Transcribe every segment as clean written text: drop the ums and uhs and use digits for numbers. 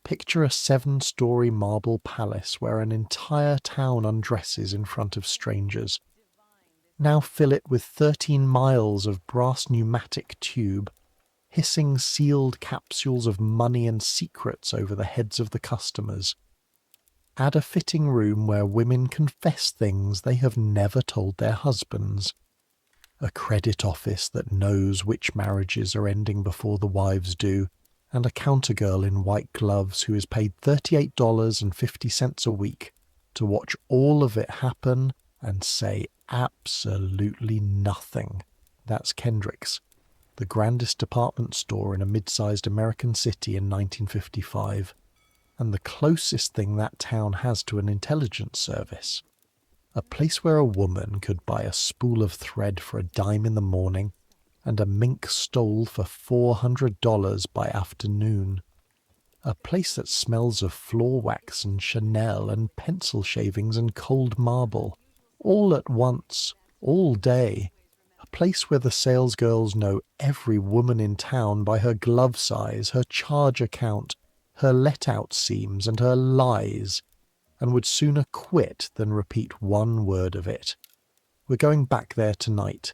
Picture a 7-story marble palace where an entire town undresses in front of strangers. Now fill it with 13 miles of brass pneumatic tube, hissing sealed capsules of money and secrets over the heads of the customers. Add a fitting room where women confess things they have never told their husbands. A credit office that knows which marriages are ending before the wives do, and a counter girl in white gloves who is paid $38.50 a week to watch all of it happen and say absolutely nothing. That's Kendrick's, the grandest department store in a mid-sized American city in 1955, and the closest thing that town has to an intelligence service. A place where a woman could buy a spool of thread for a dime in the morning and a mink stole for $400 by afternoon. A place that smells of floor wax and Chanel and pencil shavings and cold marble, all at once, all day. A place where the salesgirls know every woman in town by her glove size, her charge account, her let-out seams and her lies, and would sooner quit than repeat one word of it. We're going back there tonight.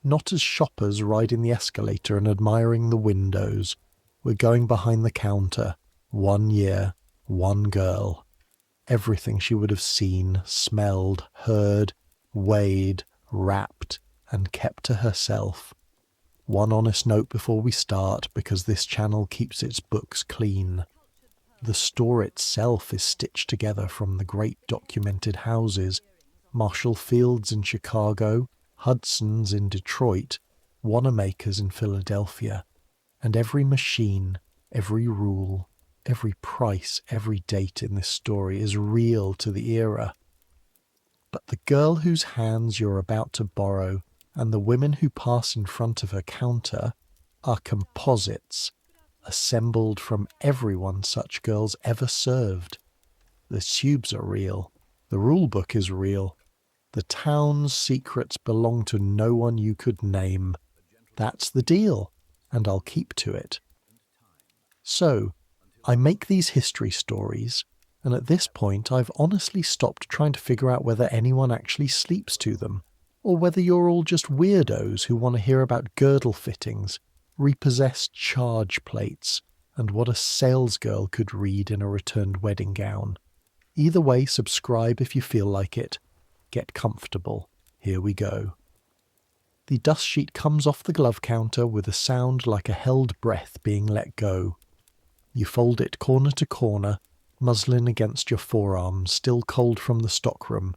Not as shoppers riding the escalator and admiring the windows. We're going behind the counter. 1 year, one girl. Everything she would have seen, smelled, heard, weighed, wrapped, and kept to herself. One honest note before we start, because this channel keeps its books clean. The store itself is stitched together from the great documented houses, Marshall Field's in Chicago, Hudson's in Detroit, Wanamaker's in Philadelphia, and every machine, every rule, every price, every date in this story is real to the era. But the girl whose hands you're about to borrow and the women who pass in front of her counter are composites, assembled from everyone such girls ever served. The tubes are real. The rule book is real. The town's secrets belong to no one you could name. That's the deal, and I'll keep to it. So, I make these history stories, and at this point I've honestly stopped trying to figure out whether anyone actually sleeps to them, or whether you're all just weirdos who want to hear about girdle fittings, repossessed charge plates, and what a salesgirl could read in a returned wedding gown. Either way, subscribe if you feel like it. Get comfortable. Here we go. The dust sheet comes off the glove counter with a sound like a held breath being let go. You fold it corner to corner, muslin against your forearm, still cold from the stockroom,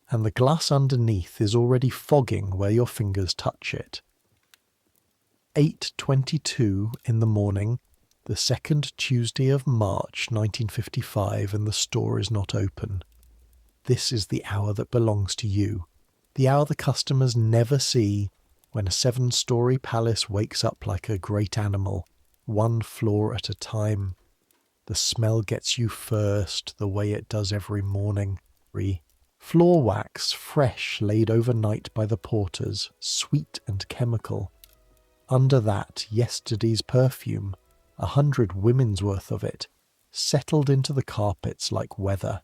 and the glass underneath is already fogging where your fingers touch it. 8:22 in the morning, the second Tuesday of March 1955, and the store is not open. This is the hour that belongs to you, the hour the customers never see, when a 7-story palace wakes up like a great animal, one floor at a time. The smell gets you first, the way it does every morning. Floor wax, fresh, laid overnight by the porters, sweet and chemical. Under that, yesterday's perfume, 100 women's worth of it, settled into the carpets like weather.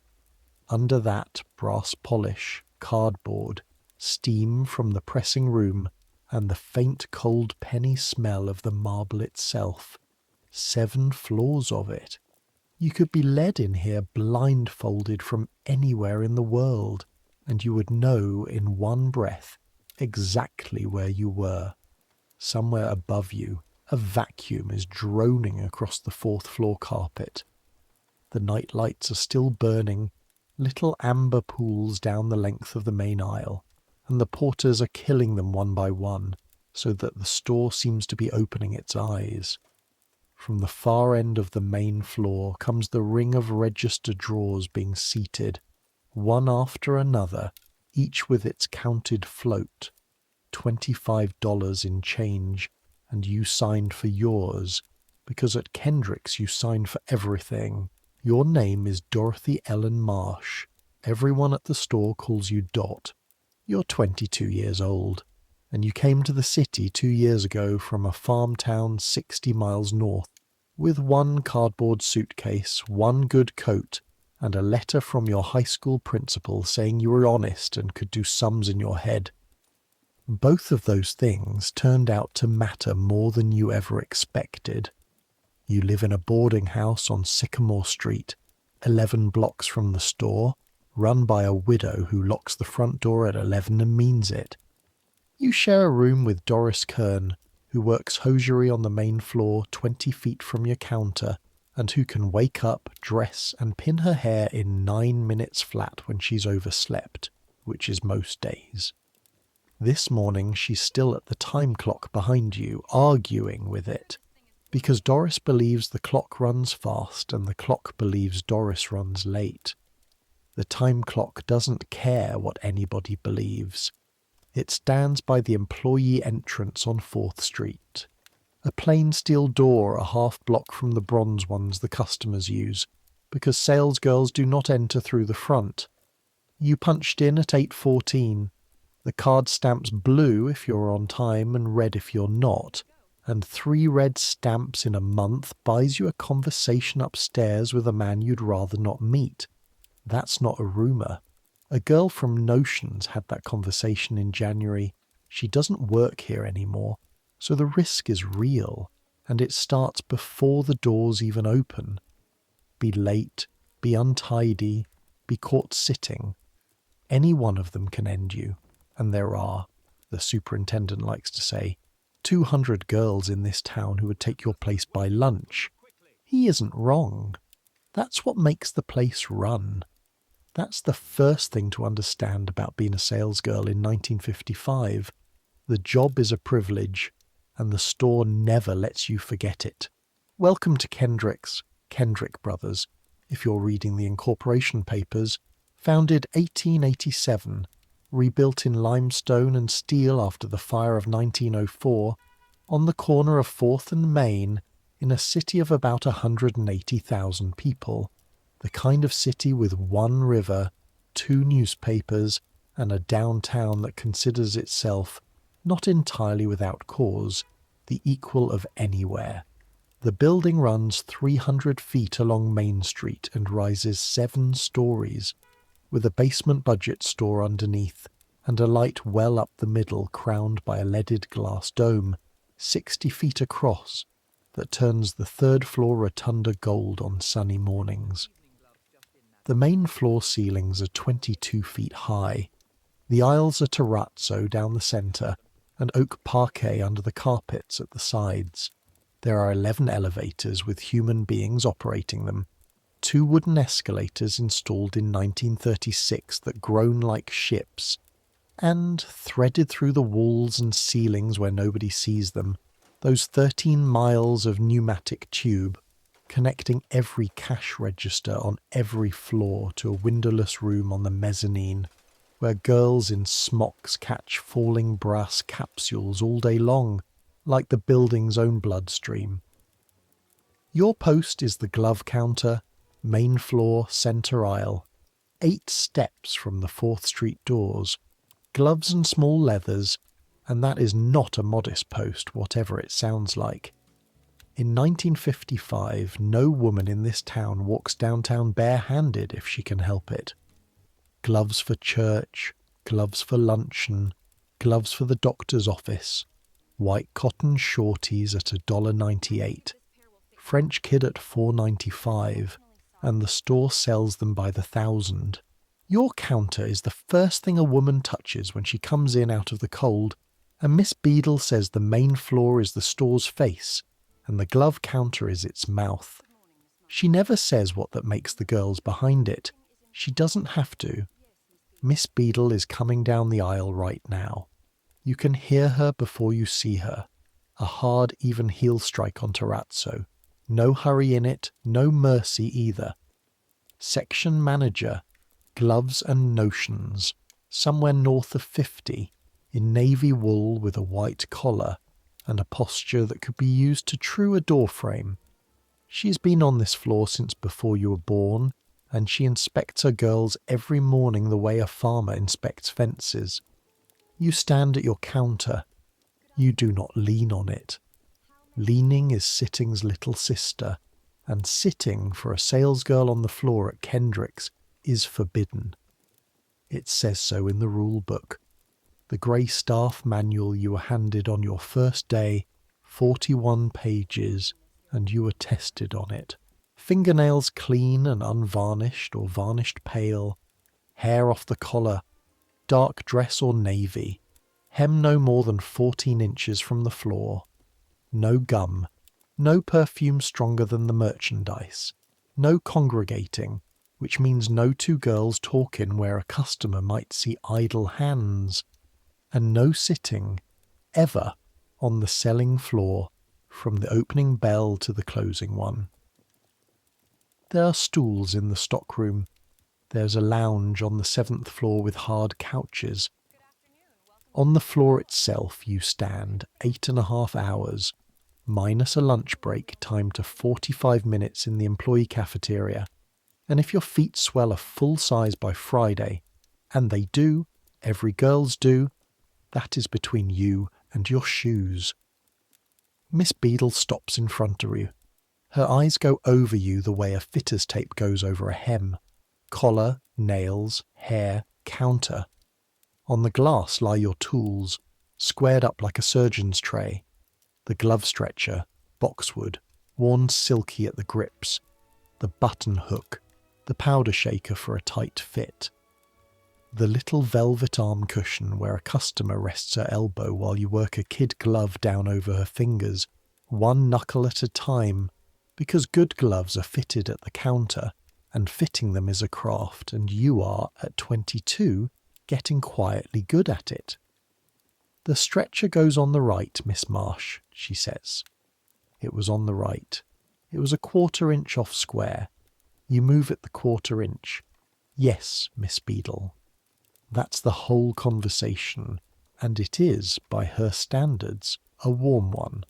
Under that, brass polish, cardboard, steam from the pressing room, and the faint cold penny smell of the marble itself. 7 floors of it. You could be led in here blindfolded from anywhere in the world, and you would know in one breath exactly where you were. Somewhere above you, a vacuum is droning across the 4th floor carpet. The night lights are still burning, little amber pools down the length of the main aisle, and the porters are killing them one by one, so that the store seems to be opening its eyes. From the far end of the main floor comes the ring of register drawers being seated, one after another, each with its counted float, $25 in change, and you signed for yours, because at Kendrick's you signed for everything. Your name is Dorothy Ellen Marsh. Everyone at the store calls you Dot. You're 22 years old, and you came to the city 2 years ago from a farm town 60 miles north. With one cardboard suitcase, one good coat, and a letter from your high school principal saying you were honest and could do sums in your head. Both of those things turned out to matter more than you ever expected. You live in a boarding house on Sycamore Street, 11 blocks from the store, run by a widow who locks the front door at 11 and means it. You share a room with Doris Kern, who works hosiery on the main floor 20 feet from your counter, and who can wake up, dress, and pin her hair in 9 minutes flat when she's overslept, which is most days. This morning she's still at the time clock behind you, arguing with it, because Doris believes the clock runs fast and the clock believes Doris runs late. The time clock doesn't care what anybody believes. It stands by the employee entrance on 4th Street. A plain steel door a half block from the bronze ones the customers use, because salesgirls do not enter through the front. You punched in at 8:14. The card stamps blue if you're on time and red if you're not, and 3 red stamps in a month buys you a conversation upstairs with a man you'd rather not meet. That's not a rumour. A girl from Notions had that conversation in January. She doesn't work here anymore, so the risk is real, and it starts before the doors even open. Be late, be untidy, be caught sitting. Any one of them can end you, and there are, the superintendent likes to say, 200 girls in this town who would take your place by lunch. He isn't wrong. That's what makes the place run. That's the first thing to understand about being a salesgirl in 1955. The job is a privilege, and the store never lets you forget it. Welcome to Kendrick's, Kendrick Brothers, if you're reading the incorporation papers, founded 1887, rebuilt in limestone and steel after the fire of 1904, on the corner of 4th and Main, in a city of about 180,000 people. The kind of city with one river, 2 newspapers, and a downtown that considers itself, not entirely without cause, the equal of anywhere. The building runs 300 feet along Main Street and rises 7 stories, with a basement budget store underneath and a light well up the middle crowned by a leaded glass dome, 60 feet across, that turns the 3rd floor rotunda gold on sunny mornings. The main floor ceilings are 22 feet high. The aisles are terrazzo down the centre and oak parquet under the carpets at the sides. There are 11 elevators with human beings operating them, 2 wooden escalators installed in 1936 that groan like ships, and, threaded through the walls and ceilings where nobody sees them, those 13 miles of pneumatic tube, connecting every cash register on every floor to a windowless room on the mezzanine, where girls in smocks catch falling brass capsules all day long, like the building's own bloodstream. Your post is the glove counter, main floor, centre aisle, 8 steps from the 4th Street doors, gloves and small leathers, and that is not a modest post, whatever it sounds like. In 1955, no woman in this town walks downtown bare-handed if she can help it. Gloves for church, gloves for luncheon, gloves for the doctor's office, white cotton shorties at $1.98, French kid at $4.95, and the store sells them by the thousand. Your counter is the first thing a woman touches when she comes in out of the cold, and Miss Beadle says the main floor is the store's face, and the glove counter is its mouth. She never says what that makes the girls behind it. She doesn't have to. Miss Beadle is coming down the aisle right now. You can hear her before you see her. A hard, even heel strike on terrazzo. No hurry in it, no mercy either. Section manager, gloves and notions, somewhere north of 50, in navy wool with a white collar, and a posture that could be used to true a doorframe. She's been on this floor since before you were born, and she inspects her girls every morning the way a farmer inspects fences. You stand at your counter. You do not lean on it. Leaning is sitting's little sister, and sitting for a salesgirl on the floor at Kendrick's is forbidden. It says so in the rule book. The grey staff manual you were handed on your first day, 41 pages, and you were tested on it. Fingernails clean and unvarnished or varnished pale, hair off the collar, dark dress or navy, hem no more than 14 inches from the floor, no gum, no perfume stronger than the merchandise, no congregating, which means no two girls talking where a customer might see idle hands, and no sitting, ever, on the selling floor from the opening bell to the closing one. There are stools in the stockroom. There's a lounge on the 7th floor with hard couches. On the floor itself you stand 8.5 hours, minus a lunch break timed to 45 minutes in the employee cafeteria, and if your feet swell a full size by Friday, and they do, every girl's do, that is between you and your shoes. Miss Beadle stops in front of you. Her eyes go over you the way a fitter's tape goes over a hem. Collar, nails, hair, counter. On the glass lie your tools, squared up like a surgeon's tray. The glove stretcher, boxwood, worn silky at the grips. The button hook, the powder shaker for a tight fit. The little velvet arm cushion where a customer rests her elbow while you work a kid glove down over her fingers, one knuckle at a time, because good gloves are fitted at the counter, and fitting them is a craft, and you are, at 22, getting quietly good at it. The stretcher goes on the right, Miss Marsh, she says. It was on the right. It was a 1/4 inch off square. You move it the 1/4 inch. Yes, Miss Beadle. That's the whole conversation, and it is, by her standards, a warm one.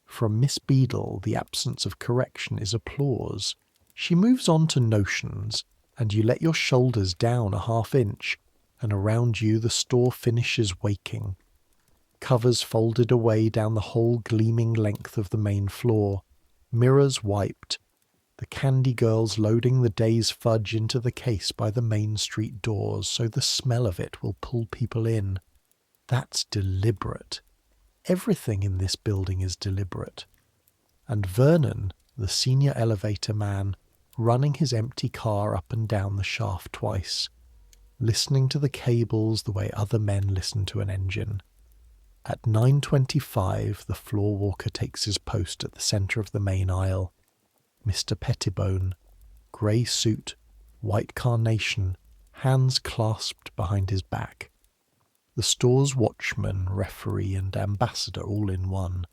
From Miss Beadle the absence of correction is applause. She moves on to notions, and you let your shoulders down a 1/2 inch, and around you the store finishes waking. Covers folded away down the whole gleaming length of the main floor, mirrors wiped, the candy girls loading the day's fudge into the case by the main street doors so the smell of it will pull people in. That's deliberate. Everything in this building is deliberate. And Vernon, the senior elevator man, running his empty car up and down the shaft twice, listening to the cables the way other men listen to an engine. At 9:25 the floor walker takes his post at the centre of the main aisle. Mr. Pettibone, grey suit, white carnation, hands clasped behind his back. The store's watchman, referee and ambassador all in one.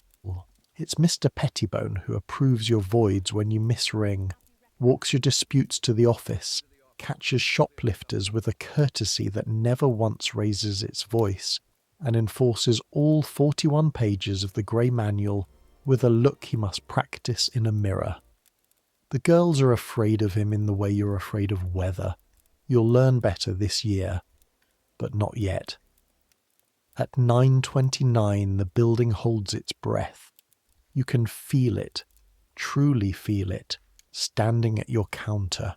It's Mr. Pettibone who approves your voids when you misring, walks your disputes to the office, catches shoplifters with a courtesy that never once raises its voice, and enforces all 41 pages of the grey manual with a look he must practice in a mirror. The girls are afraid of him in the way you're afraid of weather. You'll learn better this year, but not yet. At 9:29 the building holds its breath. You can feel it, truly feel it, standing at your counter.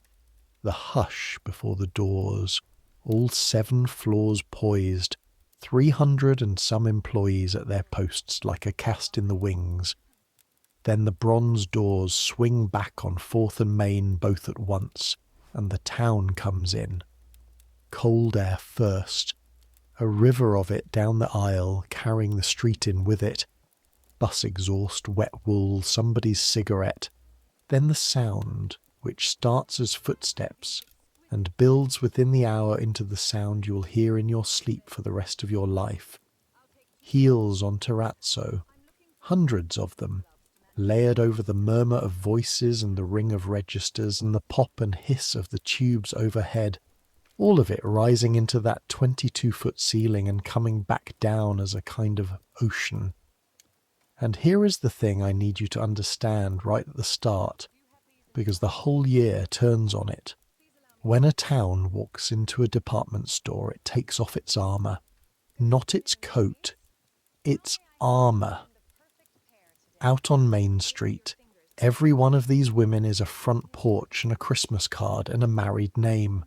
The hush before the doors, all 7 floors poised, 300 and some employees at their posts like a cast in the wings. Then the bronze doors swing back on 4th and Main both at once, and the town comes in. Cold air first, a river of it down the aisle, carrying the street in with it. Bus exhaust, wet wool, somebody's cigarette. Then the sound, which starts as footsteps, and builds within the hour into the sound you'll hear in your sleep for the rest of your life. Heels on terrazzo, hundreds of them, layered over the murmur of voices and the ring of registers and the pop and hiss of the tubes overhead, all of it rising into that 22-foot ceiling and coming back down as a kind of ocean. And here is the thing I need you to understand right at the start, because the whole year turns on it. When a town walks into a department store, it takes off its armour. Not its coat, its armour. Out on Main Street, every one of these women is a front porch and a Christmas card and a married name.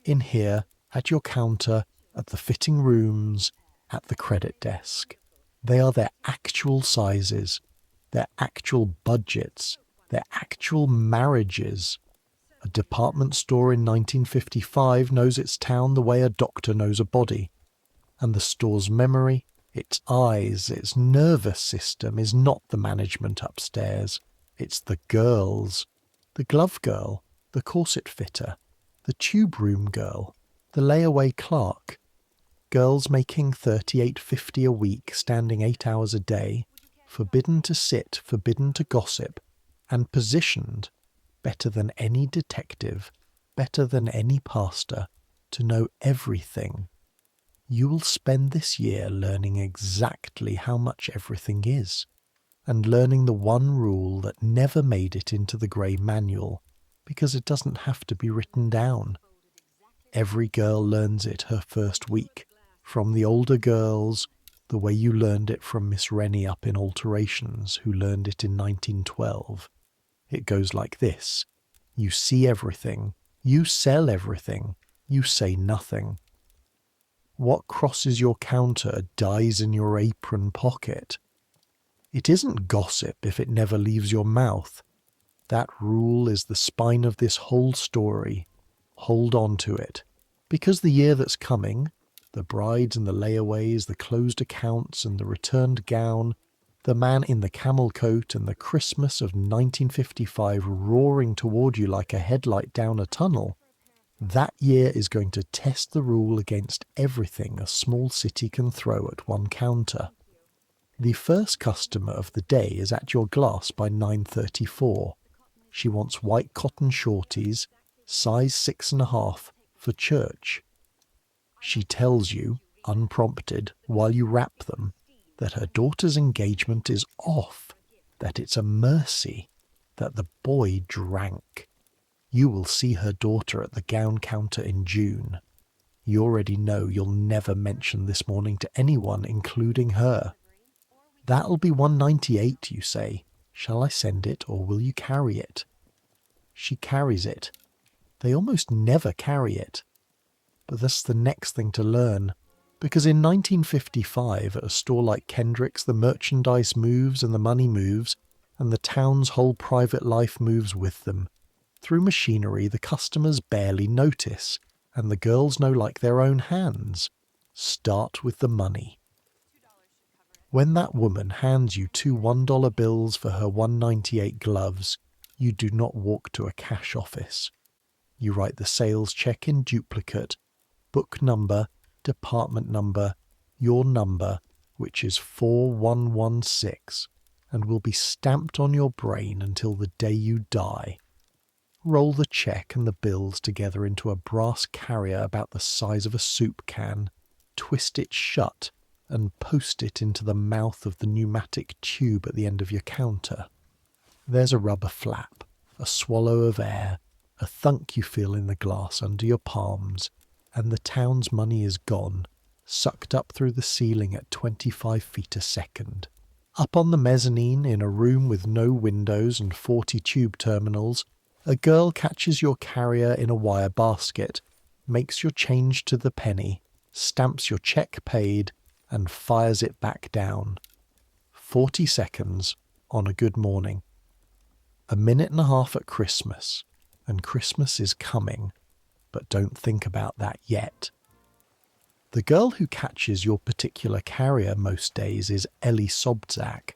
In here, at your counter, at the fitting rooms, at the credit desk. They are their actual sizes, their actual budgets, their actual marriages. A department store in 1955 knows its town the way a doctor knows a body. And the store's memory, its eyes, its nervous system is not the management upstairs. It's the girls. The glove girl, the corset fitter, the tube room girl, the layaway clerk. Girls making $38.50 a week, standing 8 hours a day, forbidden to sit, forbidden to gossip, and positioned, better than any detective, better than any pastor, to know everything. You will spend this year learning exactly how much everything is, and learning the one rule that never made it into the grey manual, because it doesn't have to be written down. Every girl learns it her first week, from the older girls, the way you learned it from Miss Rennie up in Alterations, who learned it in 1912. It goes like this. You see everything. You sell everything. You say nothing. What crosses your counter dies in your apron pocket. It isn't gossip if it never leaves your mouth. That rule is the spine of this whole story. Hold on to it. Because the year that's coming, the brides and the layaways, the closed accounts and the returned gown, the man in the camel coat and the Christmas of 1955 roaring toward you like a headlight down a tunnel, that year is going to test the rule against everything a small city can throw at one counter. The first customer of the day is at your glass by 9:34. She wants white cotton shorties, size 6.5, for church. She tells you, unprompted, while you wrap them, that her daughter's engagement is off, that it's a mercy, that the boy drank. You will see her daughter at the gown counter in June. You already know you'll never mention this morning to anyone, including her. That'll be $198, you say. Shall I send it, or will you carry it? She carries it. They almost never carry it. But that's the next thing to learn, because in 1955 at a store like Kendrick's the merchandise moves and the money moves, and the town's whole private life moves with them. Through machinery the customers barely notice, and the girls know like their own hands. Start with the money. When that woman hands you 2 $1 bills for her $198 gloves, you do not walk to a cash office. You write the sales check in duplicate, book number, department number, your number, which is 4116, and will be stamped on your brain until the day you die. Roll the check and the bills together into a brass carrier about the size of a soup can, twist it shut, and post it into the mouth of the pneumatic tube at the end of your counter. There's a rubber flap, a swallow of air, a thunk you feel in the glass under your palms, and the town's money is gone, sucked up through the ceiling at 25 feet a second. Up on the mezzanine, in a room with no windows and 40 tube terminals, a girl catches your carrier in a wire basket, makes your change to the penny, stamps your check paid, and fires it back down. 40 seconds on a good morning. A minute and a half at Christmas, and Christmas is coming, but don't think about that yet. The girl who catches your particular carrier most days is Ellie Sobczak.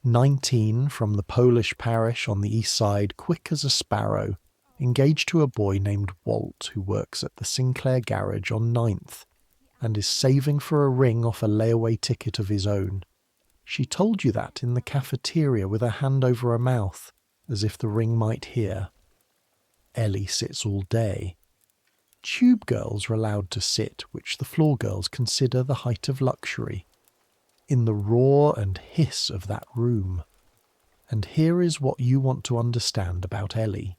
19, from the Polish parish on the east side, quick as a sparrow, engaged to a boy named Walt who works at the Sinclair garage on 9th, and is saving for a ring off a layaway ticket of his own. She told you that in the cafeteria with her hand over her mouth, as if the ring might hear. Ellie sits all day. Tube girls are allowed to sit, which the floor girls consider the height of luxury, in the roar and hiss of that room. And here is what you want to understand about Ellie.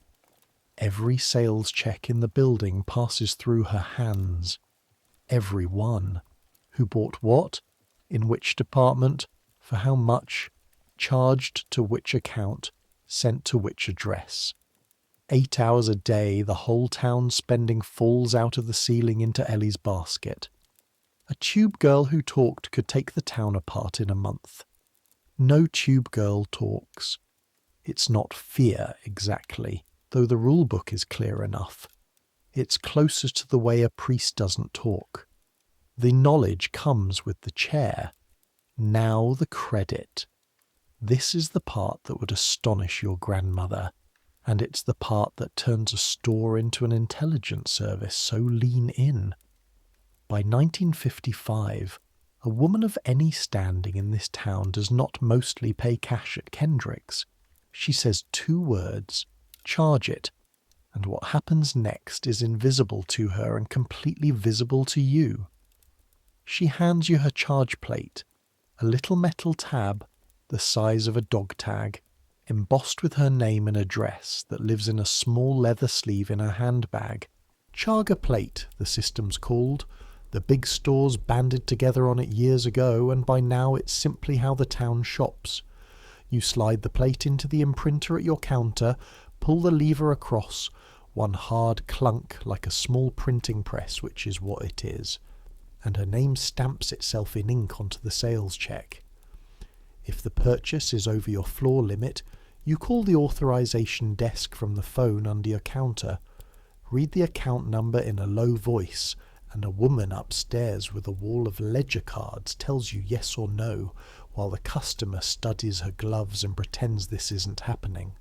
Every sales check in the building passes through her hands. Every one. Who bought what? In which department? For how much? charged to which account, sent to which address. 8 hours a day, the whole town spending falls out of the ceiling into Ellie's basket. A tube girl who talked could take the town apart in a month. No tube girl talks. It's not fear exactly, though the rule book is clear enough. It's closer to the way a priest doesn't talk. The knowledge comes with the chair. Now the credit. This is the part that would astonish your grandmother, and it's the part that turns a store into an intelligence service, so lean in. By 1955, a woman of any standing in this town does not mostly pay cash at Kendrick's. She says 2 words, charge it, and what happens next is invisible to her and completely visible to you. She hands you her charge plate, a little metal tab the size of a dog tag, embossed with her name and address that lives in a small leather sleeve in her handbag. Charger plate, the system's called. The big stores banded together on it years ago, and by now it's simply how the town shops. You slide the plate into the imprinter at your counter, pull the lever across, one hard clunk like a small printing press, which is what it is, and her name stamps itself in ink onto the sales check. If the purchase is over your floor limit, you call the authorization desk from the phone under your counter, read the account number in a low voice, and a woman upstairs with a wall of ledger cards tells you yes or no, while the customer studies her gloves and pretends this isn't happening.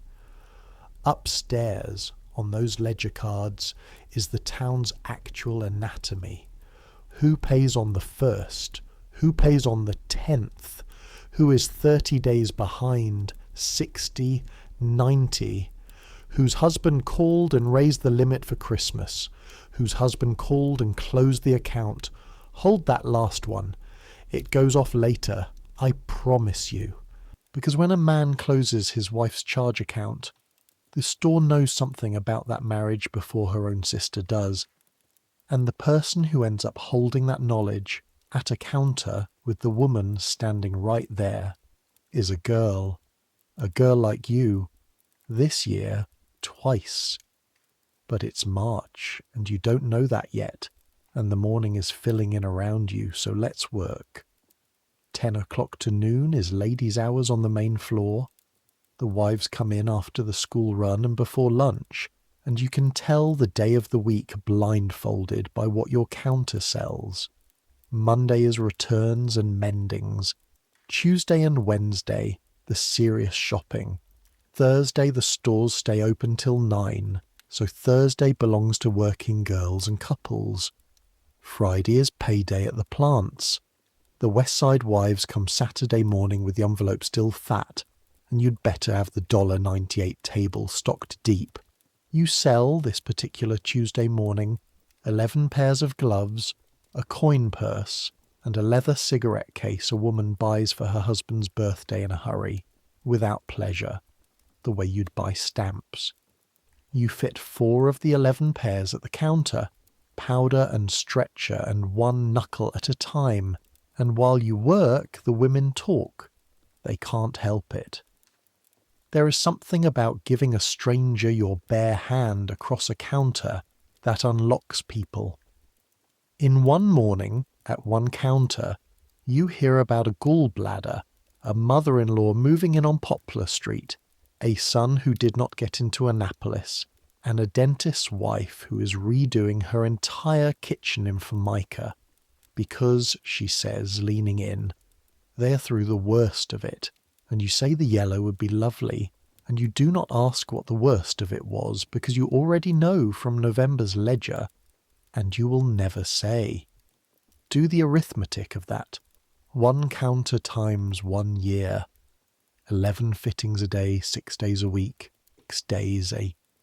Upstairs, on those ledger cards, is the town's actual anatomy. Who pays on the 1st? Who pays on the 10th? Who is 30 days behind, 60, 90? Whose husband called and raised the limit for Christmas? Whose husband called and closed the account? Hold that last one. It goes off later, I promise you. Because when a man closes his wife's charge account, the store knows something about that marriage before her own sister does. And the person who ends up holding that knowledge at a counter with the woman standing right there is a girl like you, this year twice. But it's March, and you don't know that yet, and the morning is filling in around you, so let's work. 10 o'clock to noon is ladies' hours on the main floor. The wives come in after the school run and before lunch, and you can tell the day of the week blindfolded by what your counter sells. Monday is returns and mendings. Tuesday and Wednesday, the serious shopping. Thursday, the stores stay open till 9, so Thursday belongs to working girls and couples. Friday is payday at the plants. The West Side wives come Saturday morning with the envelope still fat, and you'd better have the $1.98 table stocked deep. You sell, this particular Tuesday morning, 11 pairs of gloves, a coin purse, and a leather cigarette case a woman buys for her husband's birthday in a hurry, without pleasure, the way you'd buy stamps. You fit 4 of the 11 pairs at the counter, powder and stretcher and 1 knuckle at a time, and while you work, the women talk. They can't help it. There is something about giving a stranger your bare hand across a counter that unlocks people. In one morning, at one counter, you hear about a gallbladder, a mother-in-law moving in on Poplar Street, a son who did not get into Annapolis, and a dentist's wife who is redoing her entire kitchen in Formica, because, she says, leaning in, they're through the worst of it, and you say the yellow would be lovely, and you do not ask what the worst of it was, because you already know from November's ledger, and you will never say. Do the arithmetic of that. 1 counter times 1 year. 11 fittings a day, 6 days a week. 6 days,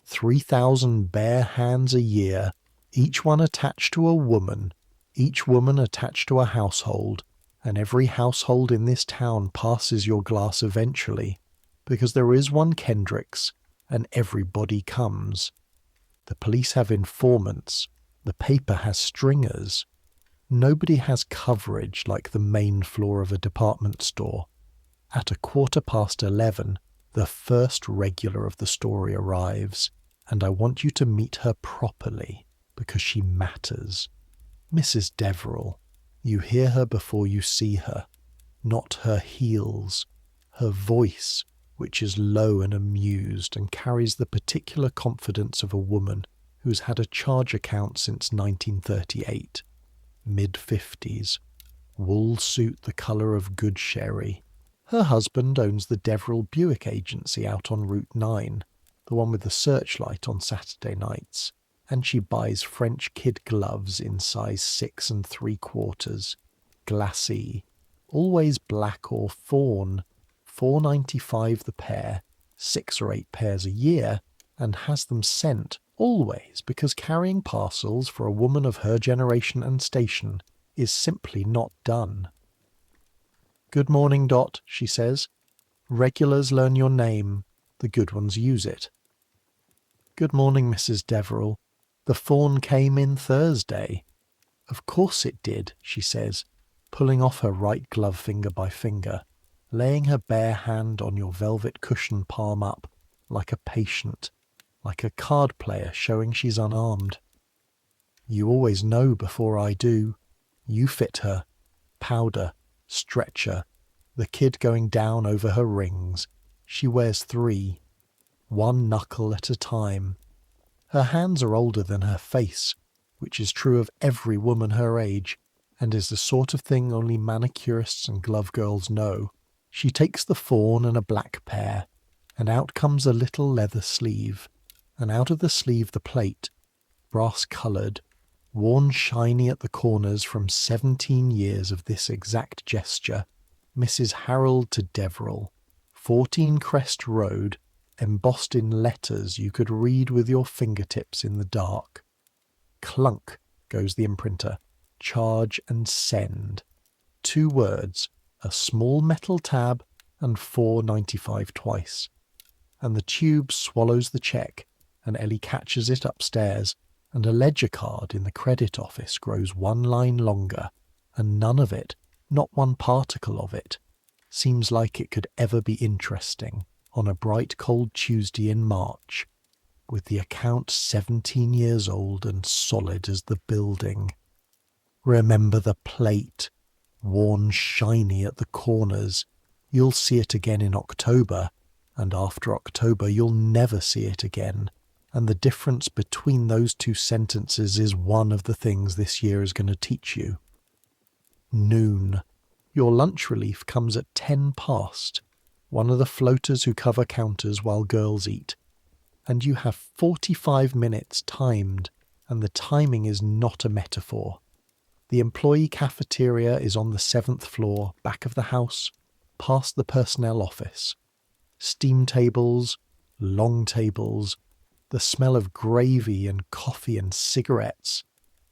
3,000 bare hands a year, each one attached to a woman, each woman attached to a household, and every household in this town passes your glass eventually, because there is one Kendrick's, and everybody comes. The police have informants. The paper has stringers. Nobody has coverage like the main floor of a department store. At 11:15, the first regular of the story arrives, and I want you to meet her properly, because she matters. Mrs. Deverell. You hear her before you see her, not her heels, her voice, which is low and amused and carries the particular confidence of a woman who's had a charge account since 1938, mid-50s, wool suit the colour of good sherry. Her husband owns the Deverell Buick Agency out on Route 9, the one with the searchlight on Saturday nights, and she buys French kid gloves in size 6 3/4, glacé, always black or fawn, $4.95 the pair, 6 or 8 pairs a year, and has them sent always, because carrying parcels for a woman of her generation and station is simply not done. "Good morning, Dot," she says. "Regulars learn your name. The good ones use it." "Good morning, Mrs. Deverell. The fawn came in Thursday." "Of course it did," she says, pulling off her right glove finger by finger, laying her bare hand on your velvet cushion palm up, like a patient, like a card player showing she's unarmed. "You always know before I do. You fit her. Powder, stretcher, the kid going down over her rings. She wears 3, 1 knuckle at a time. Her hands are older than her face, which is true of every woman her age, and is the sort of thing only manicurists and glove girls know. She takes the fawn and a black pair, and out comes a little leather sleeve, and out of the sleeve the plate, brass-coloured, worn shiny at the corners from 17 years of this exact gesture, Mrs. Harold to Deverell, 14 Crest Road, embossed in letters you could read with your fingertips in the dark. Clunk goes the imprinter, charge and send. 2 words, a small metal tab, and $4.95 twice. And the tube swallows the cheque, and Ellie catches it upstairs, and a ledger card in the credit office grows 1 line longer, and none of it, not one particle of it, seems like it could ever be interesting on a bright cold Tuesday in March, with the account 17 years old and solid as the building. Remember the plate, worn shiny at the corners. You'll see it again in October, and after October you'll never see it again. And the difference between those 2 sentences is one of the things this year is going to teach you. Noon. Your lunch relief comes at 10 past, one of the floaters who cover counters while girls eat. And you have 45 minutes timed, and the timing is not a metaphor. The employee cafeteria is on the 7th floor, back of the house, past the personnel office. Steam tables, long tables, the smell of gravy and coffee and cigarettes,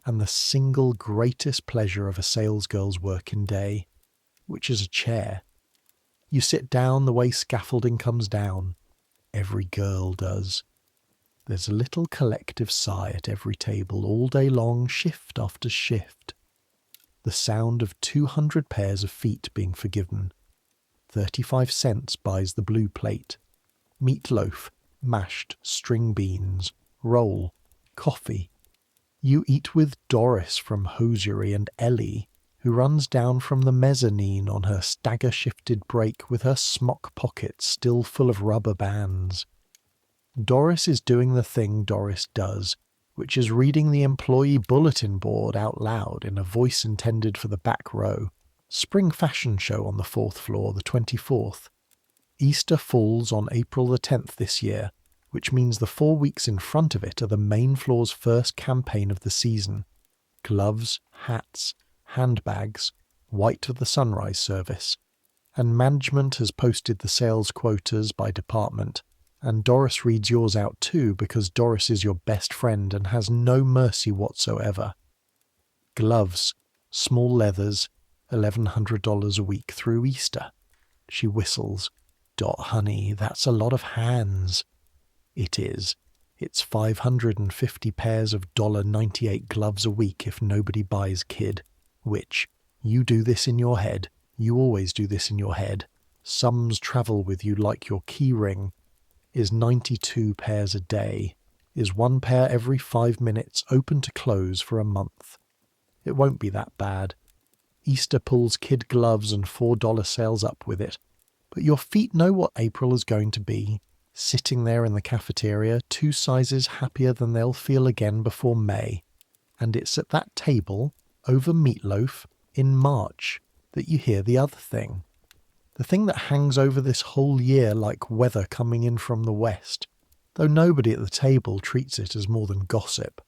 and the single greatest pleasure of a salesgirl's working day, which is a chair. You sit down the way scaffolding comes down. Every girl does. There's a little collective sigh at every table all day long, shift after shift. The sound of 200 pairs of feet being forgiven. 35 cents buys the blue plate. Meatloaf, mashed string beans, roll, coffee. You eat with Doris from hosiery and Ellie, who runs down from the mezzanine on her stagger-shifted break with her smock pockets still full of rubber bands. Doris is doing the thing Doris does, which is reading the employee bulletin board out loud in a voice intended for the back row. Spring fashion show on the 4th floor, the 24th. Easter falls on April the 10th this year, which means the 4 weeks in front of it are the main floor's first campaign of the season. Gloves, hats, handbags, white for the sunrise service. And management has posted the sales quotas by department, and Doris reads yours out too because Doris is your best friend and has no mercy whatsoever. Gloves, small leathers, $1,100 a week through Easter. She whistles. Dot, honey, that's a lot of hands. It is. It's 550 pairs of $1.98 gloves a week if nobody buys kid. Which, you do this in your head, you always do this in your head, Sums travel with you like your key ring, is 92 pairs a day, is 1 pair every 5 minutes, open to close for a month. It won't be that bad. Easter pulls kid gloves and $4 sales up with it. But your feet know what April is going to be, sitting there in the cafeteria, 2 sizes happier than they'll feel again before May. And it's at that table, over meatloaf, in March, that you hear the other thing. The thing that hangs over this whole year like weather coming in from the west, though nobody at the table treats it as more than gossip.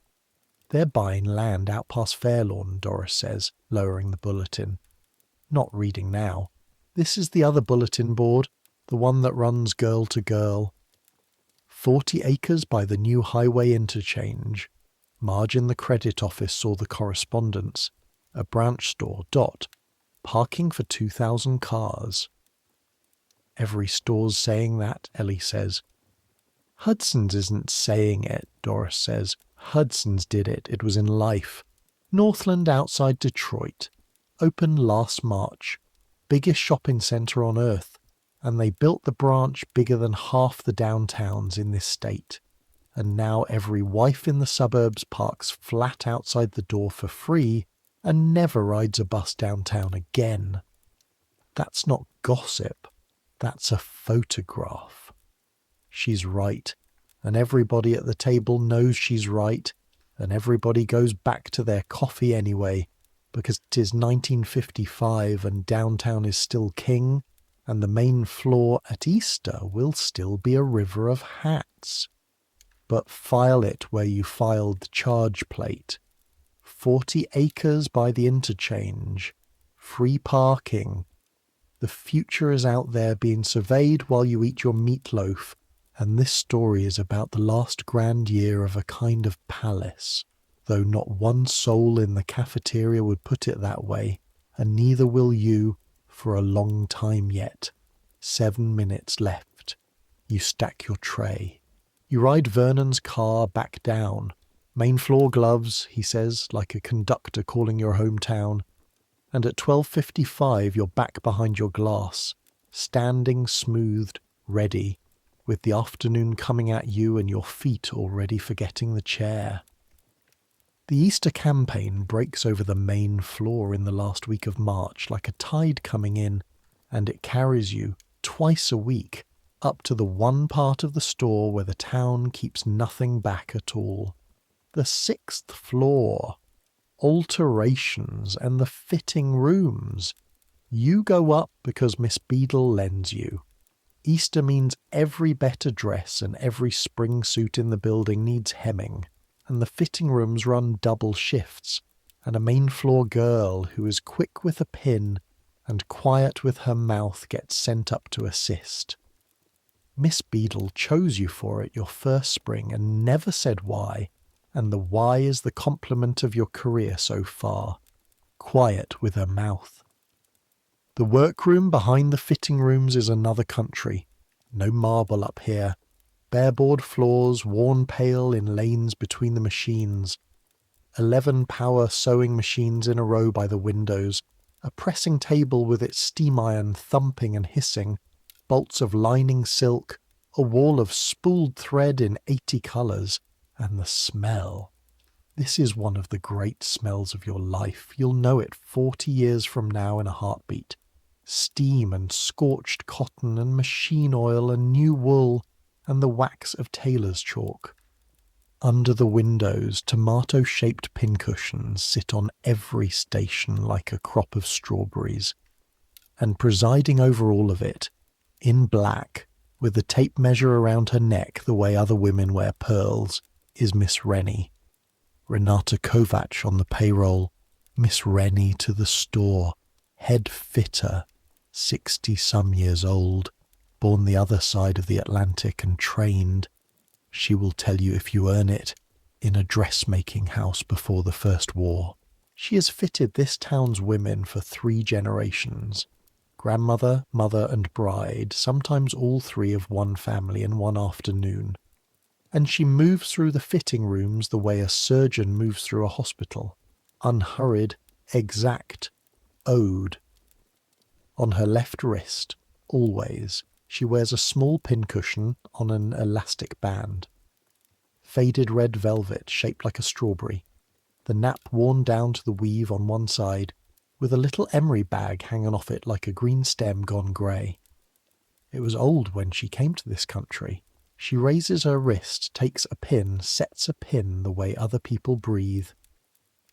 They're buying land out past Fairlawn, Doris says, lowering the bulletin. Not reading now. This is the other bulletin board, the one that runs girl to girl. 40 acres by the new highway interchange. Marge in the credit office saw the correspondence. A branch store, Dot. Parking for 2,000 cars. Every store's saying that, Ellie says. Hudson's isn't saying it, Doris says. Hudson's did it. It was in Life. Northland outside Detroit. Opened last March. Biggest shopping centre on earth. And they built the branch bigger than half the downtowns in this state. And now every wife in the suburbs parks flat outside the door for free and never rides a bus downtown again. That's not gossip. That's a photograph. She's right, and everybody at the table knows she's right, and everybody goes back to their coffee anyway, because 'tis 1955 and downtown is still king, and the main floor at Easter will still be a river of hats. But file it where you filed the charge plate. 40 acres by the interchange. Free parking. The future is out there being surveyed while you eat your meatloaf, and this story is about the last grand year of a kind of palace, though not one soul in the cafeteria would put it that way, and neither will you for a long time yet. 7 minutes left. You stack your tray. You ride Vernon's car back down. Main floor gloves, he says, like a conductor calling your hometown. And at 12:55 you're back behind your glass, standing smoothed, ready, with the afternoon coming at you and your feet already forgetting the chair. The Easter campaign breaks over the main floor in the last week of March like a tide coming in, and it carries you, twice a week, up to the one part of the store where the town keeps nothing back at all. The 6th floor. Alterations and the fitting rooms. You go up because Miss Beadle lends you. Easter means every better dress and every spring suit in the building needs hemming, and the fitting rooms run double shifts, and a main floor girl who is quick with a pin and quiet with her mouth gets sent up to assist. Miss Beadle chose you for it your first spring and never said why, and the why is the compliment of your career so far. Quiet with her mouth. The workroom behind the fitting rooms is another country. No marble up here. Bare-board floors, worn pale in lanes between the machines. 11 power sewing machines in a row by the windows. A pressing table with its steam iron thumping and hissing. Bolts of lining silk. A wall of spooled thread in 80 colours. And the smell. This is one of the great smells of your life. You'll know it 40 years from now in a heartbeat. Steam and scorched cotton and machine oil and new wool and the wax of tailor's chalk. Under the windows, tomato-shaped pincushions sit on every station like a crop of strawberries. And presiding over all of it, in black, with the tape measure around her neck the way other women wear pearls, is Miss Rennie. Renata Kovac on the payroll, Miss Rennie to the store, head fitter, 60-some years old, born the other side of the Atlantic and trained, she will tell you if you earn it, in a dressmaking house before the First War. She has fitted this town's women for 3 generations. Grandmother, mother and bride, sometimes all 3 of one family in one afternoon. And she moves through the fitting rooms the way a surgeon moves through a hospital, unhurried, exact, owed. On her left wrist, Always, she wears a small pincushion on an elastic band. Faded red velvet shaped like a strawberry, the nap worn down to the weave on one side, with a little emery bag hanging off it like a green stem gone grey. It was old when she came to this country. She raises her wrist, takes a pin, sets a pin the way other people breathe.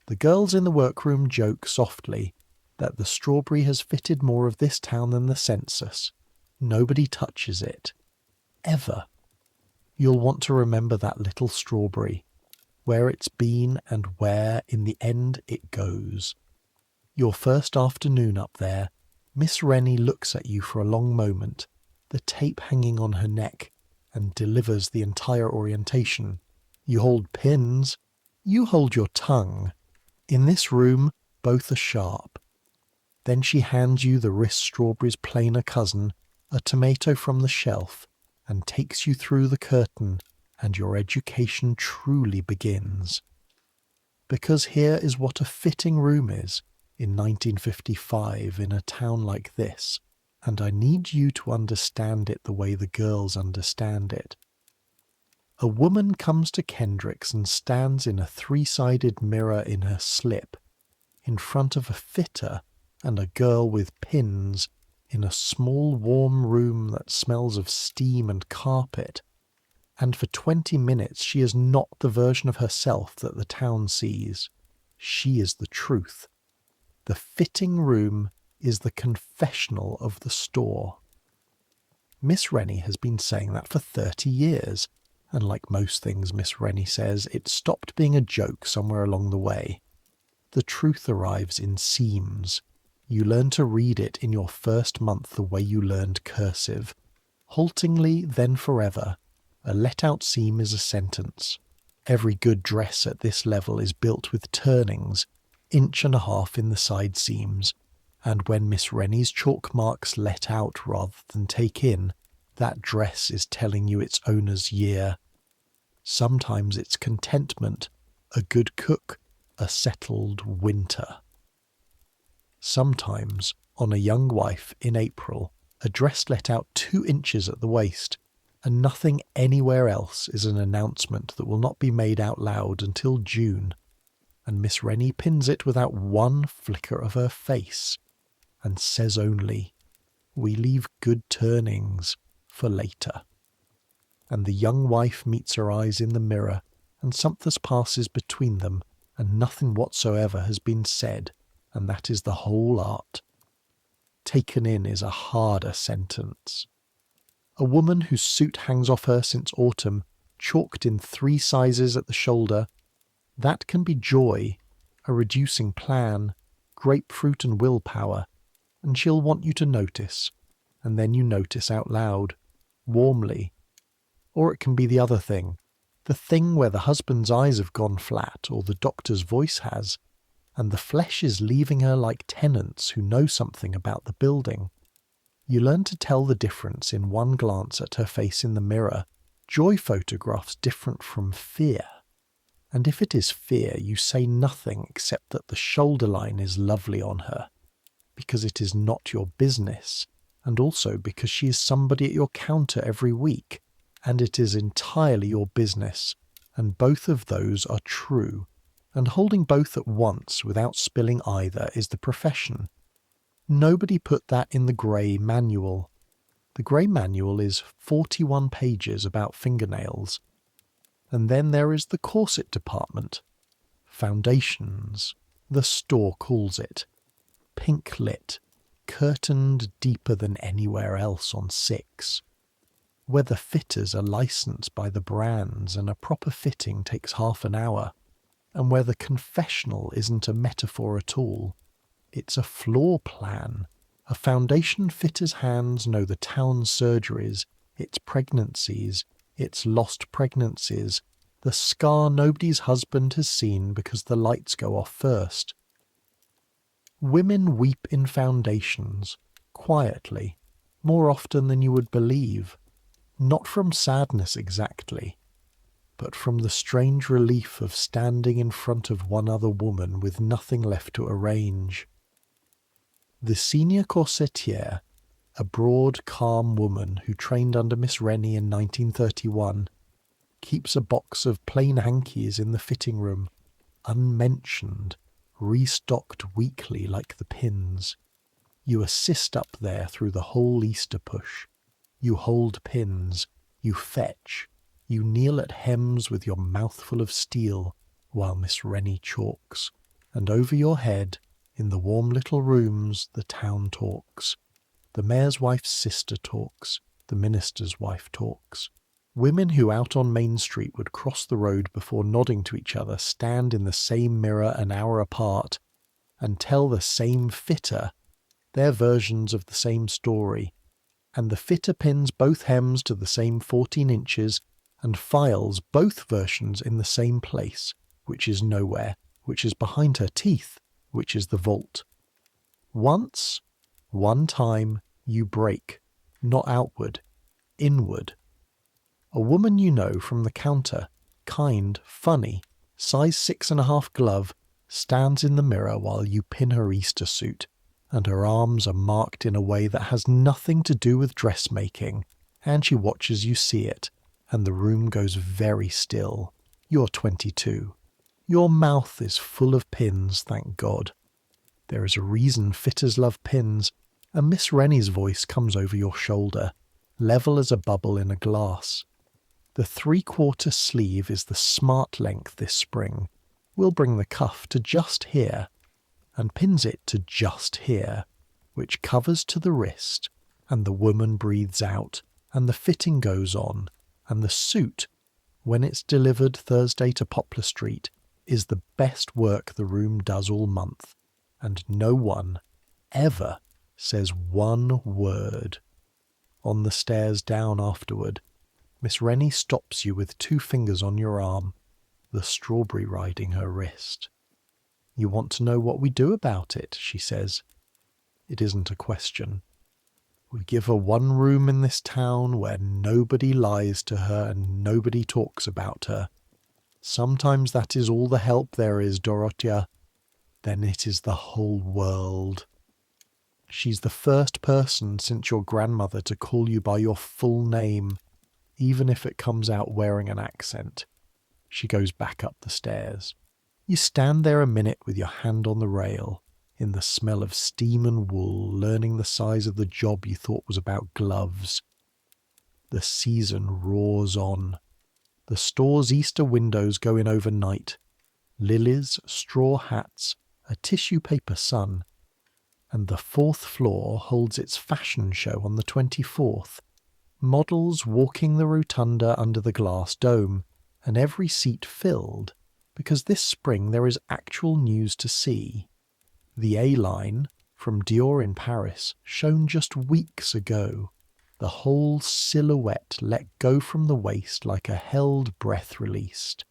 The girls in the workroom joke softly that the strawberry has fitted more of this town than the census. Nobody touches it. Ever. You'll want to remember that little strawberry, where it's been and where, in the end, it goes. Your first afternoon up there, Miss Rennie looks at you for a long moment, the tape hanging on her neck, and delivers the entire orientation. You hold pins. You hold your tongue. In this room, both are sharp. Then she hands you the Riss Strawberry's plainer cousin, a tomato from the shelf, and takes you through the curtain, and your education truly begins. Because here is what a fitting room is in 1955 in a town like this, and I need you to understand it the way the girls understand it. A woman comes to Kendrick's and stands in a three-sided mirror in her slip, in front of a fitter and a girl with pins, in a small warm room that smells of steam and carpet, and for 20 minutes she is not the version of herself that the town sees. She is the truth. The fitting room is the confessional of the store. Miss Rennie has been saying that for 30 years, and like most things Miss Rennie says, it stopped being a joke somewhere along the way. The truth arrives in seams. You learn to read it in your first month the way you learned cursive. Haltingly, then forever. A let-out seam is a sentence. Every good dress at this level is built with turnings, 1.5 inches in the side seams, and when Miss Rennie's chalk marks let out rather than take in, that dress is telling you its owner's year. Sometimes it's contentment, a good cook, a settled winter. Sometimes, on a young wife in April, a dress let out 2 inches at the waist, and nothing anywhere else is an announcement that will not be made out loud until June, and Miss Rennie pins it without one flicker of her face, and says only, "We leave good turnings for later." And the young wife meets her eyes in the mirror, and something passes between them, and nothing whatsoever has been said, and that is the whole art. Taken in is a harder sentence. A woman whose suit hangs off her since autumn, chalked in 3 sizes at the shoulder, that can be joy, a reducing plan, grapefruit and willpower, and she'll want you to notice, and then you notice out loud, warmly. Or it can be the other thing, the thing where the husband's eyes have gone flat, or the doctor's voice has, and the flesh is leaving her like tenants who know something about the building. You learn to tell the difference in one glance at her face in the mirror. Joy photographs different from fear. And if it is fear, you say nothing except that the shoulder line is lovely on her, because it is not your business, and also because she is somebody at your counter every week, and it is entirely your business, and both of those are true, and holding both at once without spilling either is the profession. Nobody put that in the Grey Manual. The Grey Manual is 41 pages about fingernails. And then there is the corset department. Foundations, the store calls it. Pink lit, curtained deeper than anywhere else on 6. Where the fitters are licensed by the brands and a proper fitting takes half an hour. And where the confessional isn't a metaphor at all. It's a floor plan. A foundation fitter's hands know the town surgeries, its pregnancies, its lost pregnancies, the scar nobody's husband has seen because the lights go off first. Women weep in foundations, quietly, more often than you would believe, not from sadness exactly, but from the strange relief of standing in front of one other woman with nothing left to arrange. The senior corsetière a broad, calm woman who trained under Miss Rennie in 1931, keeps a box of plain hankies in the fitting room, unmentioned, restocked weekly like the pins. You assist up there through the whole Easter push. You hold pins, you fetch, you kneel at hems with your mouthful of steel while Miss Rennie chalks, and over your head, in the warm little rooms, the town talks. The mayor's wife's sister talks, the minister's wife talks. Women who out on Main Street would cross the road before nodding to each other stand in the same mirror an hour apart and tell the same fitter their versions of the same story, and the fitter pins both hems to the same 14 inches and files both versions in the same place, which is nowhere, which is behind her teeth, which is the vault. Once, one time, you break, not outward, inward. A woman you know from the counter, kind, funny, size 6.5 glove, stands in the mirror while you pin her Easter suit, and her arms are marked in a way that has nothing to do with dressmaking, and she watches you see it, and the room goes very still. You're 22. Your mouth is full of pins, thank God. There is a reason fitters love pins, and Miss Rennie's voice comes over your shoulder, level as a bubble in a glass. The 3/4 sleeve is the smart length this spring. We'll bring the cuff to just here, and pins it to just here, which covers to the wrist, and the woman breathes out, and the fitting goes on, and the suit, when it's delivered Thursday to Poplar Street, is the best work the room does all month, and no one, ever, says one word. On the stairs down afterward, Miss Rennie stops you with 2 fingers on your arm, the strawberry riding her wrist. You want to know what we do about it, she says. It isn't a question. We give her one room in this town where nobody lies to her and nobody talks about her. Sometimes that is all the help there is, Dorothea. Then it is the whole world. She's the first person since your grandmother to call you by your full name, even if it comes out wearing an accent. She goes back up the stairs. You stand there a minute with your hand on the rail, in the smell of steam and wool, learning the size of the job you thought was about gloves. The season roars on. The store's Easter windows go in overnight. Lilies, straw hats, a tissue paper sun. And the 4th floor holds its fashion show on the 24th. Models walking the rotunda under the glass dome, and every seat filled, because this spring there is actual news to see. The A-line, from Dior in Paris, shown just weeks ago. The whole silhouette let go from the waist like a held breath released,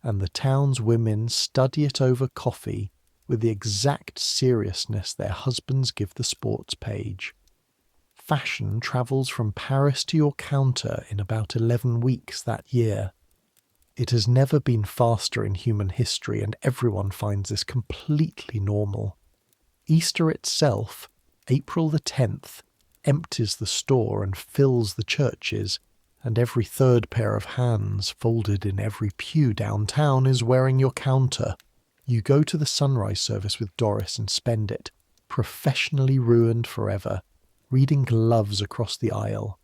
and the town's women study it over coffee with the exact seriousness their husbands give the sports page. Fashion travels from Paris to your counter in about 11 weeks that year. It has never been faster in human history, and everyone finds this completely normal. Easter itself, April the 10th, empties the store and fills the churches, and every 3rd pair of hands folded in every pew downtown is wearing your counter. You go to the sunrise service with Doris and spend it, professionally ruined forever, reading gloves across the aisle.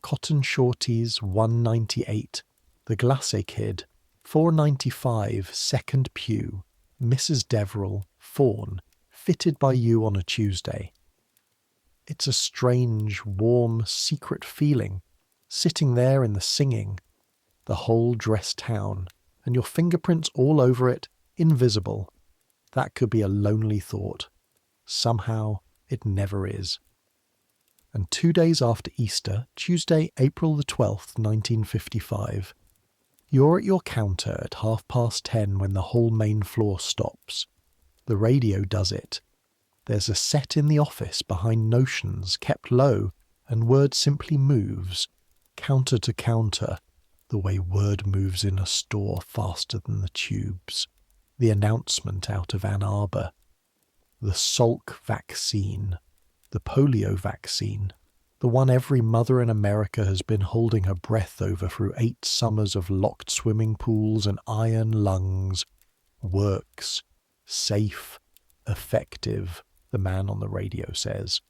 Cotton shorties, $1.98. The Glacé Kid, $4.95, 2nd pew. Mrs. Deverell, Fawn, fitted by you on a Tuesday. It's a strange, warm, secret feeling, sitting there in the singing, the whole dress town, and your fingerprints all over it, invisible. That could be a lonely thought. Somehow, it never is. And 2 days after Easter, Tuesday, April the 12th, 1955, you're at your counter at 10:30 when the whole main floor stops. The radio does it. There's a set in the office behind notions kept low, and word simply moves, counter to counter, the way word moves in a store faster than the tubes. The announcement out of Ann Arbor. The Salk vaccine. The polio vaccine. The one every mother in America has been holding her breath over through 8 summers of locked swimming pools and iron lungs. Works. Safe. Effective, the man on the radio says.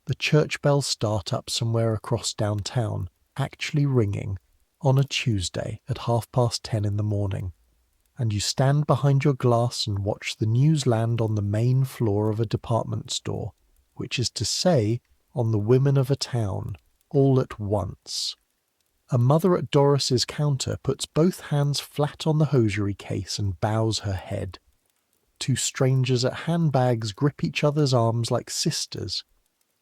The church bells start up somewhere across downtown, actually ringing, on a Tuesday at 10:30 in the morning. And you stand behind your glass and watch the news land on the main floor of a department store, which is to say, on the women of a town, all at once. A mother at Doris's counter puts both hands flat on the hosiery case and bows her head. 2 strangers at handbags grip each other's arms like sisters.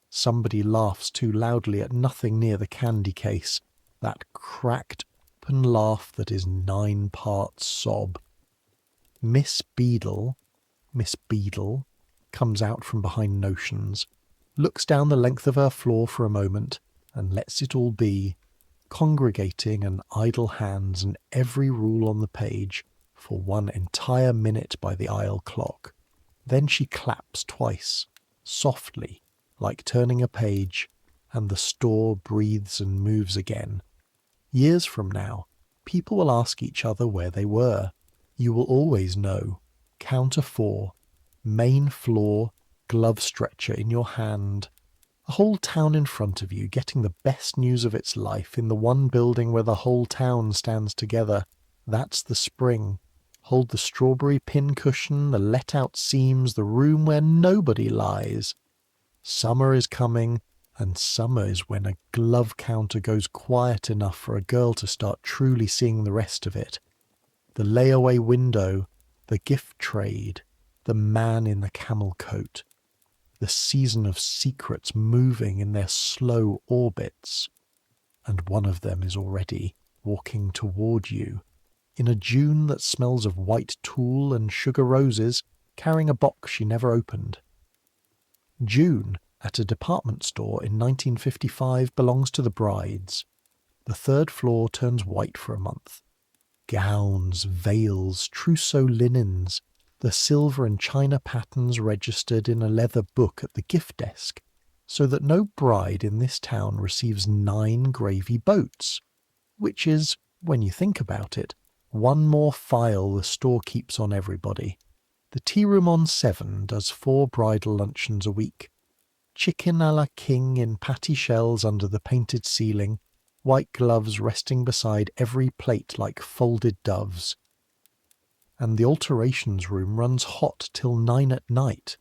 Somebody laughs too loudly at nothing near the candy case, that cracked open laugh that is 9 parts sob. Miss Beadle, comes out from behind Notions, looks down the length of her floor for a moment, and lets it all be, congregating an idle hands and every rule on the page for 1 entire minute by the aisle clock. Then she claps twice, softly, like turning a page, and the store breathes and moves again. Years from now, people will ask each other where they were. You will always know. Counter 4, main floor, glove stretcher in your hand. A whole town in front of you, getting the best news of its life in the one building where the whole town stands together. That's the spring. Hold the strawberry pin cushion, the let-out seams, the room where nobody lies. Summer is coming, and summer is when a glove counter goes quiet enough for a girl to start truly seeing the rest of it. The layaway window, the gift trade, the man in the camel coat. The season of secrets moving in their slow orbits. And one of them is already walking toward you, in a June that smells of white tulle and sugar roses, carrying a box she never opened. June, at a department store in 1955, belongs to the brides. The 3rd floor turns white for a month. Gowns, veils, trousseau linens, the silver and china patterns registered in a leather book at the gift desk, so that no bride in this town receives 9 gravy boats, which is, when you think about it, 1 more file the store keeps on everybody. The tea room on 7 does 4 bridal luncheons a week. Chicken à la king in patty shells under the painted ceiling, white gloves resting beside every plate like folded doves. And the alterations room runs hot till 9 at night,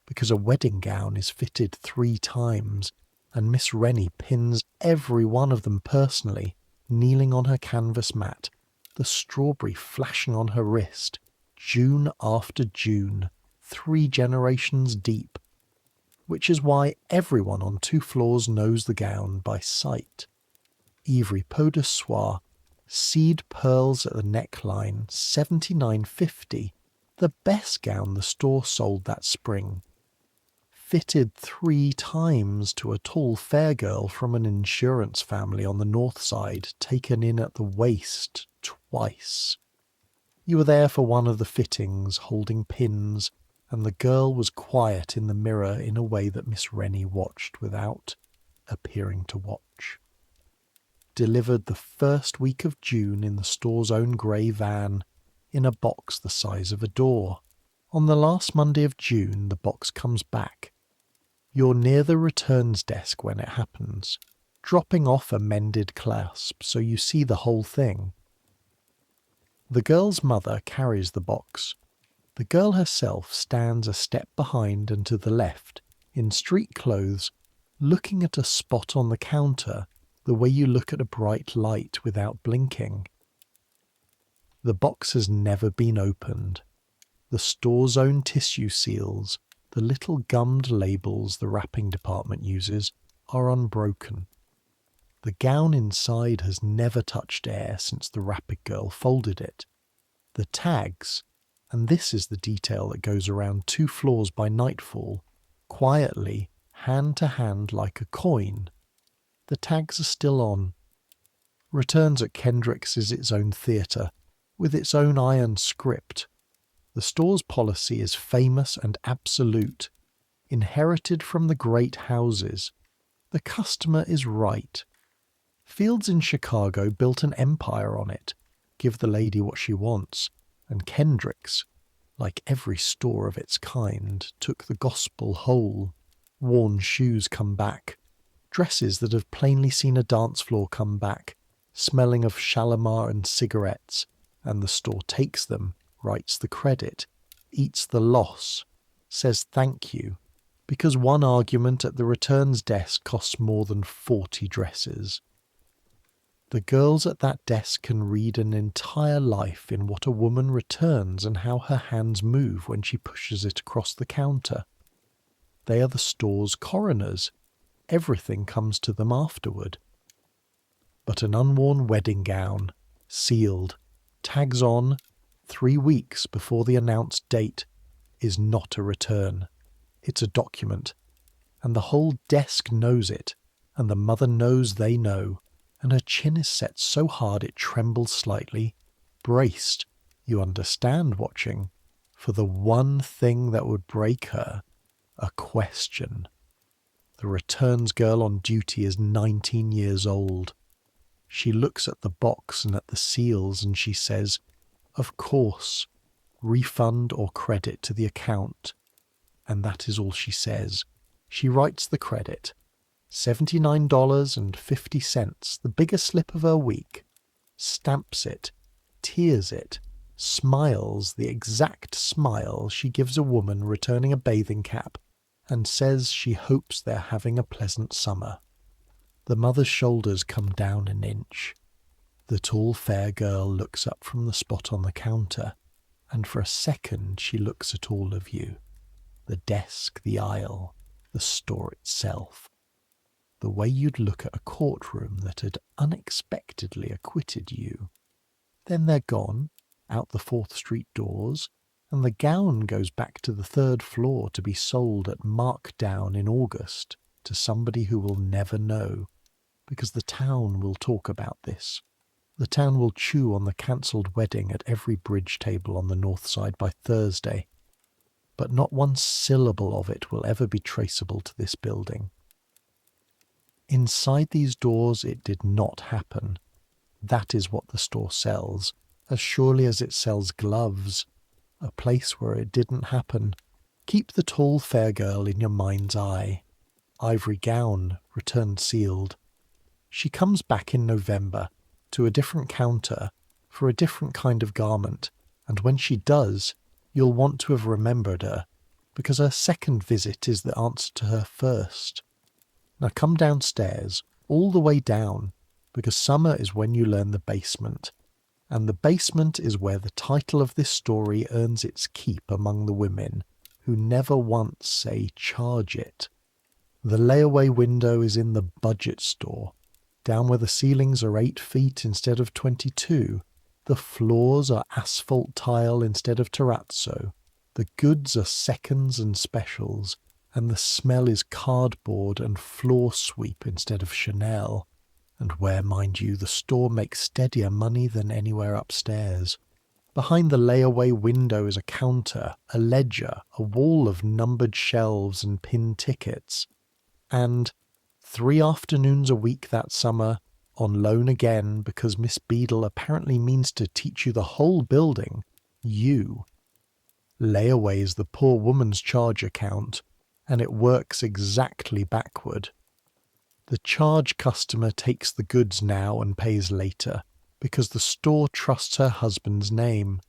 because a wedding gown is fitted 3 times, and Miss Rennie pins every one of them personally, kneeling on her canvas mat, the strawberry flashing on her wrist, June after June, 3 generations deep, which is why everyone on 2 floors knows the gown by sight. Ivory peau de soie, seed pearls at the neckline, $79.50, the best gown the store sold that spring. Fitted 3 times to a tall fair girl from an insurance family on the north side, taken in at the waist twice. You were there for one of the fittings, holding pins, and the girl was quiet in the mirror in a way that Miss Rennie watched without appearing to watch. Delivered the 1st week of June in the store's own grey van, in a box the size of a door. On the last Monday of June, the box comes back. You're near the returns desk when it happens, dropping off a mended clasp so you see the whole thing. The girl's mother carries the box. The girl herself stands a step behind and to the left, in street clothes, looking at a spot on the counter the way you look at a bright light without blinking. The box has never been opened. The store's own tissue seals, the little gummed labels the wrapping department uses, are unbroken. The gown inside has never touched air since the wrapper girl folded it. The tags, and this is the detail that goes around 2 floors by nightfall, quietly, hand to hand like a coin. The tags are still on. Returns at Kendrick's is its own theatre, with its own iron script. The store's policy is famous and absolute, inherited from the great houses. The customer is right. Fields in Chicago built an empire on it. Give the lady what she wants. And Kendrick's, like every store of its kind, took the gospel whole. Worn shoes come back. Dresses that have plainly seen a dance floor come back, smelling of Shalimar and cigarettes, and the store takes them, writes the credit, eats the loss, says thank you, because one argument at the returns desk costs more than 40 dresses. The girls at that desk can read an entire life in what a woman returns and how her hands move when she pushes it across the counter. They are the store's coroners. Everything comes to them afterward. But an unworn wedding gown, sealed, tags on 3 weeks before the announced date, is not a return. It's a document, and the whole desk knows it, and the mother knows they know, and her chin is set so hard it trembles slightly, braced, you understand, watching, for the one thing that would break her, a question. The returns girl on duty is 19 years old. She looks at the box and at the seals and she says, "Of course, refund or credit to the account." And that is all she says. She writes the credit. $79.50, the biggest slip of her week. Stamps it, tears it, smiles the exact smile she gives a woman returning a bathing cap, and says she hopes they're having a pleasant summer. The mother's shoulders come down an inch. The tall, fair girl looks up from the spot on the counter, and for a second she looks at all of you. The desk, the aisle, the store itself. The way you'd look at a courtroom that had unexpectedly acquitted you. Then they're gone, out the 4th Street doors, and the gown goes back to the 3rd floor to be sold at markdown in August to somebody who will never know, because the town will talk about this. The town will chew on the cancelled wedding at every bridge table on the north side by Thursday, but not one syllable of it will ever be traceable to this building. Inside these doors it did not happen. That is what the store sells, as surely as it sells gloves. A place where it didn't happen. Keep the tall, fair girl in your mind's eye. Ivory gown, returned sealed. She comes back in November, to a different counter, for a different kind of garment, and when she does, you'll want to have remembered her, because her second visit is the answer to her first. Now come downstairs, all the way down, because summer is when you learn the basement, and the basement is where the title of this story earns its keep among the women, who never once say charge it. The layaway window is in the budget store, down where the ceilings are 8 feet instead of 22, the floors are asphalt tile instead of terrazzo, the goods are seconds and specials, and the smell is cardboard and floor sweep instead of Chanel, and where, mind you, the store makes steadier money than anywhere upstairs. Behind the layaway window is a counter, a ledger, a wall of numbered shelves and pinned tickets, and 3 afternoons a week that summer, on loan again because Miss Beadle apparently means to teach you the whole building, you. Layaway is the poor woman's charge account, and it works exactly backward. The charge customer takes the goods now and pays later, because the store trusts her husband's name.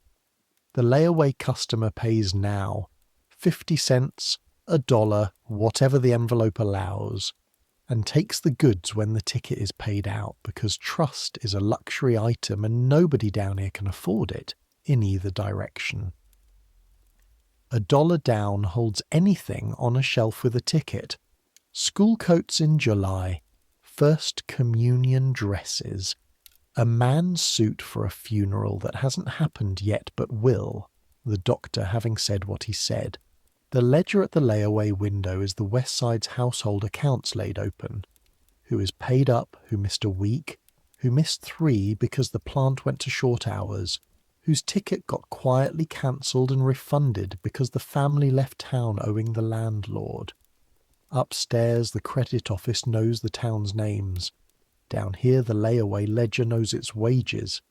The layaway customer pays now, 50 cents, $1, whatever the envelope allows, and takes the goods when the ticket is paid out, because trust is a luxury item and nobody down here can afford it in either direction. $1 down holds anything on a shelf with a ticket. School coats in July, first communion dresses, a man's suit for a funeral that hasn't happened yet but will, the doctor having said what he said. The ledger at the layaway window is the West Side's household accounts laid open. Who is paid up, who missed a week, who missed 3 because the plant went to short hours, whose ticket got quietly cancelled and refunded because the family left town owing the landlord. Upstairs, the credit office knows the town's names. Down here, the layaway ledger knows its wages.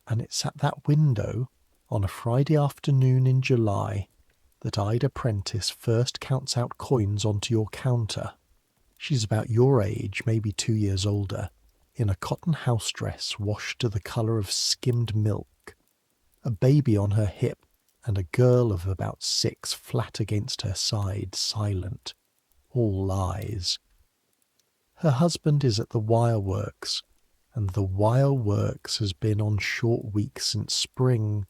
And it's at that window, on a Friday afternoon in July, that Ida Prentice first counts out coins onto your counter. She's about your age, maybe 2 years older, in a cotton house dress washed to the colour of skimmed milk, a baby on her hip, and a girl of about 6 flat against her side, silent. All lies. Her husband is at the wire works, and the wire works has been on short week since spring.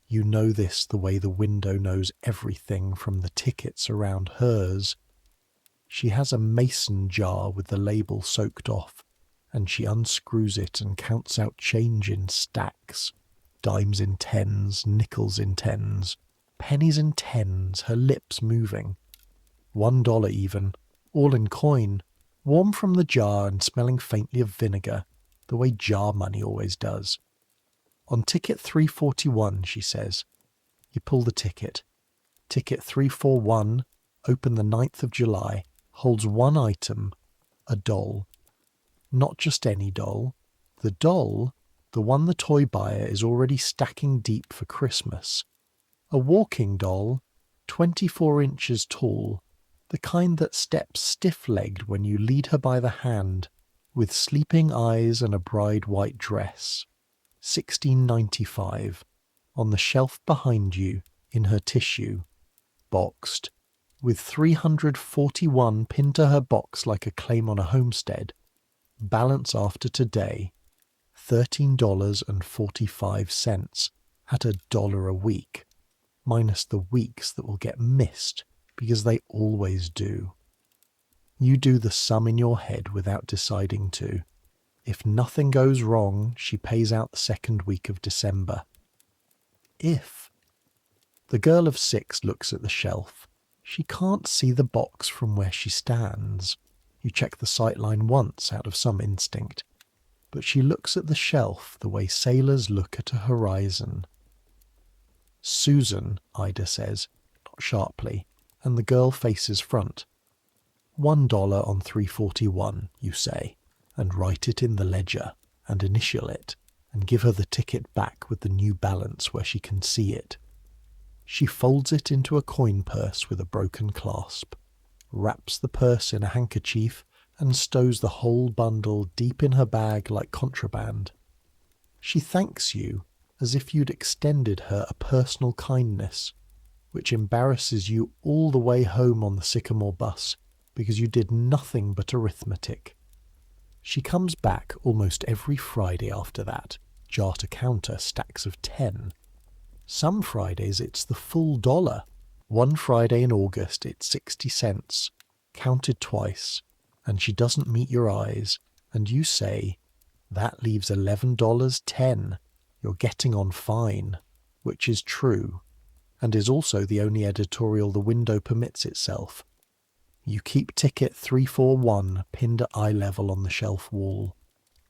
You know this the way the window knows everything from the tickets around hers. She has a mason jar with the label soaked off, and she unscrews it and counts out change in stacks. Dimes in tens, nickels in tens, pennies in tens, her lips moving. $1 even, all in coin, warm from the jar and smelling faintly of vinegar, the way jar money always does. On ticket 341, she says. You pull the ticket. Ticket 341, open the 9th of July, holds one item, a doll. Not just any doll. The doll, the one the toy buyer is already stacking deep for Christmas. A walking doll, 24 inches tall, the kind that steps stiff-legged when you lead her by the hand, with sleeping eyes and a bride white dress. $16.95, on the shelf behind you, in her tissue, boxed, with 341 pinned to her box like a claim on a homestead. Balance after today, $13.45, at $1 a week, minus the weeks that will get missed, because they always do. You do the sum in your head without deciding to. If nothing goes wrong, she pays out the second week of December. If. The girl of 6 looks at the shelf. She can't see the box from where she stands. You check the sightline once out of some instinct. But she looks at the shelf the way sailors look at a horizon. Susan, Ida says, not sharply, and the girl faces front. $1 on 341, you say, and write it in the ledger, and initial it, and give her the ticket back with the new balance where she can see it. She folds it into a coin purse with a broken clasp, wraps the purse in a handkerchief, and stows the whole bundle deep in her bag like contraband. She thanks you as if you'd extended her a personal kindness, which embarrasses you all the way home on the Sycamore bus, because you did nothing but arithmetic. She comes back almost every Friday after that, jar to counter stacks of 10. Some Fridays it's the full $1. One Friday in August it's 60 cents, counted twice, and she doesn't meet your eyes, and you say, that leaves $11.10. You're getting on fine, which is true, and is also the only editorial the window permits itself. You keep ticket 341 pinned at eye level on the shelf wall.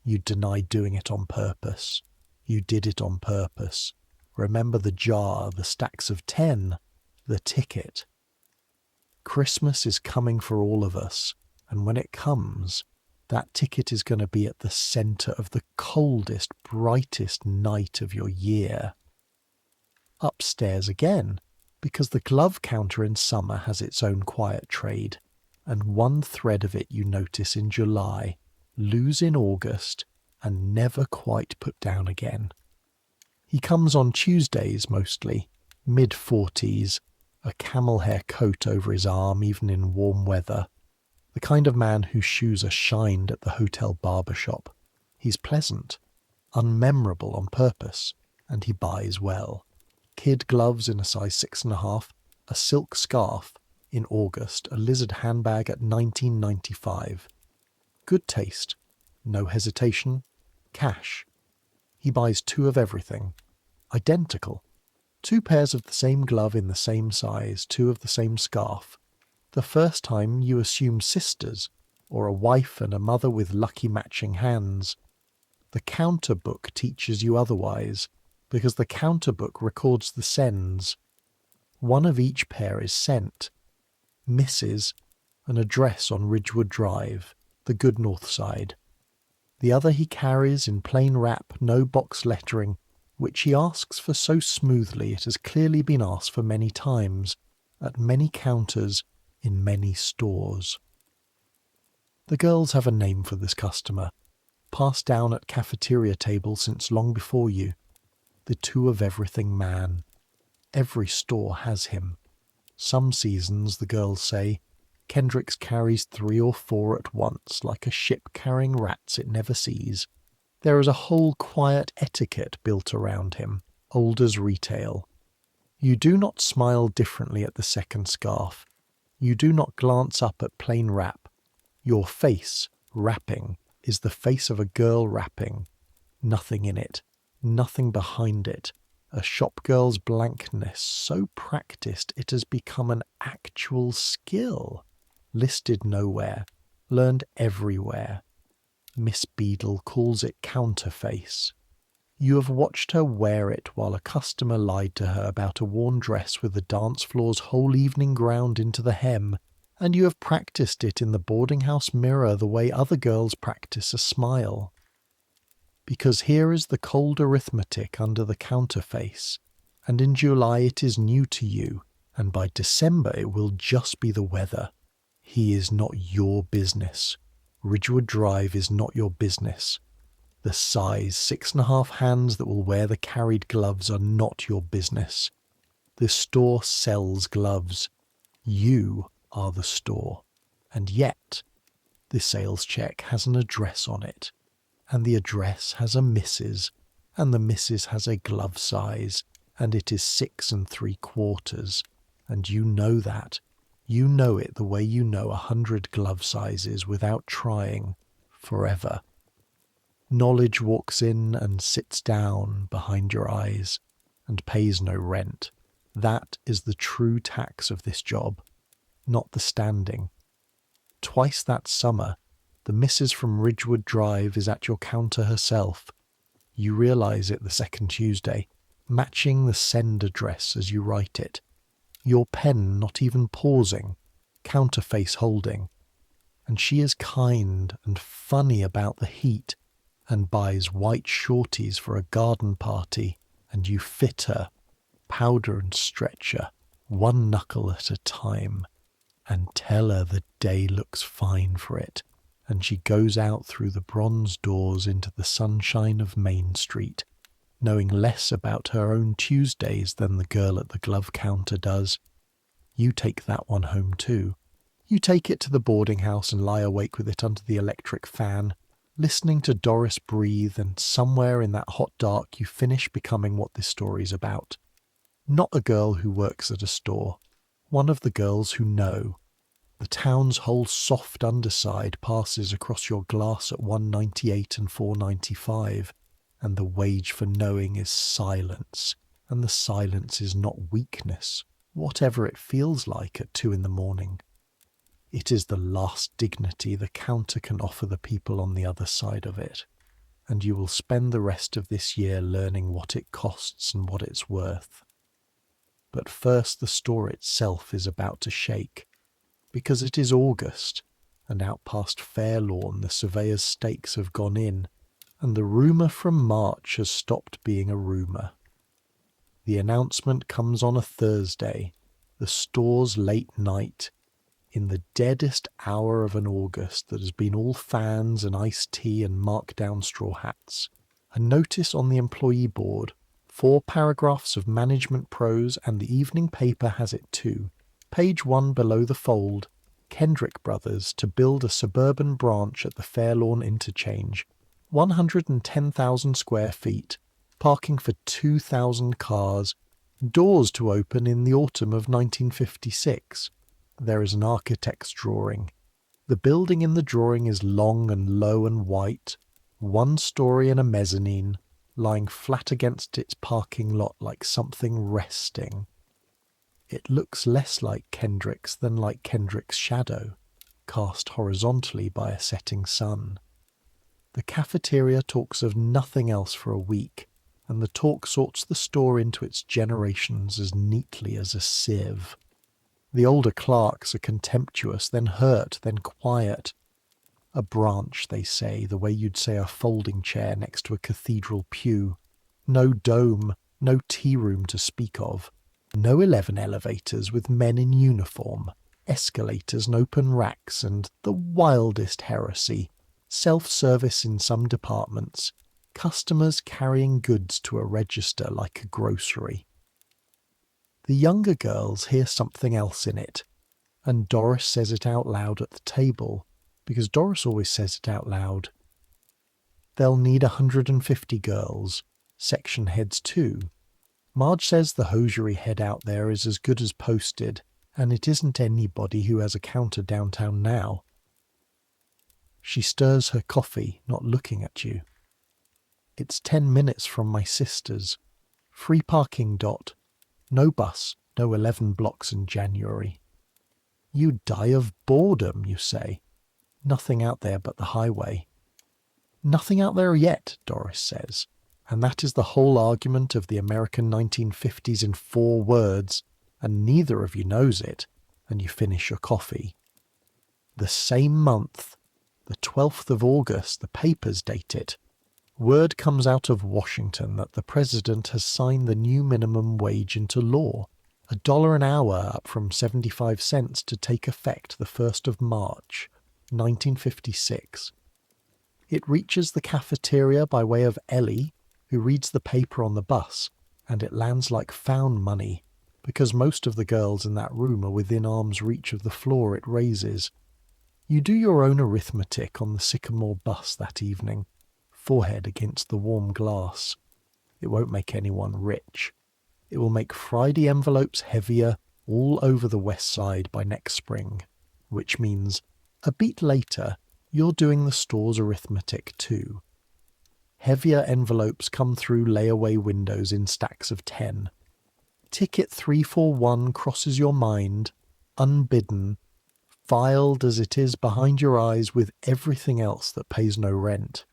You deny doing it on purpose. You did it on purpose. Remember the jar, the stacks of 10, the ticket. Christmas is coming for all of us, and when it comes, that ticket is going to be at the centre of the coldest, brightest night of your year. Upstairs again, because the glove counter in summer has its own quiet trade, and one thread of it you notice in July, lose in August, and never quite put down again. He comes on Tuesdays mostly, mid-40s, a camel hair coat over his arm even in warm weather, the kind of man whose shoes are shined at the hotel barber shop. He's pleasant, unmemorable on purpose, and he buys well. Kid gloves in a size 6.5, a silk scarf, in August, a lizard handbag at $19.95. Good taste, no hesitation, cash. He buys 2 of everything, identical. 2 pairs of the same glove in the same size, 2 of the same scarf. The first time you assume sisters, or a wife and a mother with lucky matching hands. The counter book teaches you otherwise, because the counter book records the sends. 1 of each pair is sent. Misses, an address on Ridgewood Drive, the good north side. The other he carries in plain wrap, no box lettering, which he asks for so smoothly it has clearly been asked for many times, at many counters, in many stores. The girls have a name for this customer, passed down at cafeteria tables since long before you. The two of everything man. Every store has him. Some seasons, the girls say, Kendrick's carries 3 or 4 at once, like a ship carrying rats it never sees. There is a whole quiet etiquette built around him, old as retail. You do not smile differently at the second scarf. You do not glance up at plain wrap. Your face, wrapping, is the face of a girl wrapping. Nothing in it, nothing behind it. A shopgirl's blankness, so practiced it has become an actual skill. Listed nowhere, learned everywhere. Miss Beadle calls it counterface. You have watched her wear it while a customer lied to her about a worn dress with the dance floor's whole evening ground into the hem, and you have practiced it in the boarding house mirror the way other girls practice a smile. Because here is the cold arithmetic under the counterface, and in July it is new to you, and by December it will just be the weather. He is not your business. Ridgewood Drive is not your business. The size 6.5 hands that will wear the carried gloves are not your business. The store sells gloves. You are the store. And yet, the sales check has an address on it. And the address has a Mrs. And the Mrs. has a glove size. And it is 6 3/4. And you know that. You know it the way you know 100 glove sizes without trying, forever. Knowledge walks in and sits down behind your eyes and pays no rent. That is the true tax of this job, not the standing. Twice that summer, the Mrs. from Ridgewood Drive is at your counter herself. You realise it the second Tuesday, matching the send address as you write it. Your pen not even pausing, counterface holding. And she is kind and funny about the heat and buys white shorties for a garden party, and you fit her, powder and stretcher, one knuckle at a time, and tell her the day looks fine for it, and she goes out through the bronze doors into the sunshine of Main Street, knowing less about her own Tuesdays than the girl at the glove counter does. You take that one home too. You take it to the boarding house and lie awake with it under the electric fan, listening to Doris breathe, and somewhere in that hot dark you finish becoming what this story's about. Not a girl who works at a store, one of the girls who know. The town's whole soft underside passes across your glass at 1.98 and 4.95, and the wage for knowing is silence, and the silence is not weakness, whatever it feels like at 2 a.m. It is the last dignity the counter can offer the people on the other side of it, and you will spend the rest of this year learning what it costs and what it's worth. But first the store itself is about to shake, because it is August, and out past Fairlawn the surveyor's stakes have gone in, and the rumour from March has stopped being a rumour. The announcement comes on a Thursday, the store's late night, in the deadest hour of an August that has been all fans and iced tea and markdown straw hats. A notice on the employee board, 4 paragraphs of management prose, and the evening paper has it too. Page 1 below the fold, Kendrick Brothers to build a suburban branch at the Fairlawn interchange, 110,000 square feet, parking for 2,000 cars, doors to open in the autumn of 1956. There is an architect's drawing. The building in the drawing is long and low and white, 1 story and a mezzanine, lying flat against its parking lot like something resting. It looks less like Kendrick's than like Kendrick's shadow, cast horizontally by a setting sun. The cafeteria talks of nothing else for a week, and the talk sorts the store into its generations as neatly as a sieve. The older clerks are contemptuous, then hurt, then quiet. A branch, they say, the way you'd say a folding chair next to a cathedral pew. No dome, no tea room to speak of. No 11 elevators with men in uniform, escalators and open racks, and the wildest heresy. Self-service in some departments. Customers carrying goods to a register like a grocery. The younger girls hear something else in it, and Doris says it out loud at the table, because Doris always says it out loud. They'll need 150 girls, section heads too. Marge says the hosiery head out there is as good as posted, and it isn't anybody who has a counter downtown now. She stirs her coffee, not looking at you. It's 10 minutes from my sister's. Free parking dot. No bus, no 11 blocks in January. You die of boredom, you say. Nothing out there but the highway. Nothing out there yet, Doris says. And that is the whole argument of the American 1950s in 4 words, and neither of you knows it, and you finish your coffee. The same month, the 12th of August, the papers date it. Word comes out of Washington that the president has signed the new minimum wage into law, $1 an hour up from 75 cents to take effect the 1st of March, 1956. It reaches the cafeteria by way of Ellie, who reads the paper on the bus, and it lands like found money, because most of the girls in that room are within arm's reach of the floor it raises. You do your own arithmetic on the Sycamore bus that evening, forehead against the warm glass. It won't make anyone rich. It will make Friday envelopes heavier all over the West Side by next spring, which means a beat later you're doing the store's arithmetic too. Heavier envelopes come through layaway windows in stacks of 10. Ticket 341 crosses your mind, unbidden, filed as it is behind your eyes with everything else that pays no rent.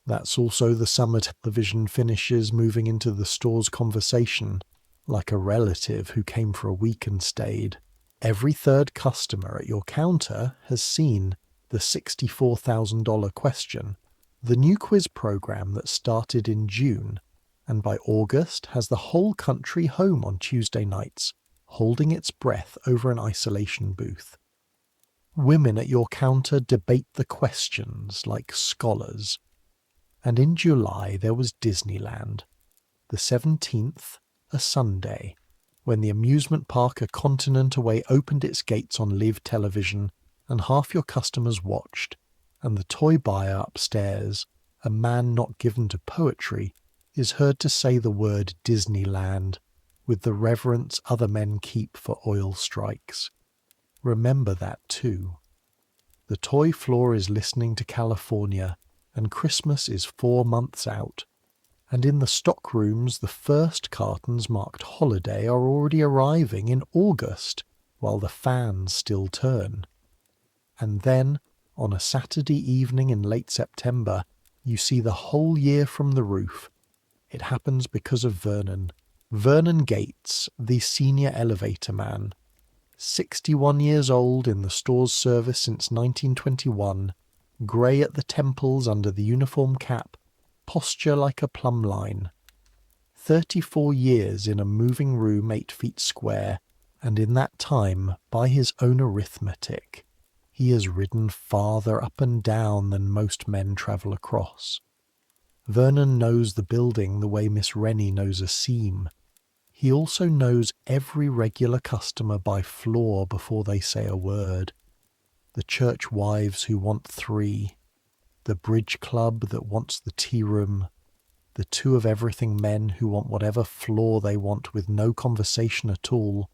That's also the summer television finishes moving into the store's conversation, like a relative who came for a week and stayed. Every third customer at your counter has seen the $64,000 question, the new quiz program that started in June, and by August has the whole country home on Tuesday nights, holding its breath over an isolation booth. Women at your counter debate the questions like scholars. And in July there was Disneyland, the 17th, a Sunday, when the amusement park a continent away opened its gates on live television, and half your customers watched, and the toy buyer upstairs, a man not given to poetry, is heard to say the word Disneyland with the reverence other men keep for oil strikes. Remember that too. The toy floor is listening to California, and Christmas is 4 months out. And in the stock rooms the first cartons marked holiday are already arriving in August, while the fans still turn. And then, on a Saturday evening in late September, you see the whole year from the roof. It happens because of Vernon. Vernon Gates, the senior elevator man. 61 years old, in the store's service since 1921, grey at the temples under the uniform cap, posture like a plumb line. 34 years in a moving room 8 feet square, and in that time, by his own arithmetic, he has ridden farther up and down than most men travel across. Vernon knows the building the way Miss Rennie knows a seam. He also knows every regular customer by floor before they say a word. The church wives who want 3, the bridge club that wants the tea room, the 2 of everything men who want whatever floor they want with no conversation at all,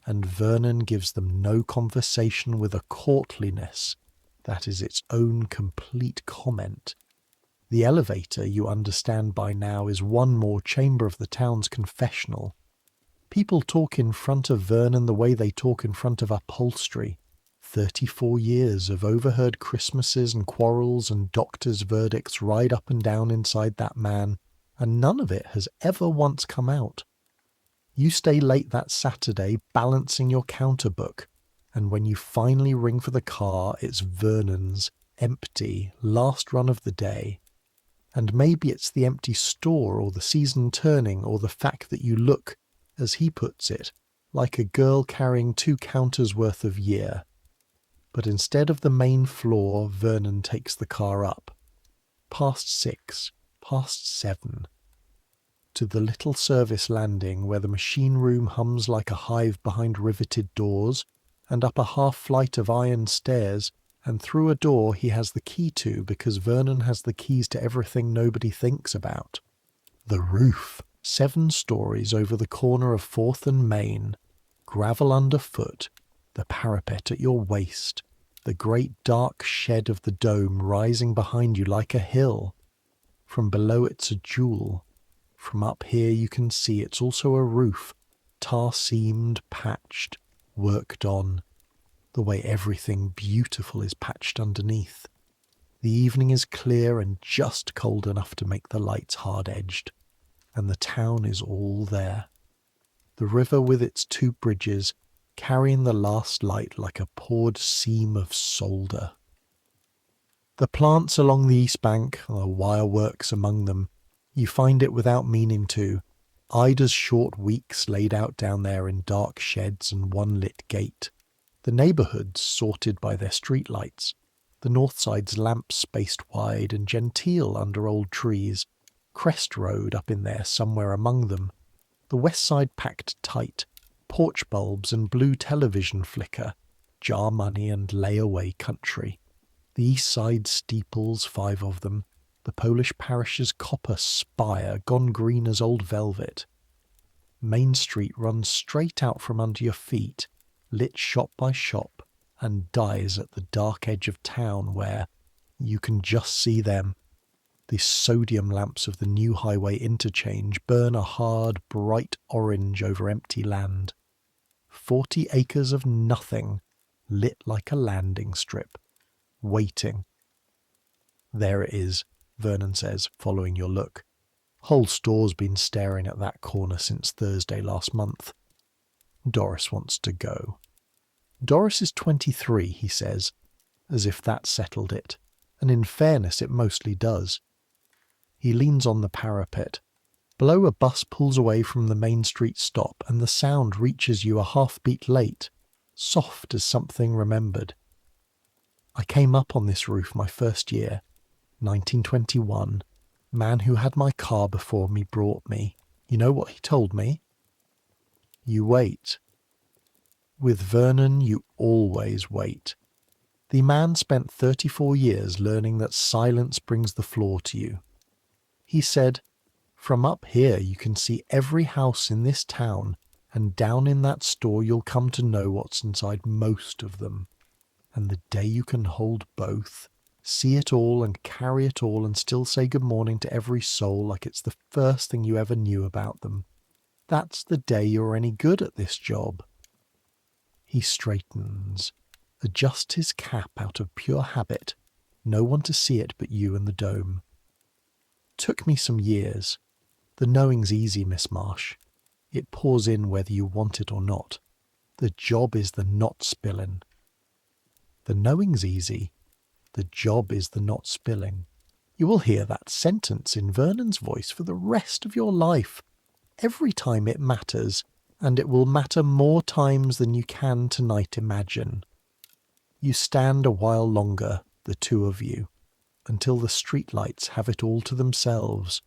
and Vernon gives them no conversation with a courtliness that is its own complete comment. The elevator, you understand by now, is one more chamber of the town's confessional. People talk in front of Vernon the way they talk in front of upholstery. 34 years of overheard Christmases and quarrels and doctors' verdicts ride up and down inside that man, and none of it has ever once come out. You stay late that Saturday balancing your counter book, and when you finally ring for the car, it's Vernon's, empty, last run of the day. And maybe it's the empty store or the season turning or the fact that you look, as he puts it, like a girl carrying 2 counters worth of year. But instead of the main floor, Vernon takes the car up. Past 6, past 7. To the little service landing where the machine room hums like a hive behind riveted doors, and up a half flight of iron stairs, and through a door he has the key to because Vernon has the keys to everything nobody thinks about. The roof, 7 stories over the corner of 4th and Main, gravel underfoot, the parapet at your waist, the great dark shed of the dome rising behind you like a hill. From below it's a jewel. From up here you can see it's also a roof, tar-seamed, patched, worked on, the way everything beautiful is patched underneath. The evening is clear and just cold enough to make the lights hard-edged, and the town is all there. The river with its 2 bridges, carrying the last light like a poured seam of solder. The plants along the east bank, the wireworks among them, you find it without meaning to. Ida's short weeks laid out down there in dark sheds and one lit gate. The neighbourhoods sorted by their streetlights. The north side's lamps spaced wide and genteel under old trees. Crest Road up in there somewhere among them. The west side packed tight. Porch bulbs and blue television flicker. Jar money and layaway country. The east side steeples, 5 of them. The Polish parish's copper spire gone green as old velvet. Main Street runs straight out from under your feet, lit shop by shop, and dies at the dark edge of town where you can just see them. The sodium lamps of the new highway interchange burn a hard, bright orange over empty land. 40 acres of nothing, lit like a landing strip, waiting. There it is, Vernon says, following your look. Whole store's been staring at that corner since Thursday last month. Doris wants to go. Doris is 23, he says, as if that settled it, and in fairness it mostly does. He leans on the parapet. Below, a bus pulls away from the Main Street stop, and the sound reaches you a half-beat late, soft as something remembered. I came up on this roof my first year, 1921. Man who had my car before me brought me. You know what he told me? You wait. With Vernon, you always wait. The man spent 34 years learning that silence brings the floor to you. He said, from up here you can see every house in this town, and down in that store you'll come to know what's inside most of them. And the day you can hold both, see it all and carry it all and still say good morning to every soul like it's the first thing you ever knew about them, that's the day you're any good at this job. He straightens, adjusts his cap out of pure habit, no one to see it but you and the dome. Took me some years. The knowing's easy, Miss Marsh. It pours in whether you want it or not. The job is the not spilling. The knowing's easy. The job is the not spilling. You will hear that sentence in Vernon's voice for the rest of your life. Every time it matters, and it will matter more times than you can tonight imagine. You stand a while longer, the 2 of you, until the streetlights have it all to themselves.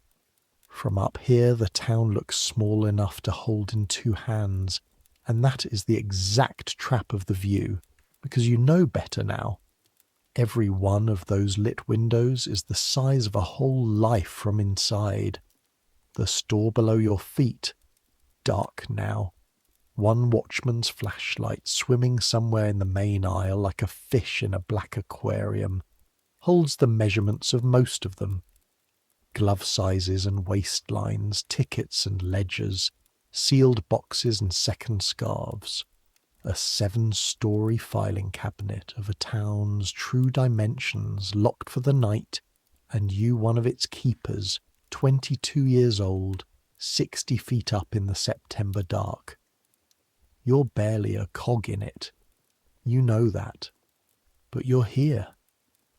From up here the town looks small enough to hold in 2 hands, and that is the exact trap of the view, because you know better now. Every one of those lit windows is the size of a whole life from inside. The store below your feet, dark now. One watchman's flashlight swimming somewhere in the main aisle like a fish in a black aquarium, holds the measurements of most of them. Glove sizes and waistlines, tickets and ledgers, sealed boxes and second scarves. A 7-story filing cabinet of a town's true dimensions locked for the night, and you one of its keepers, 22 years old, 60 feet up in the September dark. You're barely a cog in it. You know that. But you're here.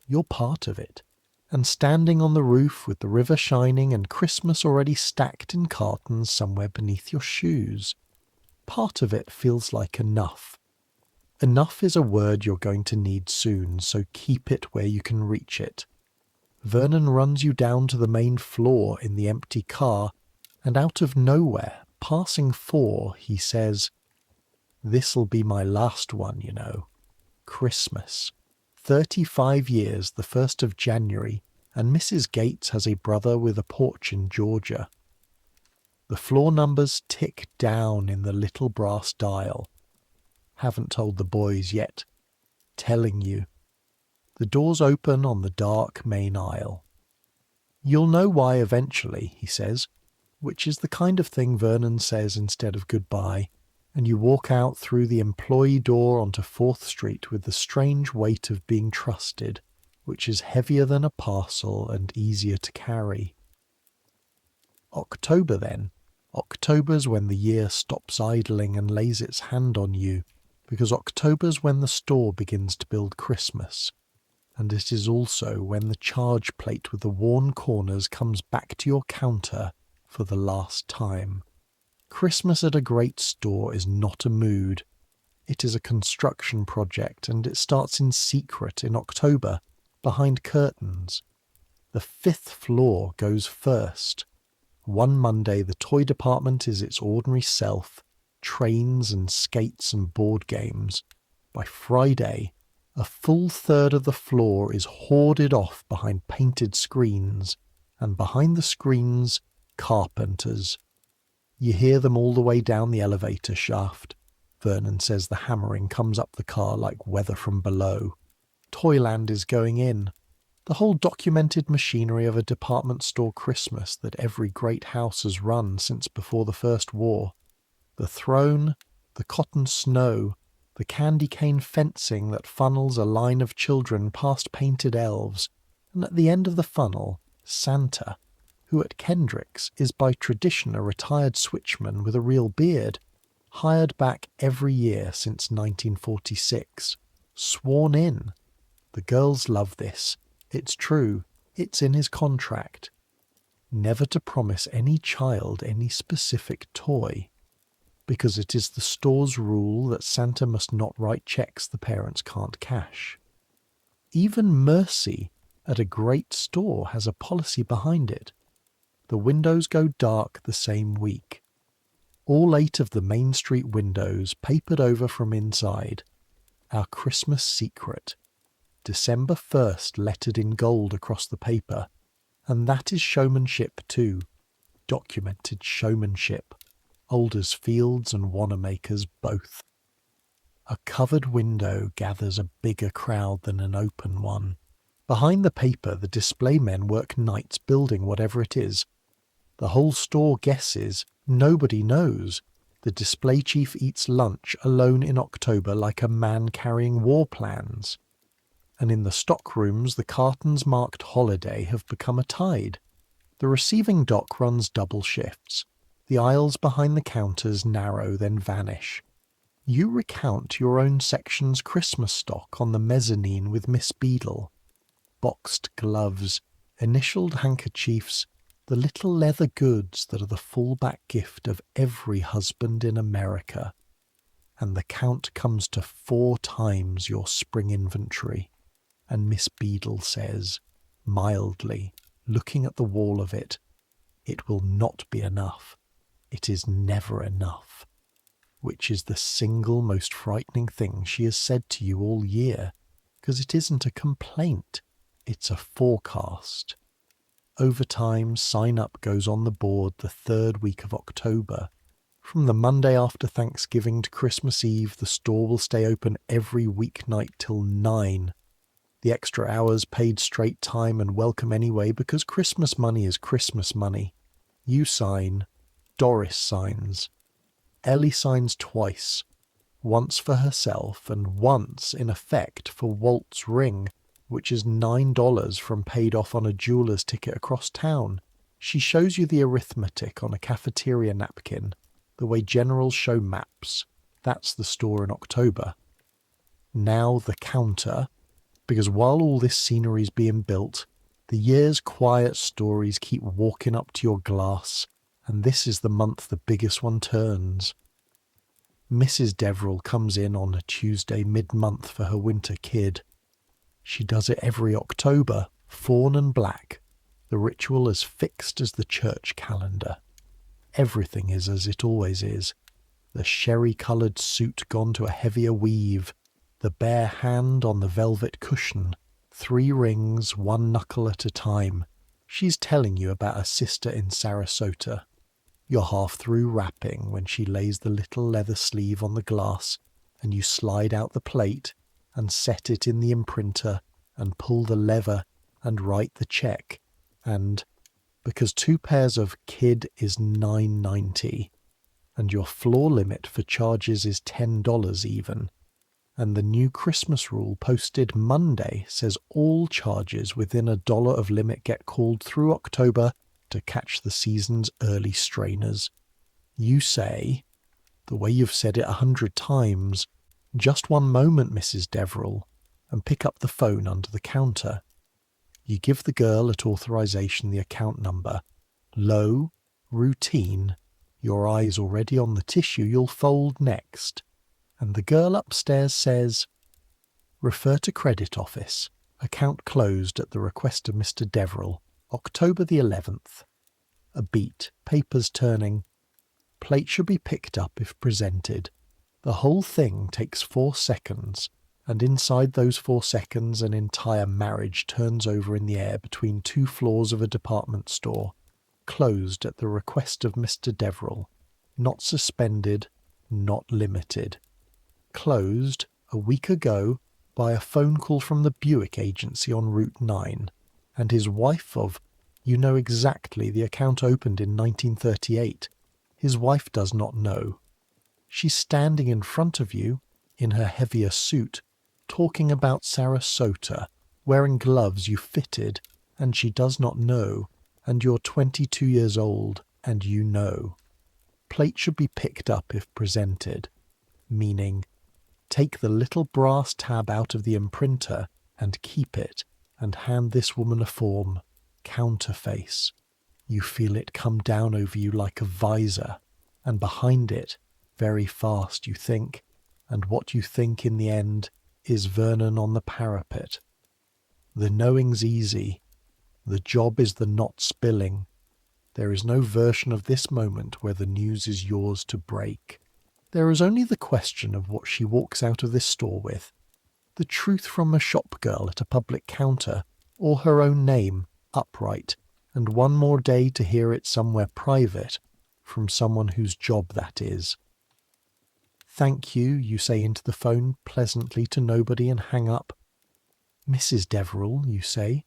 You're part of it. And standing on the roof with the river shining and Christmas already stacked in cartons somewhere beneath your shoes, part of it feels like enough. Enough is a word you're going to need soon, so keep it where you can reach it. Vernon runs you down to the main floor in the empty car, and out of nowhere, passing 4, he says, "This'll be my last one, you know. Christmas. 35 years, the 1st of January, and Mrs. Gates has a brother with a porch in Georgia." The floor numbers tick down in the little brass dial. Haven't told the boys yet. Telling you. The doors open on the dark main aisle. "You'll know why eventually," he says, which is the kind of thing Vernon says instead of goodbye, and you walk out through the employee door onto 4th Street with the strange weight of being trusted, which is heavier than a parcel and easier to carry. October then. October's when the year stops idling and lays its hand on you, because October's when the store begins to build Christmas. And it is also when the charge plate with the worn corners comes back to your counter for the last time. Christmas at a great store is not a mood. It is a construction project, and it starts in secret in October, behind curtains. The 5th floor goes first. One Monday the toy department is its ordinary self, trains and skates and board games. By Friday, a full third of the floor is hoarded off behind painted screens, and behind the screens, carpenters. You hear them all the way down the elevator shaft. Vernon says the hammering comes up the car like weather from below. Toyland is going in. The whole documented machinery of a department store Christmas that every great house has run since before the First War. The throne, the cotton snow, the candy cane fencing that funnels a line of children past painted elves, and at the end of the funnel, Santa, who at Kendrick's is by tradition a retired switchman with a real beard, hired back every year since 1946, sworn in. The girls love this. It's true. It's in his contract. Never to promise any child any specific toy, because it is the store's rule that Santa must not write checks the parents can't cash. Even Mercy at a great store has a policy behind it. The windows go dark the same week. All 8 of the Main Street windows papered over from inside. Our Christmas secret. December 1st lettered in gold across the paper. And that is showmanship too. Documented showmanship. Old as Fields and Wanamaker's both. A covered window gathers a bigger crowd than an open one. Behind the paper, the display men work nights building whatever it is. The whole store guesses. Nobody knows. The display chief eats lunch alone in October like a man carrying war plans. And in the stock rooms, the cartons marked holiday have become a tide. The receiving dock runs double shifts. The aisles behind the counters narrow, then vanish. You recount your own section's Christmas stock on the mezzanine with Miss Beadle. Boxed gloves, initialed handkerchiefs, the little leather goods that are the fallback gift of every husband in America. And the count comes to 4 times your spring inventory. And Miss Beadle says, mildly, looking at the wall of it, "It will not be enough. It is never enough," which is the single most frightening thing she has said to you all year, because it isn't a complaint, it's a forecast. Overtime sign-up goes on the board the 3rd week of October. From the Monday after Thanksgiving to Christmas Eve, the store will stay open every weeknight till 9. The extra hours paid straight time and welcome anyway, because Christmas money is Christmas money. You sign. Doris signs. Ellie signs twice. Once for herself and once, in effect, for Walt's ring, which is $9 from paid off on a jeweller's ticket across town. She shows you the arithmetic on a cafeteria napkin, the way generals show maps. That's the store in October. Now the counter, because while all this scenery's being built, the year's quiet stories keep walking up to your glass, and this is the month the biggest one turns. Mrs. Deverill comes in on a Tuesday mid-month for her winter kid. She does it every October, fawn and black, the ritual as fixed as the church calendar. Everything is as it always is. The sherry-coloured suit gone to a heavier weave, the bare hand on the velvet cushion, 3 rings, 1 knuckle at a time. She's telling you about her sister in Sarasota. You're half through wrapping when she lays the little leather sleeve on the glass, and you slide out the plate and set it in the imprinter and pull the lever and write the check. And because 2 pairs of kid is $9.90, and your floor limit for charges is $10 even, and the new Christmas rule posted Monday says all charges within $1 of limit get called through October to catch the season's early strainers. You say, the way you've said it 100 times, "Just one moment, Mrs. Deverill," and pick up the phone under the counter. You give the girl at authorization the account number. Low, routine, your eyes already on the tissue you'll fold next. And the girl upstairs says, "Refer to credit office. Account closed at the request of Mr. Deverill. October the 11th. A beat, papers turning. Plate should be picked up if presented. The whole thing takes 4 seconds, and inside those 4 seconds an entire marriage turns over in the air between 2 floors of a department store. Closed at the request of Mr. Deverill. Not suspended, not limited. Closed a week ago by a phone call from the Buick agency on Route 9, and his wife of, you know exactly the account opened in 1938. His wife does not know. She's standing in front of you, in her heavier suit, talking about Sarasota, wearing gloves you fitted, and she does not know, and you're 22 years old, and you know. Plate should be picked up if presented, meaning, take the little brass tab out of the imprinter and keep it, and hand this woman a form, counterface. You feel it come down over you like a visor, and behind it, very fast you think, and what you think in the end is Vernon on the parapet. The knowing's easy. The job is the not spilling. There is no version of this moment where the news is yours to break. There is only the question of what she walks out of this store with. The truth from a shop girl at a public counter, or her own name, upright, and one more day to hear it somewhere private, from someone whose job that is. "Thank you," you say into the phone pleasantly to nobody and hang up. "Mrs. Deverill," you say,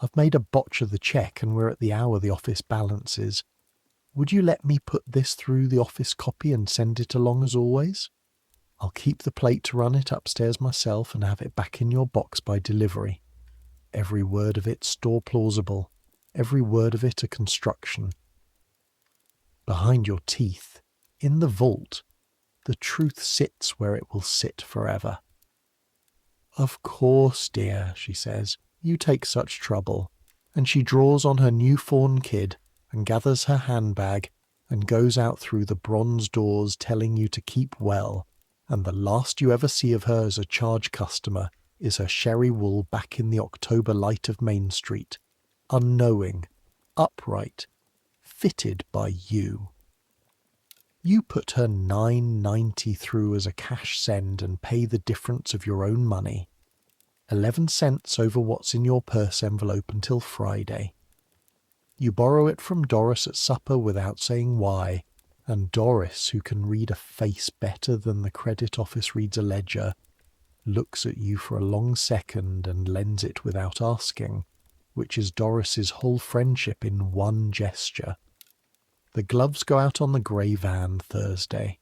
"I've made a botch of the cheque and we're at the hour the office balances. Would you let me put this through the office copy and send it along as always? I'll keep the plate to run it upstairs myself and have it back in your box by delivery. Every word of it store plausible, every word of it a construction. Behind your teeth, in the vault, the truth sits where it will sit forever." "Of course, dear," she says, "you take such trouble." And she draws on her new fawn kid and gathers her handbag and goes out through the bronze doors telling you to keep well, and the last you ever see of her as a charge customer is her sherry wool back in the October light of Main Street, unknowing, upright, fitted by you. You put her $9.90 through as a cash send and pay the difference of your own money. 11 cents over what's in your purse envelope until Friday. You borrow it from Doris at supper without saying why, and Doris, who can read a face better than the credit office reads a ledger, looks at you for a long second and lends it without asking, which is Doris's whole friendship in one gesture. The gloves go out on the grey van Thursday.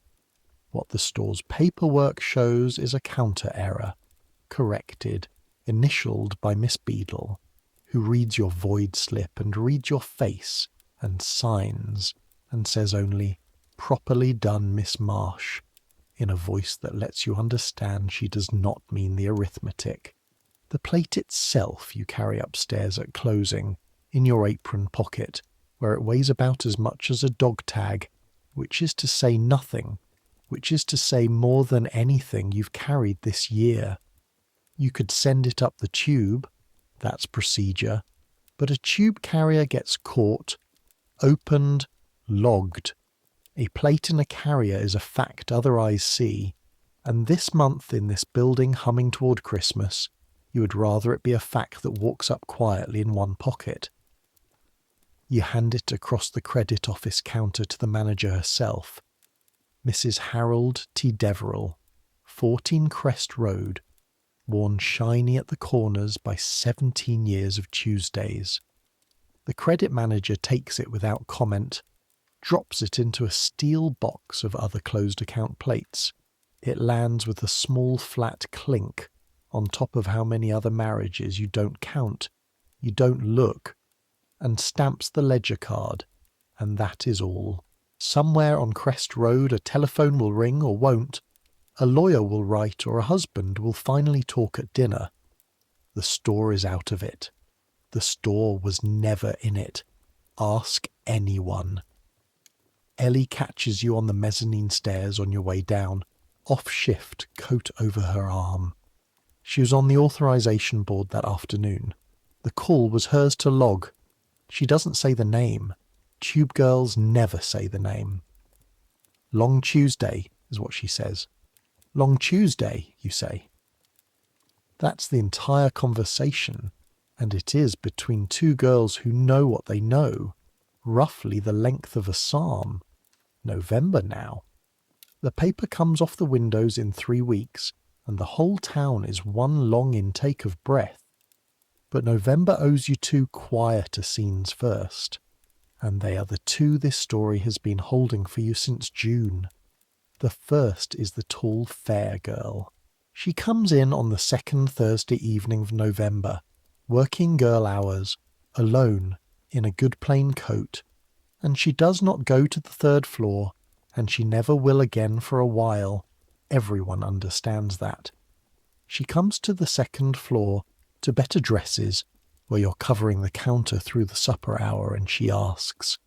What the store's paperwork shows is a counter error, corrected, initialed by Miss Beadle, who reads your void slip and reads your face and signs and says only, "Properly done, Miss Marsh," in a voice that lets you understand she does not mean the arithmetic. The plate itself you carry upstairs at closing, in your apron pocket, where it weighs about as much as a dog tag, which is to say nothing, which is to say more than anything you've carried this year. You could send it up the tube, that's procedure, but a tube carrier gets caught, opened, logged. A plate in a carrier is a fact other eyes see, and this month in this building humming toward Christmas, you would rather it be a fact that walks up quietly in one pocket. You hand it across the credit office counter to the manager herself. Mrs. Harold T. Deverell, 14 Crest Road, worn shiny at the corners by 17 years of Tuesdays. The credit manager takes it without comment, drops it into a steel box of other closed account plates. It lands with a small flat clink on top of how many other marriages you don't count, you don't look, and stamps the ledger card, and that is all. Somewhere on Crest Road a telephone will ring or won't, a lawyer will write or a husband will finally talk at dinner. The store is out of it. The store was never in it. Ask anyone. Ellie catches you on the mezzanine stairs on your way down, off shift, coat over her arm. She was on the authorization board that afternoon. The call was hers to log. She doesn't say the name. Tube girls never say the name. "Long Tuesday," is what she says. "Long Tuesday," you say. That's the entire conversation, and it is between two girls who know what they know, roughly the length of a psalm. November now. The paper comes off the windows in 3 weeks, and the whole town is one long intake of breath. But November owes you 2 quieter scenes first, and they are the 2 this story has been holding for you since June. The first is the tall, fair girl. She comes in on the second Thursday evening of November, working girl hours, alone, in a good plain coat, and she does not go to the 3rd floor, and she never will again for a while. Everyone understands that. She comes to the 2nd floor, to better dresses, where you're covering the counter through the supper hour, and she asks,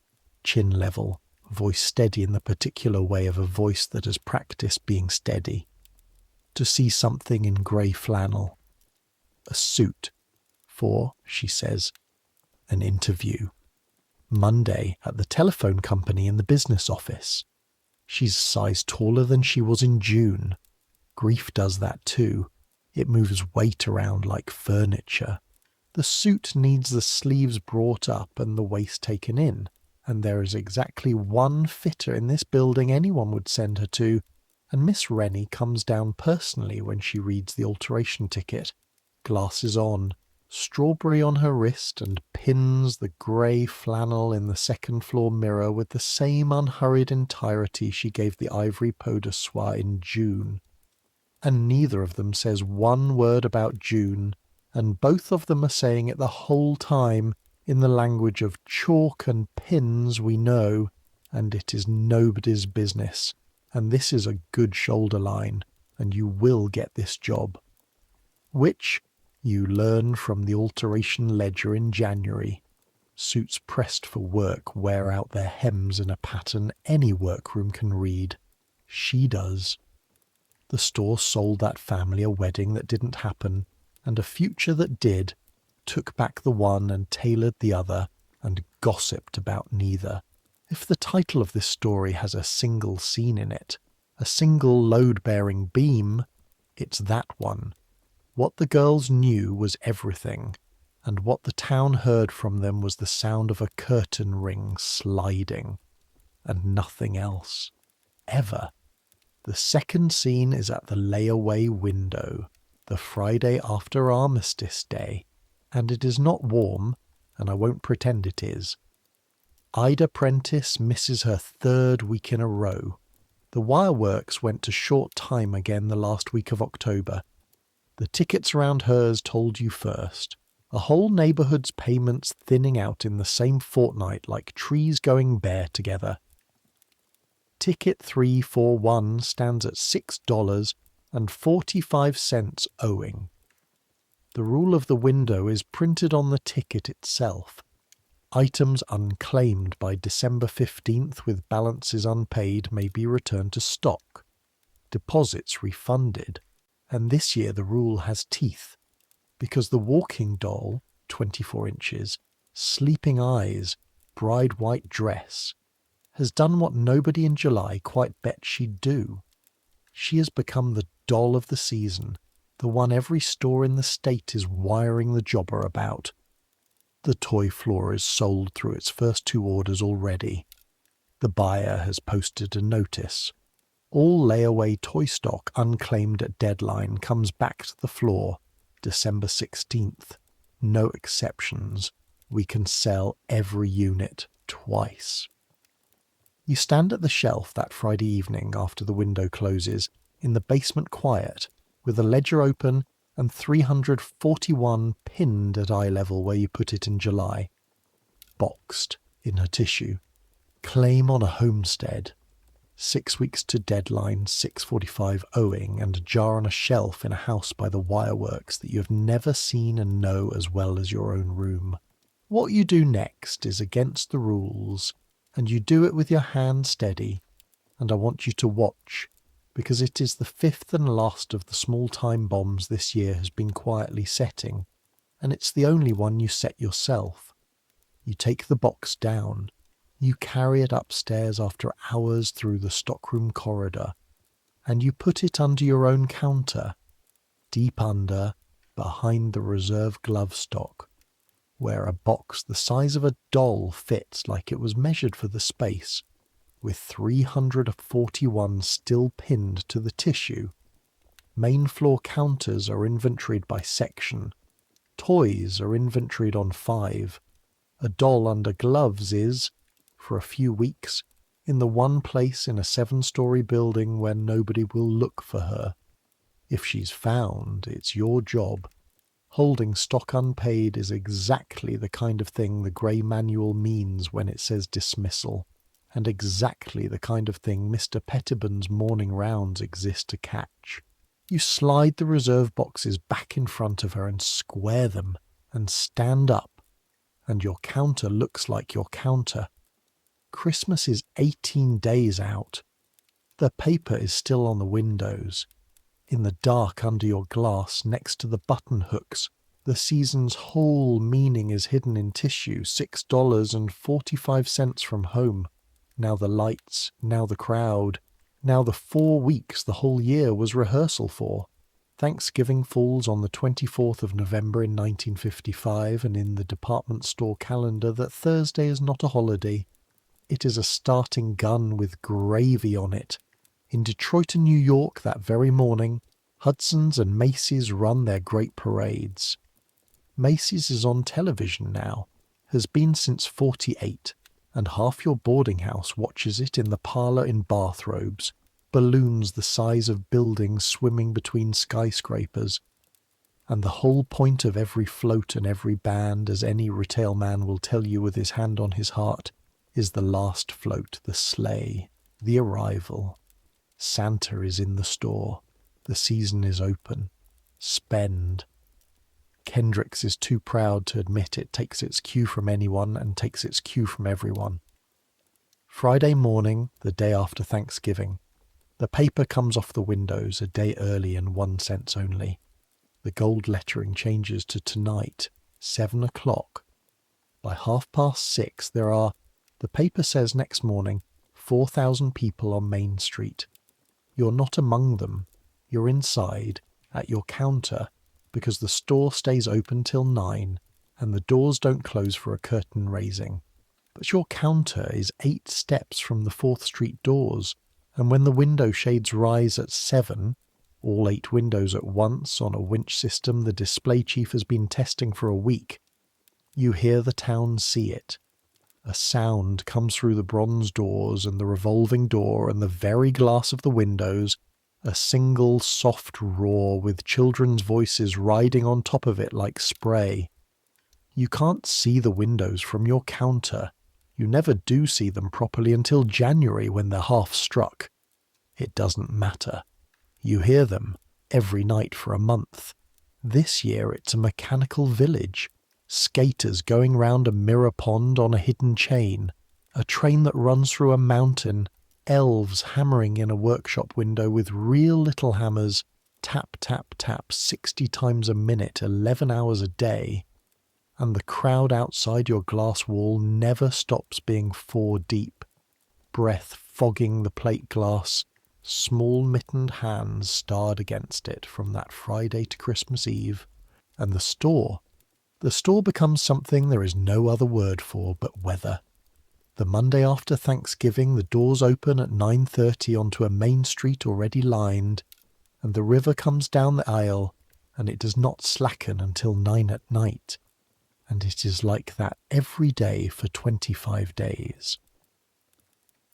chin level, voice steady in the particular way of a voice that has practiced being steady, to see something in grey flannel. A suit for, she says, an interview. Monday at the telephone company in the business office. She's a size taller than she was in June. Grief does that too. It moves weight around like furniture. The suit needs the sleeves brought up and the waist taken in, and there is exactly one fitter in this building anyone would send her to, and Miss Rennie comes down personally when she reads the alteration ticket. Glasses on, strawberry on her wrist, and pins the grey flannel in the 2nd floor mirror with the same unhurried entirety she gave the ivory pot de soie in June. And neither of them says one word about June, and both of them are saying it the whole time in the language of chalk and pins we know, and it is nobody's business, and this is a good shoulder line, and you will get this job. Which you learn from the alteration ledger in January. Suits pressed for work wear out their hems in a pattern any workroom can read. She does. The store sold that family a wedding that didn't happen, and a future that did, took back the one and tailored the other, and gossiped about neither. If the title of this story has a single scene in it, a single load-bearing beam, it's that one. What the girls knew was everything, and what the town heard from them was the sound of a curtain ring sliding, and nothing else. Ever. The second scene is at the layaway window, the Friday after Armistice Day, and it is not warm, and I won't pretend it is. Ida Prentice misses her 3rd week in a row. The wireworks went to short time again the last week of October. The tickets around hers told you first. A whole neighbourhood's payments thinning out in the same fortnight like trees going bare together. Ticket 341 stands at $6.45 owing. The rule of the window is printed on the ticket itself. Items unclaimed by December 15th with balances unpaid may be returned to stock. Deposits refunded. And this year the rule has teeth, because the walking doll, 24 inches, sleeping eyes, bride white dress, has done what nobody in July quite bet she'd do. She has become the doll of the season, the one every store in the state is wiring the jobber about. The toy floor is sold through its first 2 orders already. The buyer has posted a notice. All layaway toy stock unclaimed at deadline comes back to the floor December 16th. No exceptions. We can sell every unit twice. You stand at the shelf that Friday evening after the window closes, in the basement quiet, with the ledger open and 341 pinned at eye level where you put it in July. Boxed in her tissue. Claim on a homestead. 6 weeks to deadline, 6:45 owing, and a jar on a shelf in a house by the wireworks that you have never seen and know as well as your own room. What you do next is against the rules, and you do it with your hand steady, and I want you to watch, because it is the 5th and last of the small-time bombs this year has been quietly setting, and it's the only one you set yourself. You take the box down. You carry it upstairs after hours through the stockroom corridor, and you put it under your own counter, deep under, behind the reserve glove stock, where a box the size of a doll fits like it was measured for the space, with 341 still pinned to the tissue. Main floor counters are inventoried by section. Toys are inventoried on 5. A doll under gloves is, for a few weeks, in the one place in a 7-story building where nobody will look for her. If she's found, it's your job. Holding stock unpaid is exactly the kind of thing the grey manual means when it says dismissal, and exactly the kind of thing Mr. Pettibon's morning rounds exist to catch. You slide the reserve boxes back in front of her and square them, and stand up, and your counter looks like your counter. Christmas is 18 days out. The paper is still on the windows. In the dark under your glass next to the button hooks, the season's whole meaning is hidden in tissue, $6.45 from home. Now the lights, now the crowd, now the 4 weeks the whole year was rehearsal for. Thanksgiving falls on the 24th of November in 1955, and in the department store calendar that Thursday is not a holiday. It is a starting gun with gravy on it. In Detroit and New York that very morning, Hudson's and Macy's run their great parades. Macy's is on television now, has been since '48, and half your boarding house watches it in the parlour in bathrobes, balloons the size of buildings swimming between skyscrapers. And the whole point of every float and every band, as any retail man will tell you with his hand on his heart, is the last float, the sleigh, the arrival. Santa is in the store. The season is open. Spend. Kendrick's is too proud to admit it takes its cue from anyone and takes its cue from everyone. Friday morning, the day after Thanksgiving. The paper comes off the windows a day early and 1 cent only. The gold lettering changes to tonight, 7 o'clock. By 6:30 there are, the paper says next morning, 4,000 people on Main Street. You're not among them. You're inside, at your counter, because the store stays open till 9, and the doors don't close for a curtain raising. But your counter is 8 steps from the 4th Street doors, and when the window shades rise at 7, all 8 windows at once on a winch system the display chief has been testing for a week, you hear the town see it. A sound comes through the bronze doors and the revolving door and the very glass of the windows, a single soft roar with children's voices riding on top of it like spray. You can't see the windows from your counter. You never do see them properly until January when they're half struck. It doesn't matter. You hear them every night for a month. This year it's a mechanical village. Skaters going round a mirror pond on a hidden chain. A train that runs through a mountain. Elves hammering in a workshop window with real little hammers. Tap, tap, tap 60 times a minute, 11 hours a day. And the crowd outside your glass wall never stops being 4 deep. Breath fogging the plate glass. Small mittened hands starred against it from that Friday to Christmas Eve. And the store becomes something there is no other word for but weather. The Monday after Thanksgiving, the doors open at 9:30 onto a main street already lined, and the river comes down the aisle, and it does not slacken until 9 at night. And it is like that every day for 25 days.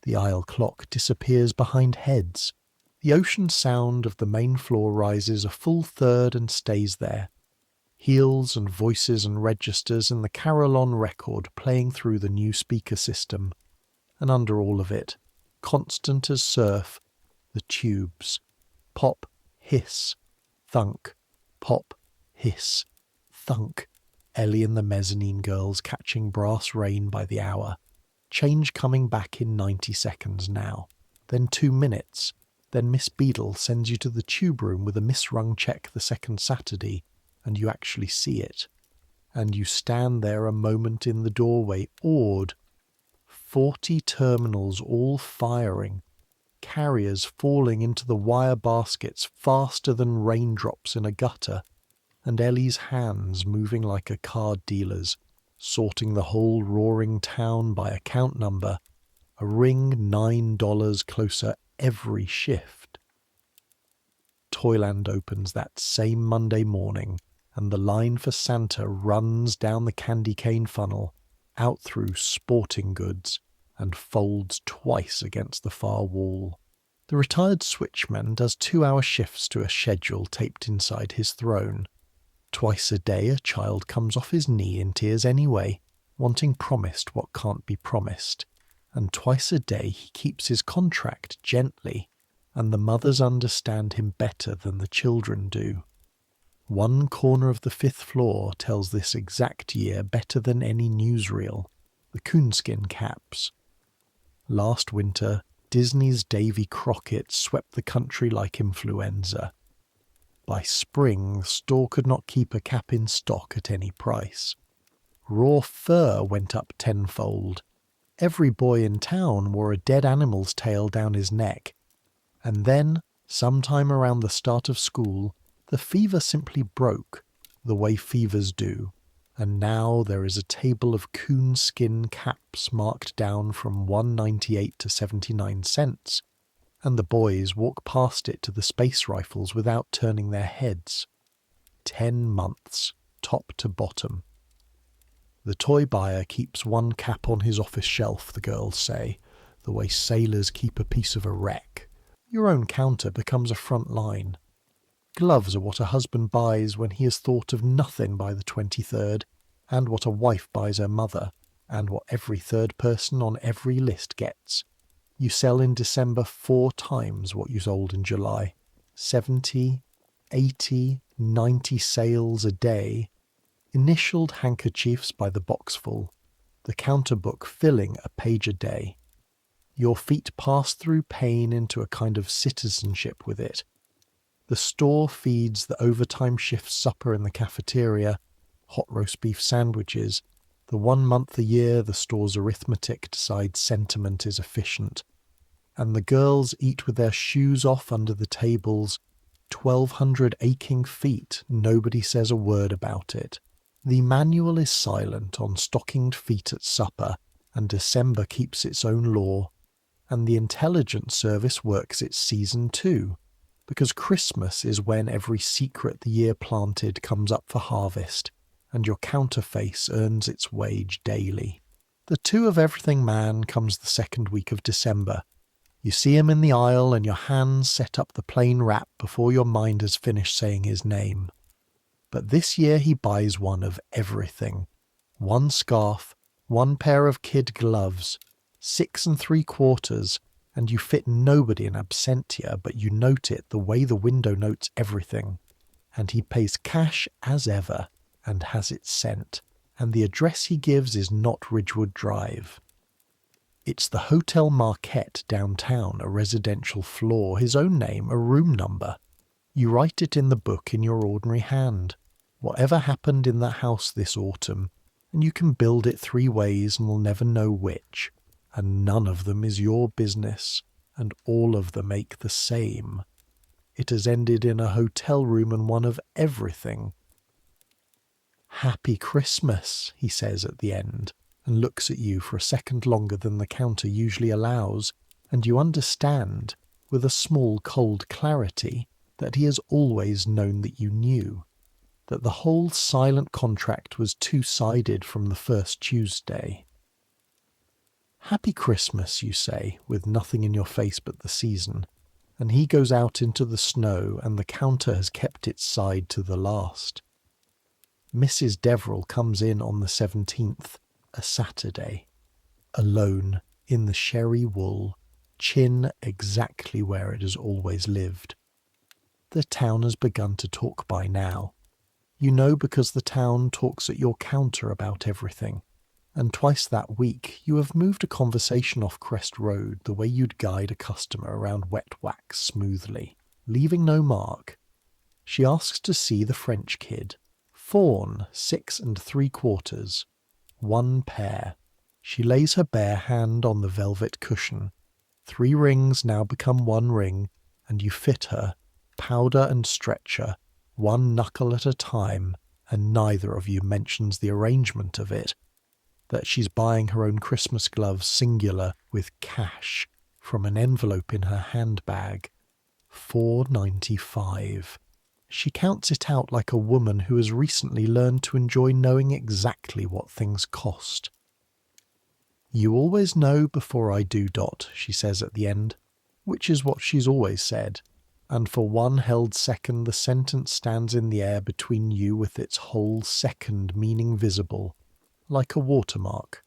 The aisle clock disappears behind heads. The ocean sound of the main floor rises a full third and stays there. Heels and voices and registers and the carillon record playing through the new speaker system. And under all of it, constant as surf, the tubes. Pop, hiss, thunk, pop, hiss, thunk. Ellie and the mezzanine girls catching brass rain by the hour. Change coming back in 90 seconds now. Then 2 minutes. Then Miss Beadle sends you to the tube room with a misrung check the second Saturday, and you actually see it. And you stand there a moment in the doorway, awed. 40 terminals all firing. Carriers falling into the wire baskets faster than raindrops in a gutter. And Ellie's hands moving like a card dealer's, sorting the whole roaring town by account number, a ring $9 closer every shift. Toyland opens that same Monday morning, and the line for Santa runs down the candy cane funnel, out through sporting goods, and folds twice against the far wall. The retired switchman does 2-hour shifts to a schedule taped inside his throne. Twice a day a child comes off his knee in tears anyway, wanting promised what can't be promised. And twice a day he keeps his contract gently, and the mothers understand him better than the children do. One corner of the 5th floor tells this exact year better than any newsreel, the coonskin caps. Last winter, Disney's Davy Crockett swept the country like influenza. By spring, the store could not keep a cap in stock at any price. Raw fur went up tenfold. Every boy in town wore a dead animal's tail down his neck. And then, sometime around the start of school, the fever simply broke, the way fevers do. And now there is a table of coonskin caps marked down from $1.98 to 79 cents. And the boys walk past it to the space rifles without turning their heads. 10 months, top to bottom. The toy buyer keeps one cap on his office shelf, the girls say, the way sailors keep a piece of a wreck. Your own counter becomes a front line. Gloves are what a husband buys when he has thought of nothing by the 23rd, and what a wife buys her mother, and what every third person on every list gets. You sell in December 4 times what you sold in July. 70, 80, 90 sales a day. Initialed handkerchiefs by the boxful. The counter book filling a page a day. Your feet pass through pain into a kind of citizenship with it. The store feeds the overtime shift supper in the cafeteria, hot roast beef sandwiches. The 1 month a year the store's arithmetic decides sentiment is efficient. And the girls eat with their shoes off under the tables. 1,200 aching feet, nobody says a word about it. The manual is silent on stockinged feet at supper, and December keeps its own law. And the intelligence service works its season too, because Christmas is when every secret the year planted comes up for harvest, and your counterface earns its wage daily. The 2 of Everything Man comes the 2nd week of December. You see him in the aisle and your hands set up the plain rap before your mind has finished saying his name. But this year he buys one of everything. one scarf, one pair of kid gloves, 6 3/4, and you fit nobody in absentia, but you note it the way the window notes everything. And he pays cash as ever, and has it sent, and the address he gives is not Ridgewood Drive. It's the Hotel Marquette downtown, a residential floor, his own name, a room number. You write it in the book in your ordinary hand. Whatever happened in that house this autumn, and you can build it 3 ways and will never know which, and none of them is your business, and all of them ache the same. It has ended in a hotel room and one of everything. "Happy Christmas," he says at the end, and looks at you for a second longer than the counter usually allows, and you understand, with a small cold clarity, that he has always known that you knew, that the whole silent contract was two-sided from the first Tuesday. "Happy Christmas," you say, with nothing in your face but the season, and he goes out into the snow, and the counter has kept its side to the last. Mrs. Deverell comes in on the 17th, a Saturday, alone, in the sherry wool, chin exactly where it has always lived. The town has begun to talk by now. You know because the town talks at your counter about everything, and twice that week you have moved a conversation off Crest Road the way you'd guide a customer around wet wax smoothly, leaving no mark. She asks to see the French kid. Fawn, 6 3/4, 1 pair. She lays her bare hand on the velvet cushion. 3 rings now become 1 ring, and you fit her, powder and stretcher, 1 knuckle at a time, and neither of you mentions the arrangement of it, that she's buying her own Christmas gloves singular with cash from an envelope in her handbag. $4.95. She counts it out like a woman who has recently learned to enjoy knowing exactly what things cost. "You always know before I do, Dot," she says at the end, which is what she's always said, and for one held second the sentence stands in the air between you with its whole second meaning visible, like a watermark.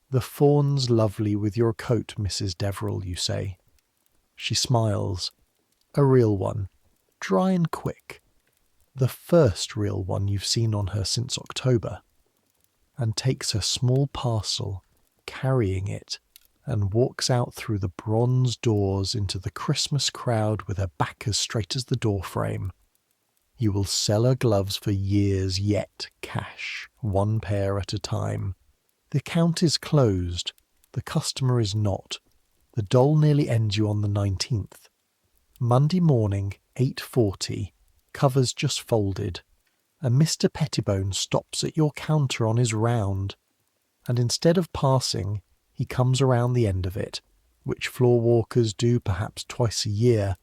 "The fawn's lovely with your coat, Mrs. Deverell," you say. She smiles. "A real one. Dry and quick. The first real one you've seen on her since October," and takes her small parcel, carrying it, and walks out through the bronze doors into the Christmas crowd with her back as straight as the doorframe. You will sell her gloves for years yet, cash, 1 pair at a time. The account is closed. The customer is not. The dole nearly ends you on the 19th. Monday morning, 8:40, covers just folded, and Mr. Pettibone stops at your counter on his round, and instead of passing, he comes around the end of it, which floor walkers do perhaps twice a year,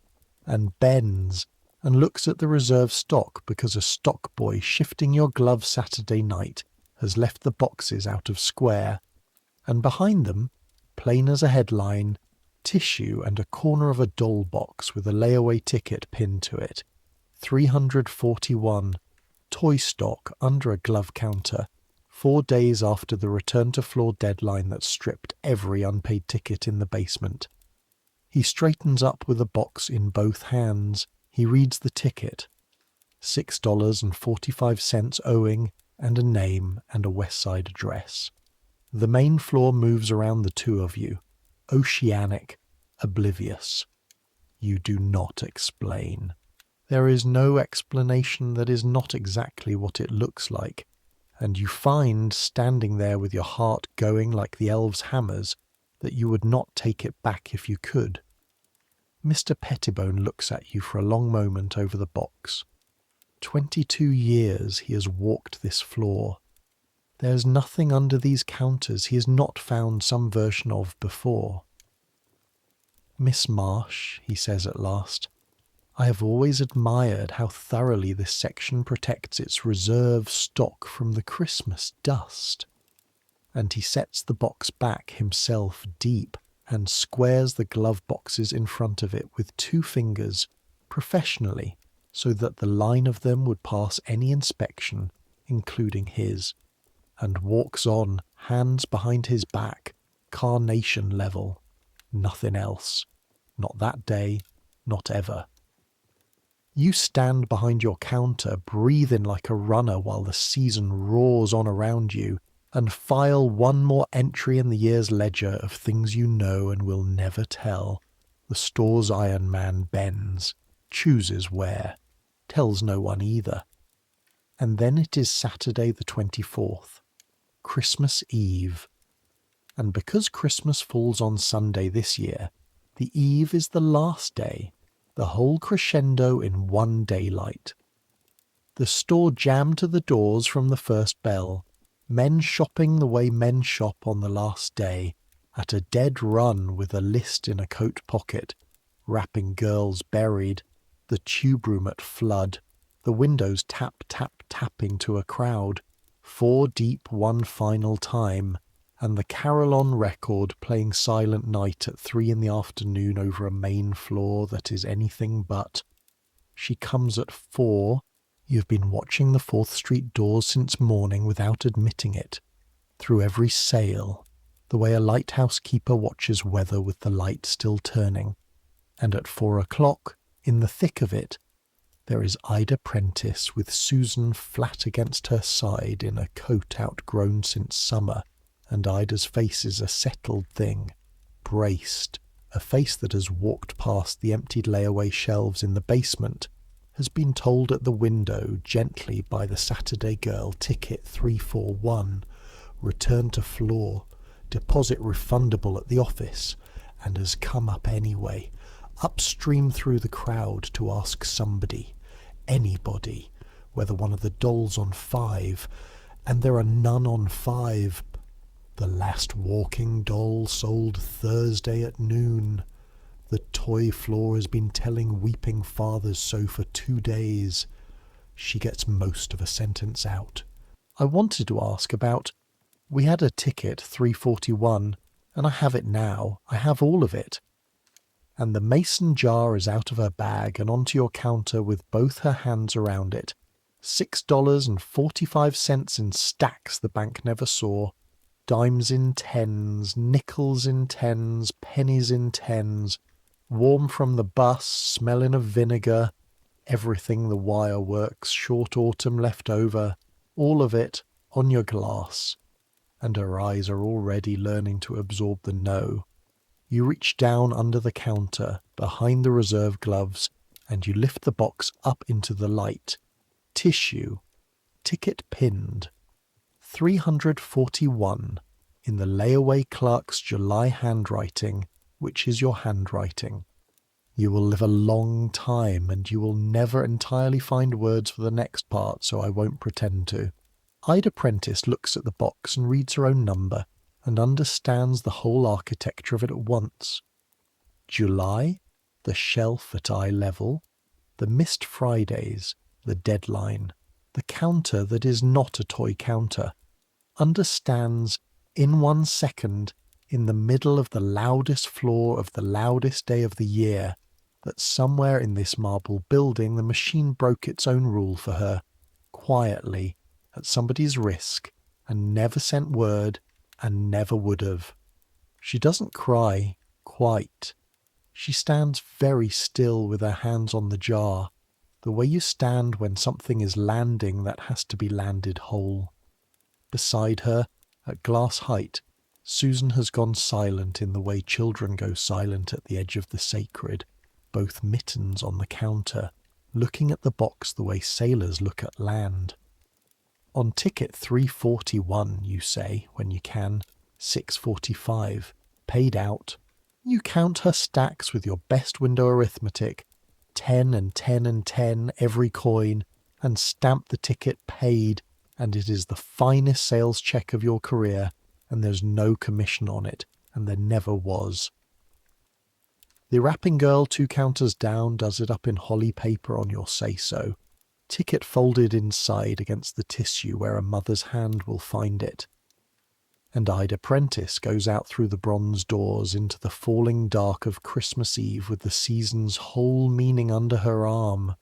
and bends, and looks at the reserve stock because a stock boy shifting your glove Saturday night has left the boxes out of square, and behind them, plain as a headline, tissue and a corner of a doll box with a layaway ticket pinned to it. 341. Toy stock under a glove counter, 4 days after the return to floor deadline that stripped every unpaid ticket in the basement. He straightens up with a box in both hands. He reads the ticket. $6.45 owing, and a name and a West Side address. The main floor moves around the two of you, oceanic, oblivious. You do not explain. There is no explanation that is not exactly what it looks like, and you find, standing there with your heart going like the elves' hammers, that you would not take it back if you could. Mr. Pettibone looks at you for a long moment over the box. 22 years he has walked this floor. There is nothing under these counters he has not found some version of before. "Miss Marsh," he says at last, "I have always admired how thoroughly this section protects its reserve stock from the Christmas dust." And he sets the box back himself deep and squares the glove boxes in front of it with 2 fingers, professionally, so that the line of them would pass any inspection, including his. and walks on, hands behind his back, carnation level. Nothing else. Not that day, not ever. You stand behind your counter, breathing like a runner while the season roars on around you, and file one more entry in the year's ledger of things you know and will never tell. The store's Iron Man bends, chooses where, tells no one either. And then it is Saturday the 24th, Christmas Eve. And because Christmas falls on Sunday this year, the eve is the last day, the whole crescendo in one daylight. The store jammed to the doors from the first bell, men shopping the way men shop on the last day, at a dead run with a list in a coat pocket, wrapping girls buried, the tube room at flood, the windows tap, tap, tapping to a crowd, 4 deep one final time, and the carol-on record playing Silent Night at 3 in the afternoon over a main floor that is anything but. She comes at 4. You've been watching the 4th Street doors since morning without admitting it, through every sail, the way a lighthouse keeper watches weather with the light still turning. And at 4 o'clock, in the thick of it, there is Ida Prentice with Susan flat against her side in a coat outgrown since summer, and Ida's face is a settled thing, braced, a face that has walked past the emptied layaway shelves in the basement, has been told at the window gently by the Saturday girl, ticket 341, return to floor, deposit refundable at the office, and has come up anyway, upstream through the crowd to ask somebody, anybody, whether one of the dolls on 5, and there are none on 5. The last walking doll sold Thursday at noon. The toy floor has been telling weeping fathers so for 2 days. She gets most of a sentence out. I wanted to ask about, we had a ticket 341, and I have it now. I have all of it. And the mason jar is out of her bag and onto your counter with both her hands around it. $6.45 in stacks the bank never saw. Dimes in tens, nickels in tens, pennies in tens, warm from the bus, smelling of vinegar, everything the wire works, short autumn left over, all of it on your glass. And her eyes are already learning to absorb the no. You reach down under the counter, behind the reserve gloves, and you lift the box up into the light. Tissue. Ticket pinned. 341, in the layaway clerk's July handwriting, which is your handwriting. You will live a long time, and you will never entirely find words for the next part, so I won't pretend to. Ida Prentice looks at the box and reads her own number, and understands the whole architecture of it at once. July, the shelf at eye level, the missed Fridays, the deadline, the counter that is not a toy counter, understands in 1 second, in the middle of the loudest floor of the loudest day of the year, that somewhere in this marble building the machine broke its own rule for her, quietly, at somebody's risk, and never sent word, and never would have. She doesn't cry, quite. She stands very still with her hands on the jar, the way you stand when something is landing that has to be landed whole. Beside her, at glass height, Susan has gone silent in the way children go silent at the edge of the sacred, both mittens on the counter, looking at the box the way sailors look at land. On ticket 341, you say, when you can, 645, paid out. You count her stacks with your best window arithmetic, 10 and 10 and 10 every coin, and stamp the ticket paid, and it is the finest sales check of your career, and there's no commission on it, and there never was. The wrapping girl 2 counters down does it up in holly paper on your say-so, ticket folded inside against the tissue where a mother's hand will find it. And Ida Prentice goes out through the bronze doors into the falling dark of Christmas Eve with the season's whole meaning under her arm,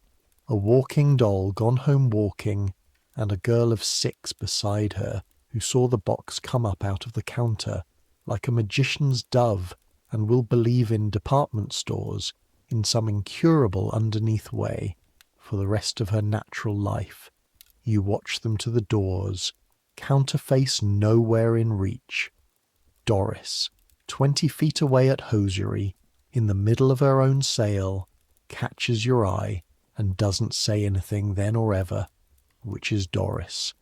a walking doll gone home walking, and a girl of 6 beside her, who saw the box come up out of the counter like a magician's dove and will believe in department stores in some incurable underneath way for the rest of her natural life. You watch them to the doors, counterface nowhere in reach. Doris, 20 feet away at hosiery, in the middle of her own sale, catches your eye and doesn't say anything then or ever, which is Doris.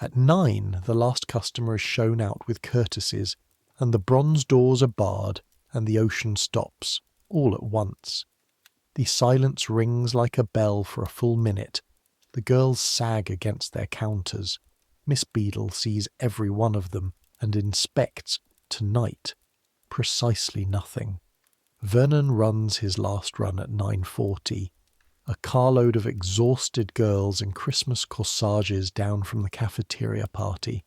At 9, the last customer is shown out with courtesies, and the bronze doors are barred, and the ocean stops, all at once. The silence rings like a bell for a full minute. The girls sag against their counters. Miss Beadle sees every one of them, and inspects, tonight, precisely nothing. Vernon runs his last run at 9:40. A carload of exhausted girls in Christmas corsages down from the cafeteria party.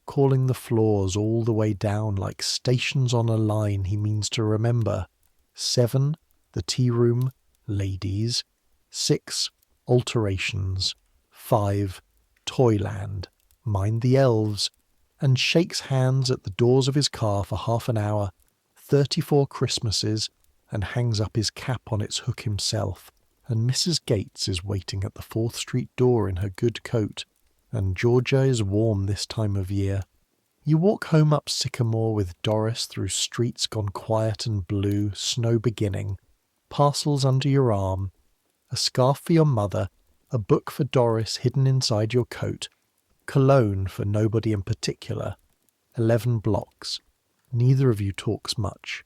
Calling the floors all the way down like stations on a line he means to remember. 7, the tea room, ladies. 6, alterations. 5, Toyland, mind the elves, and shakes hands at the doors of his car for half an hour, 34 Christmases, and hangs up his cap on its hook himself. And Mrs. Gates is waiting at the 4th Street door in her good coat, and Georgia is warm this time of year. You walk home up Sycamore with Doris through streets gone quiet and blue, snow beginning, parcels under your arm, a scarf for your mother, a book for Doris hidden inside your coat, cologne for nobody in particular, 11 blocks. Neither of you talks much.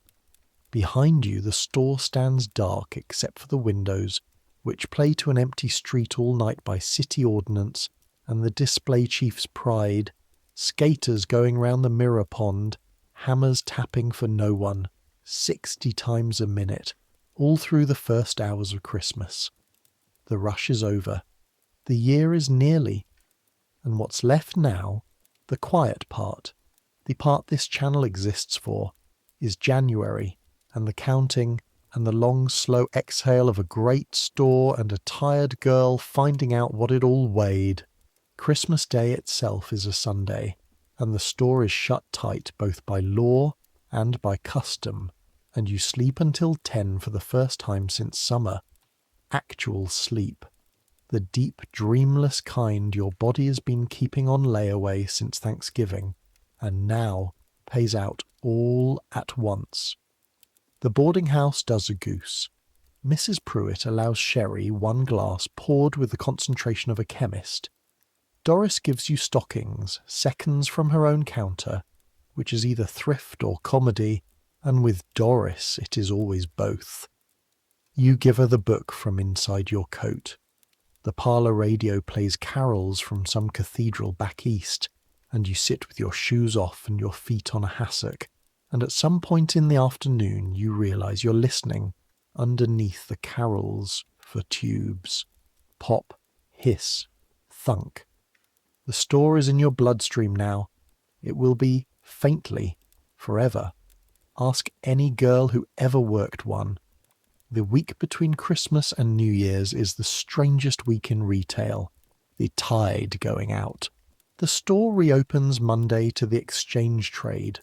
Behind you the store stands dark except for the windows, which play to an empty street all night by city ordnance and the display chief's pride, skaters going round the mirror pond, hammers tapping for no one, 60 times a minute, all through the first hours of Christmas. The rush is over. The year is nearly. And what's left now, the quiet part, the part this channel exists for, is January, and the counting, and the long slow exhale of a great store and a tired girl finding out what it all weighed. Christmas Day itself is a Sunday, and the store is shut tight both by law and by custom, and you sleep until 10 for the first time since summer. Actual sleep. The deep, dreamless kind your body has been keeping on layaway since Thanksgiving, and now pays out all at once. The boarding house does a goose. Mrs. Pruitt allows sherry 1 glass poured with the concentration of a chemist. Doris gives you stockings, seconds from her own counter, which is either thrift or comedy, and with Doris it is always both. You give her the book from inside your coat. The parlour radio plays carols from some cathedral back east, and you sit with your shoes off and your feet on a hassock, and at some point in the afternoon you realise you're listening, underneath the carols, for tubes. Pop, hiss, thunk. The store is in your bloodstream now. It will be, faintly, forever. Ask any girl who ever worked one. The week between Christmas and New Year's is the strangest week in retail. The tide going out. The store reopens Monday to the exchange trade.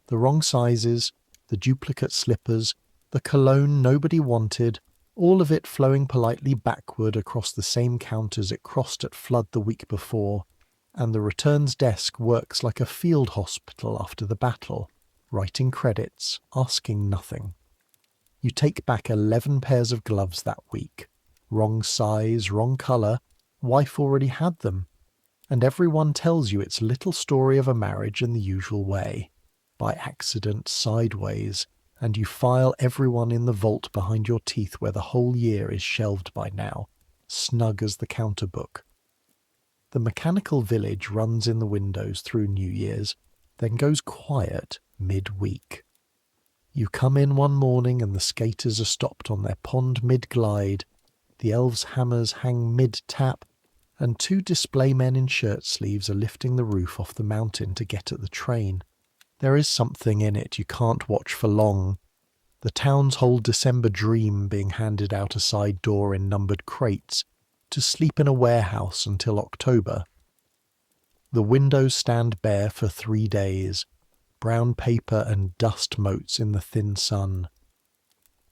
The wrong sizes, the duplicate slippers, the cologne nobody wanted, all of it flowing politely backward across the same counters it crossed at flood the week before, and the returns desk works like a field hospital after the battle, writing credits, asking nothing. You take back 11 pairs of gloves that week. Wrong size, wrong colour, wife already had them. And everyone tells you it's a little story of a marriage in the usual way. By accident, sideways, and you file everyone in the vault behind your teeth where the whole year is shelved by now, snug as the counter book. The mechanical village runs in the windows through New Year's, then goes quiet mid-week. You come in one morning and the skaters are stopped on their pond mid-glide, the elves' hammers hang mid-tap, and 2 display men in shirt sleeves are lifting the roof off the mountain to get at the train. There is something in it you can't watch for long. The town's whole December dream being handed out a side door in numbered crates, to sleep in a warehouse until October. The windows stand bare for 3 days, brown paper and dust motes in the thin sun.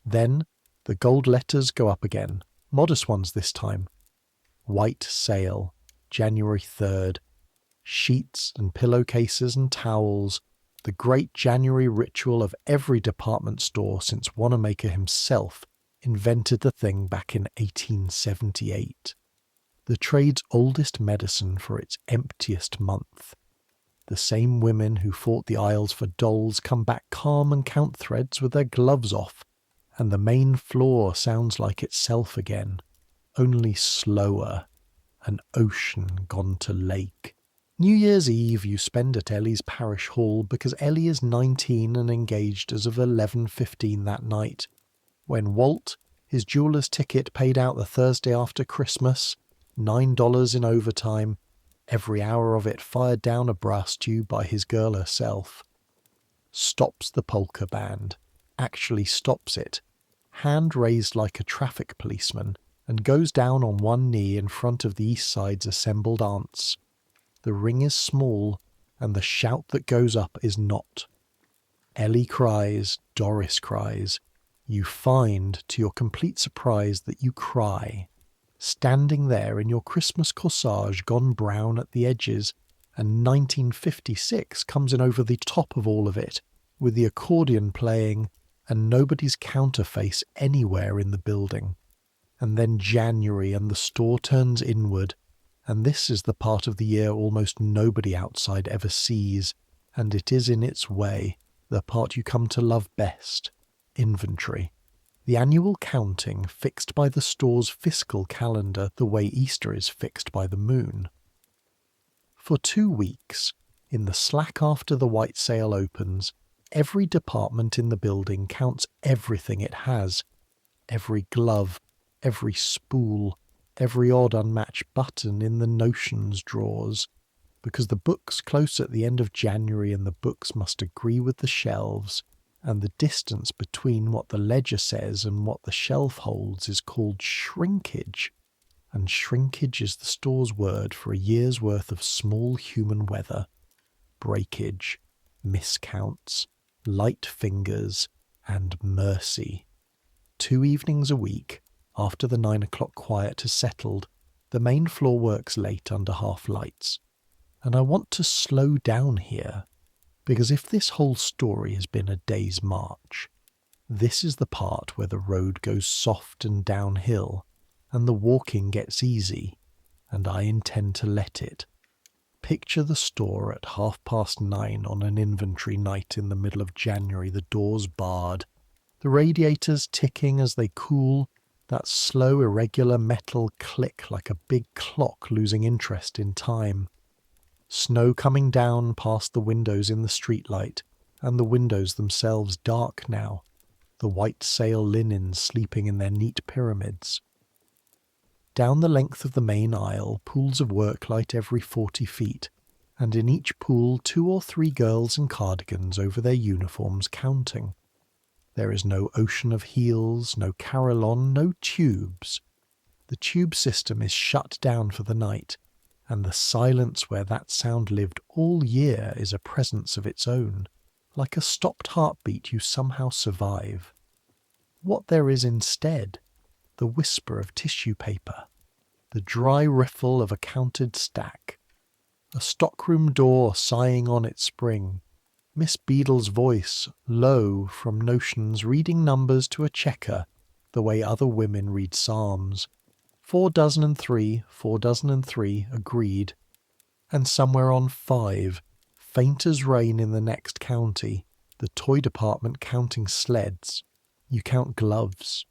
Then the gold letters go up again, modest ones this time. White Sale, January 3rd. Sheets and pillowcases and towels, the great January ritual of every department store since Wanamaker himself invented the thing back in 1878. The trade's oldest medicine for its emptiest month. The same women who fought the aisles for dolls come back calm and count threads with their gloves off, and the main floor sounds like itself again, only slower, an ocean gone to lake. New Year's Eve you spend at Ellie's parish hall because Ellie is 19 and engaged as of 11:15 that night, when Walt, his jeweller's ticket paid out the Thursday after Christmas, $9 in overtime, every hour of it fired down a brass tube by his girl herself, stops the polka band, actually stops it, hand raised like a traffic policeman, and goes down on one knee in front of the East Side's assembled aunts. The ring is small, and the shout that goes up is not. Ellie cries, Doris cries. You find, to your complete surprise, that you cry, standing there in your Christmas corsage gone brown at the edges, and 1956 comes in over the top of all of it, with the accordion playing, and nobody's counterface anywhere in the building. And then January, and the store turns inward, and this is the part of the year almost nobody outside ever sees, and it is in its way the part you come to love best, inventory. The annual counting fixed by the store's fiscal calendar the way Easter is fixed by the moon. For 2 weeks, in the slack after the White Sale opens, every department in the building counts everything it has, every glove, every spool, every odd unmatched button in the notions drawers, because the book's close at the end of January and the books must agree with the shelves, and the distance between what the ledger says and what the shelf holds is called shrinkage, and shrinkage is the store's word for a year's worth of small human weather, breakage, miscounts, light fingers, and mercy. 2 evenings a week, after the 9 o'clock quiet has settled, the main floor works late under half lights. And I want to slow down here, because if this whole story has been a day's march, this is the part where the road goes soft and downhill, and the walking gets easy, and I intend to let it. Picture the store at 9:30 on an inventory night in the middle of January, the doors barred, the radiators ticking as they cool, that slow, irregular metal click like a big clock losing interest in time. Snow coming down past the windows in the streetlight, and the windows themselves dark now, the White Sale linens sleeping in their neat pyramids. Down the length of the main aisle, pools of work light every 40 feet, and in each pool 2 or 3 girls in cardigans over their uniforms counting. There is no ocean of heels, no carillon, no tubes. The tube system is shut down for the night, and the silence where that sound lived all year is a presence of its own, like a stopped heartbeat you somehow survive. What there is instead, the whisper of tissue paper, the dry riffle of a counted stack, a stockroom door sighing on its spring, Miss Beadle's voice, low from notions, reading numbers to a checker, the way other women read psalms. 4 dozen and 3, 4 dozen and 3, agreed. And somewhere on 5, faint as rain in the next county, the toy department counting sleds. You count gloves.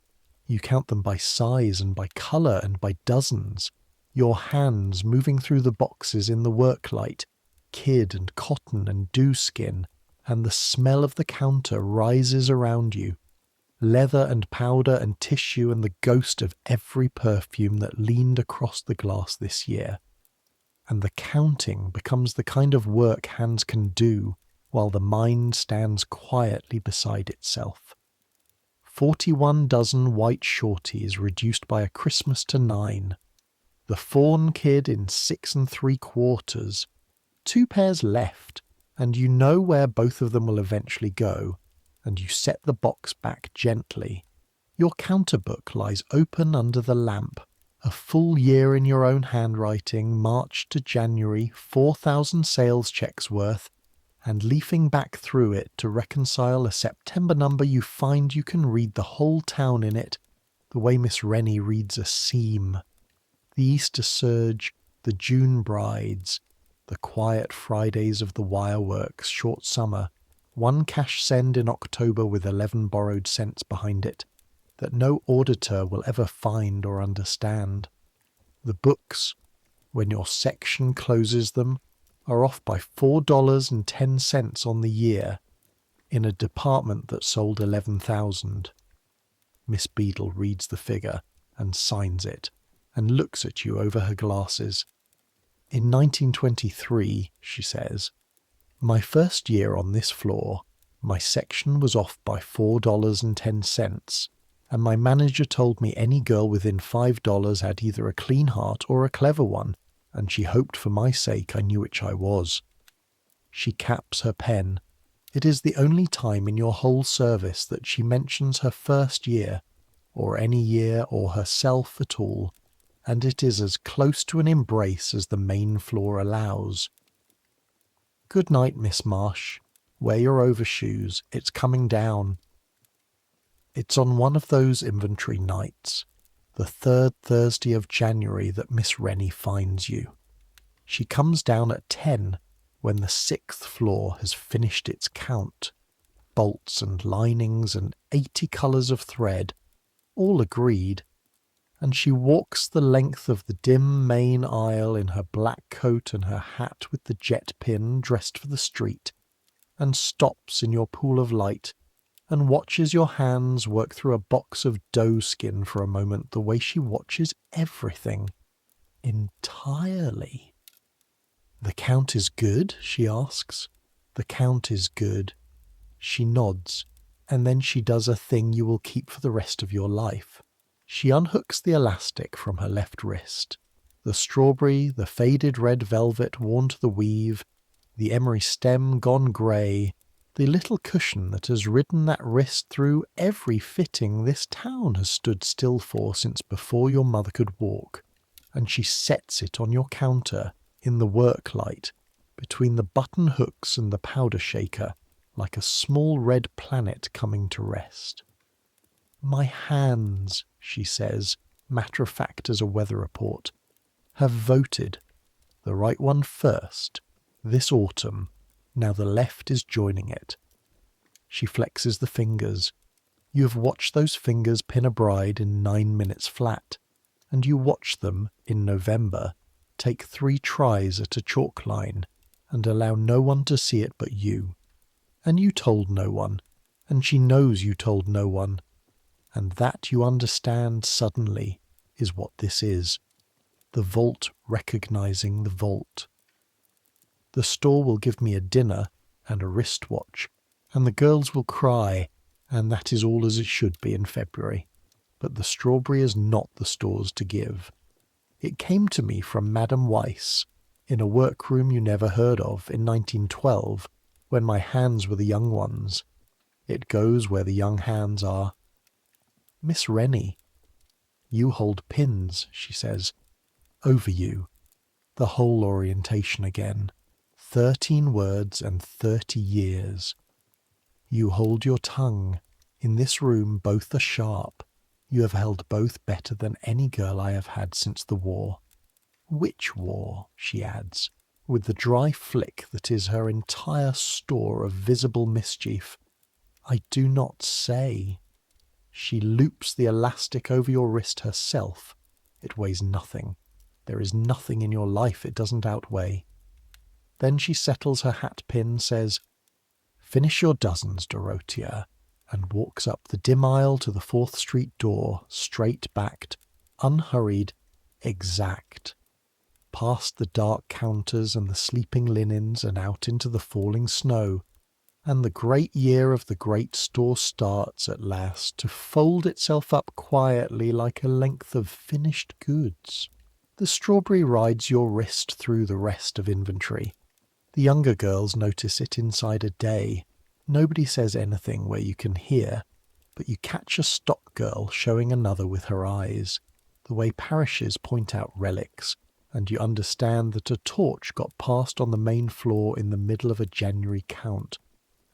You count them by size and by colour and by dozens. Your hands moving through the boxes in the worklight, kid and cotton and dewskin, and the smell of the counter rises around you. Leather and powder and tissue and the ghost of every perfume that leaned across the glass this year. And the counting becomes the kind of work hands can do while the mind stands quietly beside itself. 41 dozen white shorties reduced by a Christmas to 9. The fawn kid in 6 3/4, 2 pairs left, and you know where both of them will eventually go, and you set the box back gently. Your counter book lies open under the lamp, a full year in your own handwriting, March to January, 4,000 sales checks worth, and leafing back through it to reconcile a September number, you find you can read the whole town in it, the way Miss Rennie reads a seam. The Easter Surge, the June Brides, the quiet Fridays of the Wireworks short summer, one cash send in October with 11 borrowed cents behind it, that no auditor will ever find or understand. The books, when your section closes them, are off by $4.10 on the year, in a department that sold 11,000. Miss Beadle reads the figure and signs it, and looks at you over her glasses. In 1923, she says, my first year on this floor, my section was off by $4.10, and my manager told me any girl within $5 had either a clean heart or a clever one, and she hoped for my sake I knew which I was. She caps her pen. It is the only time in your whole service that she mentions her first year, or any year, or herself at all, and it is as close to an embrace as the main floor allows. Good night, Miss Marsh. Wear your overshoes. It's coming down. It's on one of those inventory nights, the 3rd Thursday of January, that Miss Rennie finds you. She comes down at 10, when the 6th floor has finished its count. Bolts and linings and 80 colours of thread, all agreed, and she walks the length of the dim main aisle in her black coat and her hat with the jet pin, dressed for the street, and stops in your pool of light and watches your hands work through a box of doe skin for a moment, the way she watches everything, entirely. The count is good? She asks. The count is good. She nods, and then she does a thing you will keep for the rest of your life. She unhooks the elastic from her left wrist. The strawberry, the faded red velvet worn to the weave, the emery stem gone grey, the little cushion that has ridden that wrist through every fitting this town has stood still for since before your mother could walk, and she sets it on your counter in the work light, between the button hooks and the powder shaker, like a small red planet coming to rest. My hands, she says, matter-of-fact as a weather report, have voted, the right one first, this autumn. Now the left is joining it. She flexes the fingers. You have watched those fingers pin a bride in 9 minutes flat, and you watch them, in November, take 3 tries at a chalk line, and allow no one to see it but you. And you told no one, and she knows you told no one, and that, you understand suddenly, is what this is. The vault recognizing the vault. The store will give me a dinner and a wristwatch, and the girls will cry, and that is all as it should be in February. But the strawberry is not the store's to give. It came to me from Madame Weiss, in a workroom you never heard of, in 1912, when my hands were the young ones. It goes where the young hands are. Miss Rennie. You hold pins, she says, over you. The whole orientation again. 13 words and 30 years. You hold your tongue. In this room both are sharp. You have held both better than any girl I have had since the war. Which war? She adds, with the dry flick that is her entire store of visible mischief. I do not say. She loops the elastic over your wrist herself. It weighs nothing. There is nothing in your life it doesn't outweigh. Then she settles her hat pin, says, Finish your dozens, Dorothea, and walks up the dim aisle to the 4th Street door, straight-backed, unhurried, exact, past the dark counters and the sleeping linens and out into the falling snow, and the great year of the great store starts at last to fold itself up quietly like a length of finished goods. The strawberry rides your wrist through the rest of inventory. The younger girls notice it inside a day. Nobody says anything where you can hear, but you catch a stock girl showing another with her eyes, the way parishes point out relics, and you understand that a torch got passed on the main floor in the middle of a January count,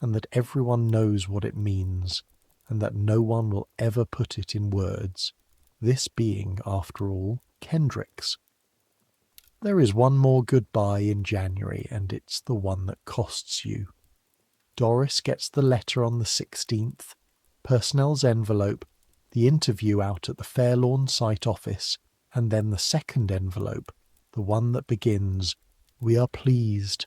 and that everyone knows what it means, and that no one will ever put it in words, this being, after all, Kendrick's. There is one more goodbye in January, and it's the one that costs you. Doris gets the letter on the 16th, Personnel's envelope, the interview out at the Fairlawn site office, and then the second envelope, the one that begins, "We are pleased.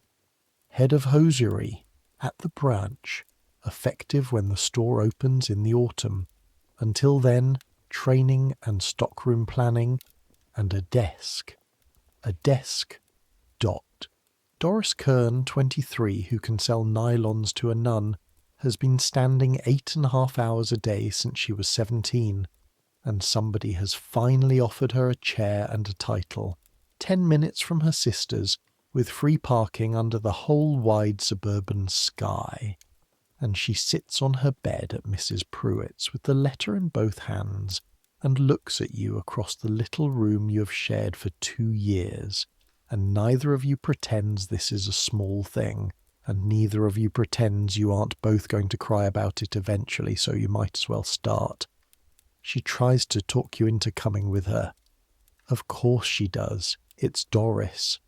Head of hosiery, at the branch, effective when the store opens in the autumn. Until then, training and stockroom planning, and a desk. A desk. Dot." Doris Kern, 23, who can sell nylons to a nun, has been standing 8.5 hours a day since she was 17, and somebody has finally offered her a chair and a title, 10 minutes from her sister's, with free parking under the whole wide suburban sky. And she sits on her bed at Mrs. Pruitt's with the letter in both hands, and looks at you across the little room you have shared for 2 years, and neither of you pretends this is a small thing, and neither of you pretends you aren't both going to cry about it eventually, so you might as well start. She tries to talk you into coming with her. Of course she does. It's Doris.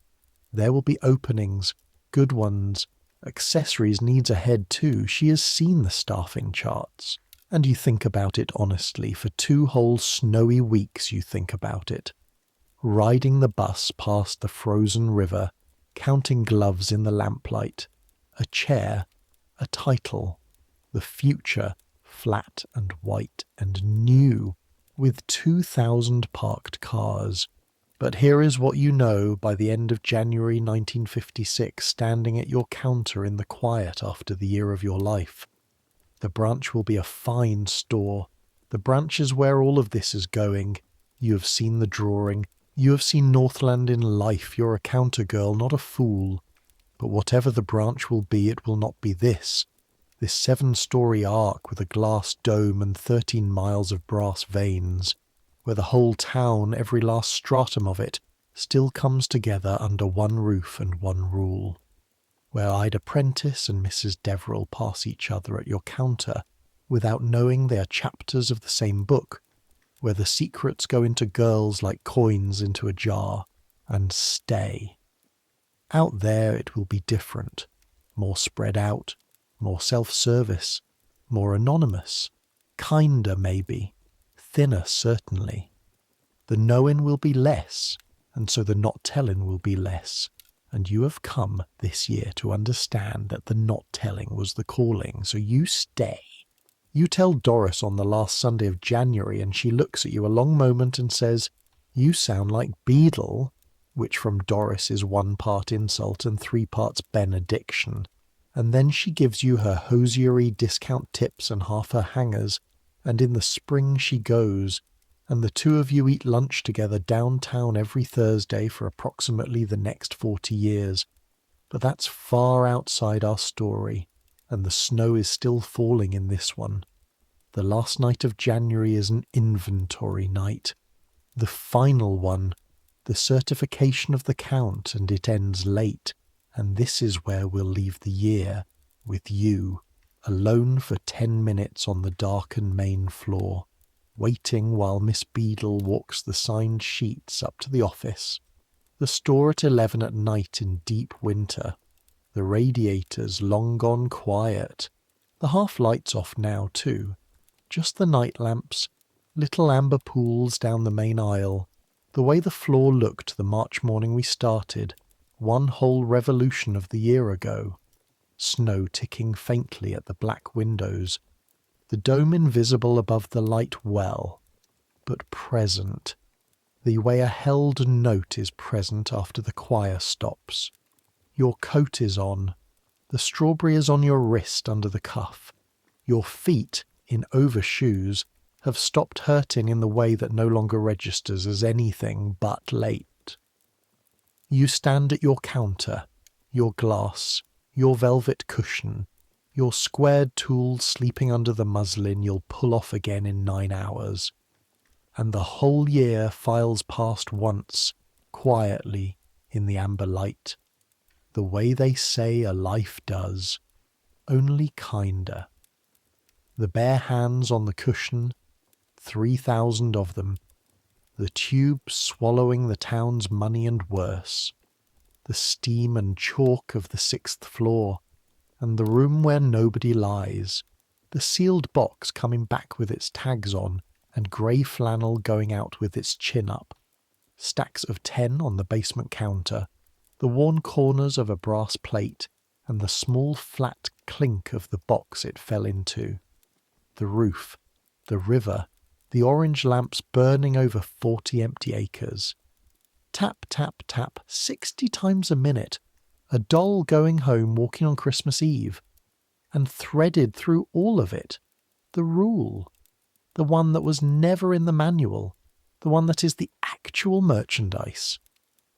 There will be openings, good ones. Accessories needs a head too. She has seen the staffing charts. And you think about it honestly. For 2 whole snowy weeks you think about it. Riding the bus past the frozen river, counting gloves in the lamplight, a chair, a title, the future, flat and white and new, with 2,000 parked cars. But here is what you know by the end of January 1956, standing at your counter in the quiet after the year of your life. The branch will be a fine store. The branch is where all of this is going. You have seen the drawing. You have seen Northland in life. You're a counter girl, not a fool. But whatever the branch will be, it will not be this 7-story arc with a glass dome and 13 miles of brass veins, where the whole town, every last stratum of it, still comes together under one roof and one rule, where Ida Prentice and Mrs. Deverell pass each other at your counter without knowing they are chapters of the same book, where the secrets go into girls like coins into a jar, and stay. Out there it will be different, more spread out, more self-service, more anonymous, kinder maybe, thinner certainly. The knowing will be less, and so the not telling will be less, and you have come this year to understand that the not telling was the calling, so you stay. You tell Doris on the last Sunday of January, and she looks at you a long moment and says, "You sound like Beadle," which from Doris is 1 part insult and 3 parts benediction. And then she gives you her hosiery discount tips and half her hangers, and in the spring she goes, and the 2 of you eat lunch together downtown every Thursday for approximately the next 40 years. But that's far outside our story, and the snow is still falling in this one. The last night of January is an inventory night. The final one, the certification of the count, and it ends late. And this is where we'll leave the year, with you, alone for 10 minutes on the darkened main floor, waiting while Miss Beadle walks the signed sheets up to the office. The store at 11 at night in deep winter. The radiators long gone quiet. The half-lights off now, too. Just the night lamps, little amber pools down the main aisle. The way the floor looked the March morning we started, 1 whole revolution of the year ago. Snow ticking faintly at the black windows. The dome invisible above the light well, but present. The way a held note is present after the choir stops. Your coat is on. The strawberry is on your wrist under the cuff. Your feet, in overshoes, have stopped hurting in the way that no longer registers as anything but late. You stand at your counter. your glass, your velvet cushion, your squared tools sleeping under the muslin you'll pull off again in 9 hours. And the whole year files past once, quietly, in the amber light, the way they say a life does, only kinder. The bare hands on the cushion, 3,000 of them, the tube swallowing the town's money and worse, the steam and chalk of the 6th floor, and the room where nobody lies, the sealed box coming back with its tags on, and grey flannel going out with its chin up, stacks of 10 on the basement counter, the worn corners of a brass plate, and the small flat clink of the box it fell into, the roof, the river, the orange lamps burning over 40 empty acres. Tap, tap, tap, 60 times a minute, a doll going home walking on Christmas Eve, and threaded through all of it, the rule, the one that was never in the manual, the one that is the actual merchandise.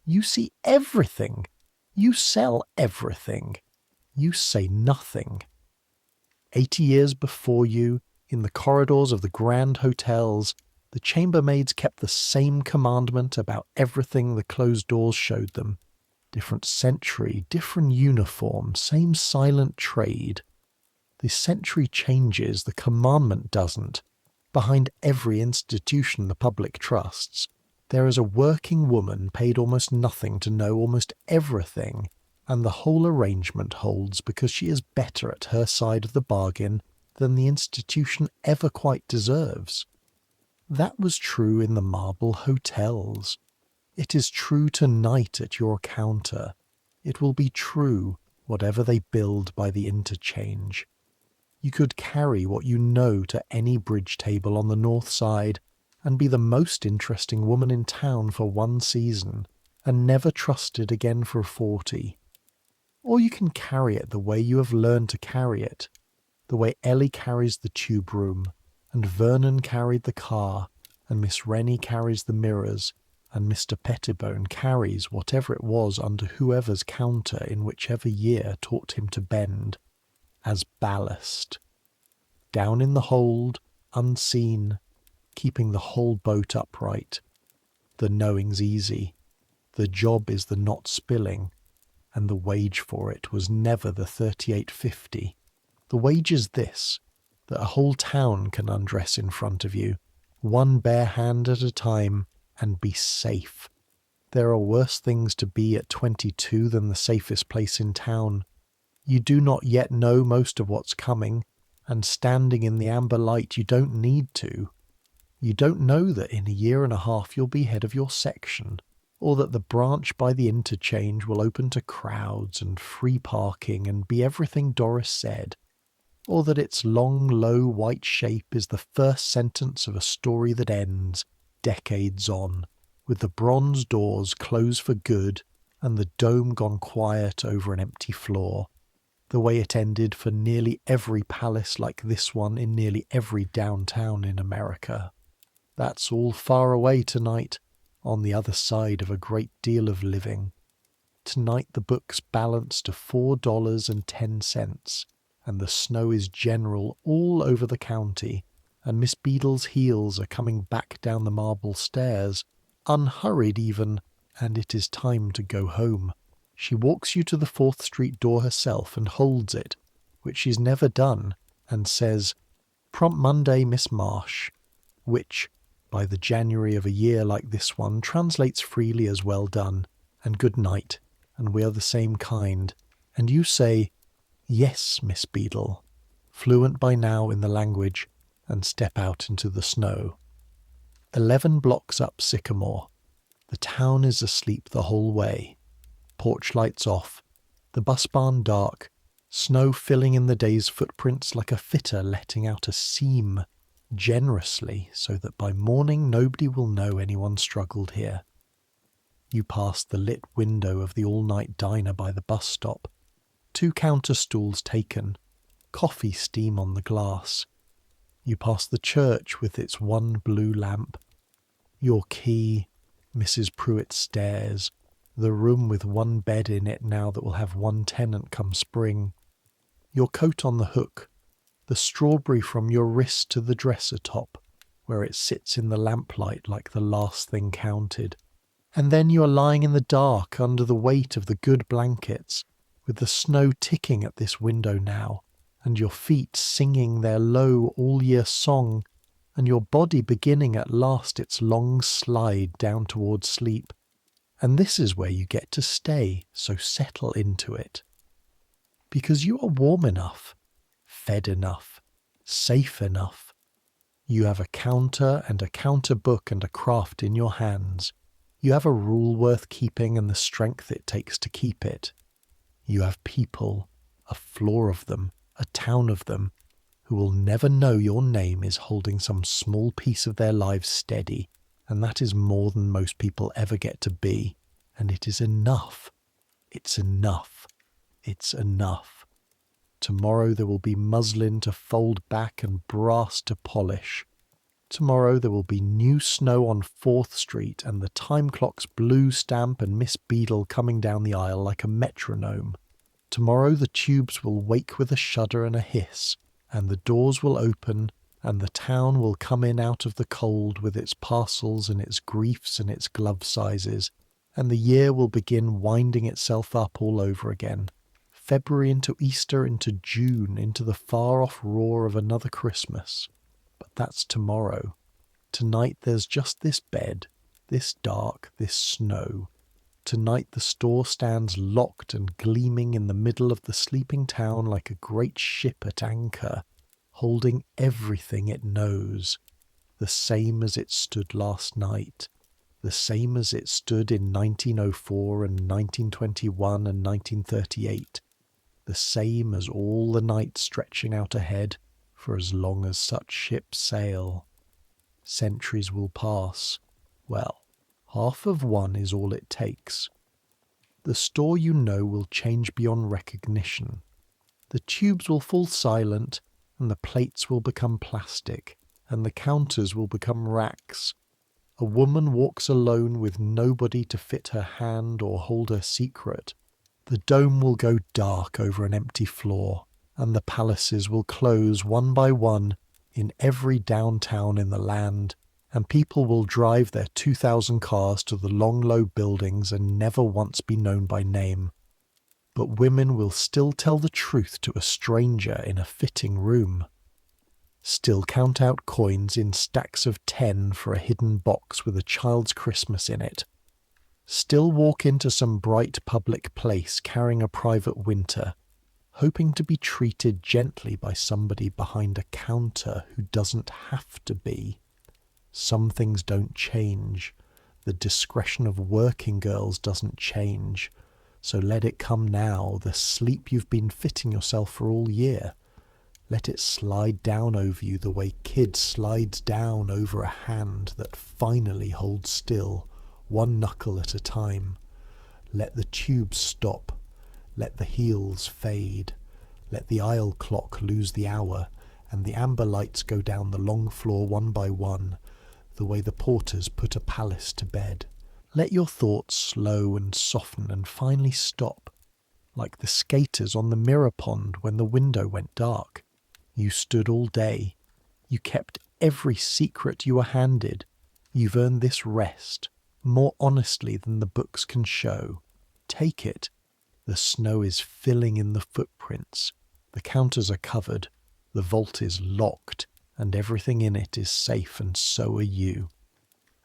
You see everything. You sell everything. You say nothing. 80 years before you, in the corridors of the grand hotels, the chambermaids kept the same commandment about everything the closed doors showed them. Different century, different uniform, same silent trade. The century changes, the commandment doesn't. Behind every institution the public trusts, there is a working woman paid almost nothing to know almost everything, and the whole arrangement holds because she is better at her side of the bargain than the institution ever quite deserves. That was true in the marble hotels. It is true tonight at your counter. It will be true, whatever they build by the interchange. You could carry what you know to any bridge table on the north side and be the most interesting woman in town for 1 season and never trusted again for 40. Or you can carry it the way you have learned to carry it, the way Ellie carries the tube room, and Vernon carried the car, and Miss Rennie carries the mirrors, and Mr. Pettibone carries whatever it was under whoever's counter in whichever year taught him to bend, as ballast. Down in the hold, unseen, keeping the whole boat upright. The knowing's easy. The job is the not spilling, and the wage for it was never the 38.50. The wage is this, that a whole town can undress in front of you, one bare hand at a time, and be safe. There are worse things to be at 22 than the safest place in town. You do not yet know most of what's coming, and standing in the amber light you don't need to. You don't know that in a year and a half you'll be head of your section, or that the branch by the interchange will open to crowds and free parking and be everything Doris said, or that its long, low white shape is the first sentence of a story that ends, decades on, with the bronze doors closed for good and the dome gone quiet over an empty floor, the way it ended for nearly every palace like this one in nearly every downtown in America. That's all far away tonight, on the other side of a great deal of living. Tonight the books balance to $4.10, and the snow is general all over the county, and Miss Beadle's heels are coming back down the marble stairs, unhurried even, and it is time to go home. She walks you to the 4th Street door herself and holds it, which she's never done, and says, "Prompt Monday, Miss Marsh," which, by the January of a year like this one, translates freely as well done, and good night, and we are the same kind, and you say, "Yes, Miss Beadle," fluent by now in the language, and step out into the snow. 11 blocks up Sycamore. The town is asleep the whole way. Porch lights off, the bus barn dark, snow filling in the day's footprints like a fitter letting out a seam, generously, so that by morning nobody will know anyone struggled here. You pass the lit window of the all-night diner by the bus stop, 2 counter stools taken, coffee steam on the glass. You pass the church with its 1 blue lamp. Your key, Mrs. Pruitt stairs, The room with one bed in it now that will have one tenant come spring. Your coat on the hook. The strawberry from your wrist to the dresser top, where it sits in the lamplight like the last thing counted. And then you are lying in the dark under the weight of the good blankets, with the snow ticking at this window now, and your feet singing their low all-year song, and your body beginning at last its long slide down towards sleep. And this is where you get to stay, so settle into it. Because you are warm enough, fed enough, safe enough. You have a counter and a counter book and a craft in your hands. You have a rule worth keeping and the strength it takes to keep it. You have people, a floor of them, a town of them, who will never know your name is holding some small piece of their lives steady, and that is more than most people ever get to be, and it is enough. It's enough. It's enough. Tomorrow there will be muslin to fold back and brass to polish. Tomorrow there will be new snow on 4th Street and the time clock's blue stamp and Miss Beadle coming down the aisle like a metronome. Tomorrow the tubes will wake with a shudder and a hiss, and the doors will open, and the town will come in out of the cold with its parcels and its griefs and its glove sizes, and the year will begin winding itself up all over again. February into Easter into June into the far-off roar of another Christmas. But that's tomorrow. Tonight there's just this bed, this dark, this snow. Tonight the store stands locked and gleaming in the middle of the sleeping town like a great ship at anchor, holding everything it knows, the same as it stood last night, the same as it stood in 1904 and 1921 and 1938, the same as all the night stretching out ahead for as long as such ships sail. Centuries will pass. Well, half of one is all it takes. The store you know will change beyond recognition. The tubes will fall silent, and the plates will become plastic, and the counters will become racks. A woman walks alone with nobody to fit her hand or hold her secret. The dome will go dark over an empty floor, and the palaces will close one by one in every downtown in the land, and people will drive their 2,000 cars to the long low buildings and never once be known by name. But women will still tell the truth to a stranger in a fitting room. Still count out coins in stacks of 10 for a hidden box with a child's Christmas in it. Still walk into some bright public place carrying a private winter, hoping to be treated gently by somebody behind a counter who doesn't have to be. Some things don't change. The discretion of working girls doesn't change. So let it come now, the sleep you've been fitting yourself for all year. Let it slide down over you the way kid slides down over a hand that finally holds still, one knuckle at a time. Let the tubes stop. Let the heels fade. Let the aisle clock lose the hour, and the amber lights go down the long floor one by one, the way the porters put a palace to bed. Let your thoughts slow and soften and finally stop, like the skaters on the mirror pond when the window went dark. You stood all day. You kept every secret you were handed. You've earned this rest, more honestly than the books can show. Take it. The snow is filling in the footprints. The counters are covered. The vault is locked, and everything in it is safe, and so are you.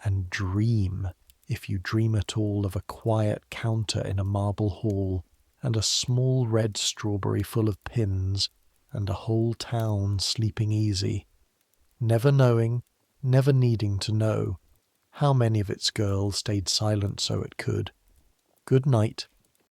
And dream, if you dream at all, of a quiet counter in a marble hall, and a small red strawberry full of pins, and a whole town sleeping easy, never knowing, never needing to know, how many of its girls stayed silent so it could. Good night.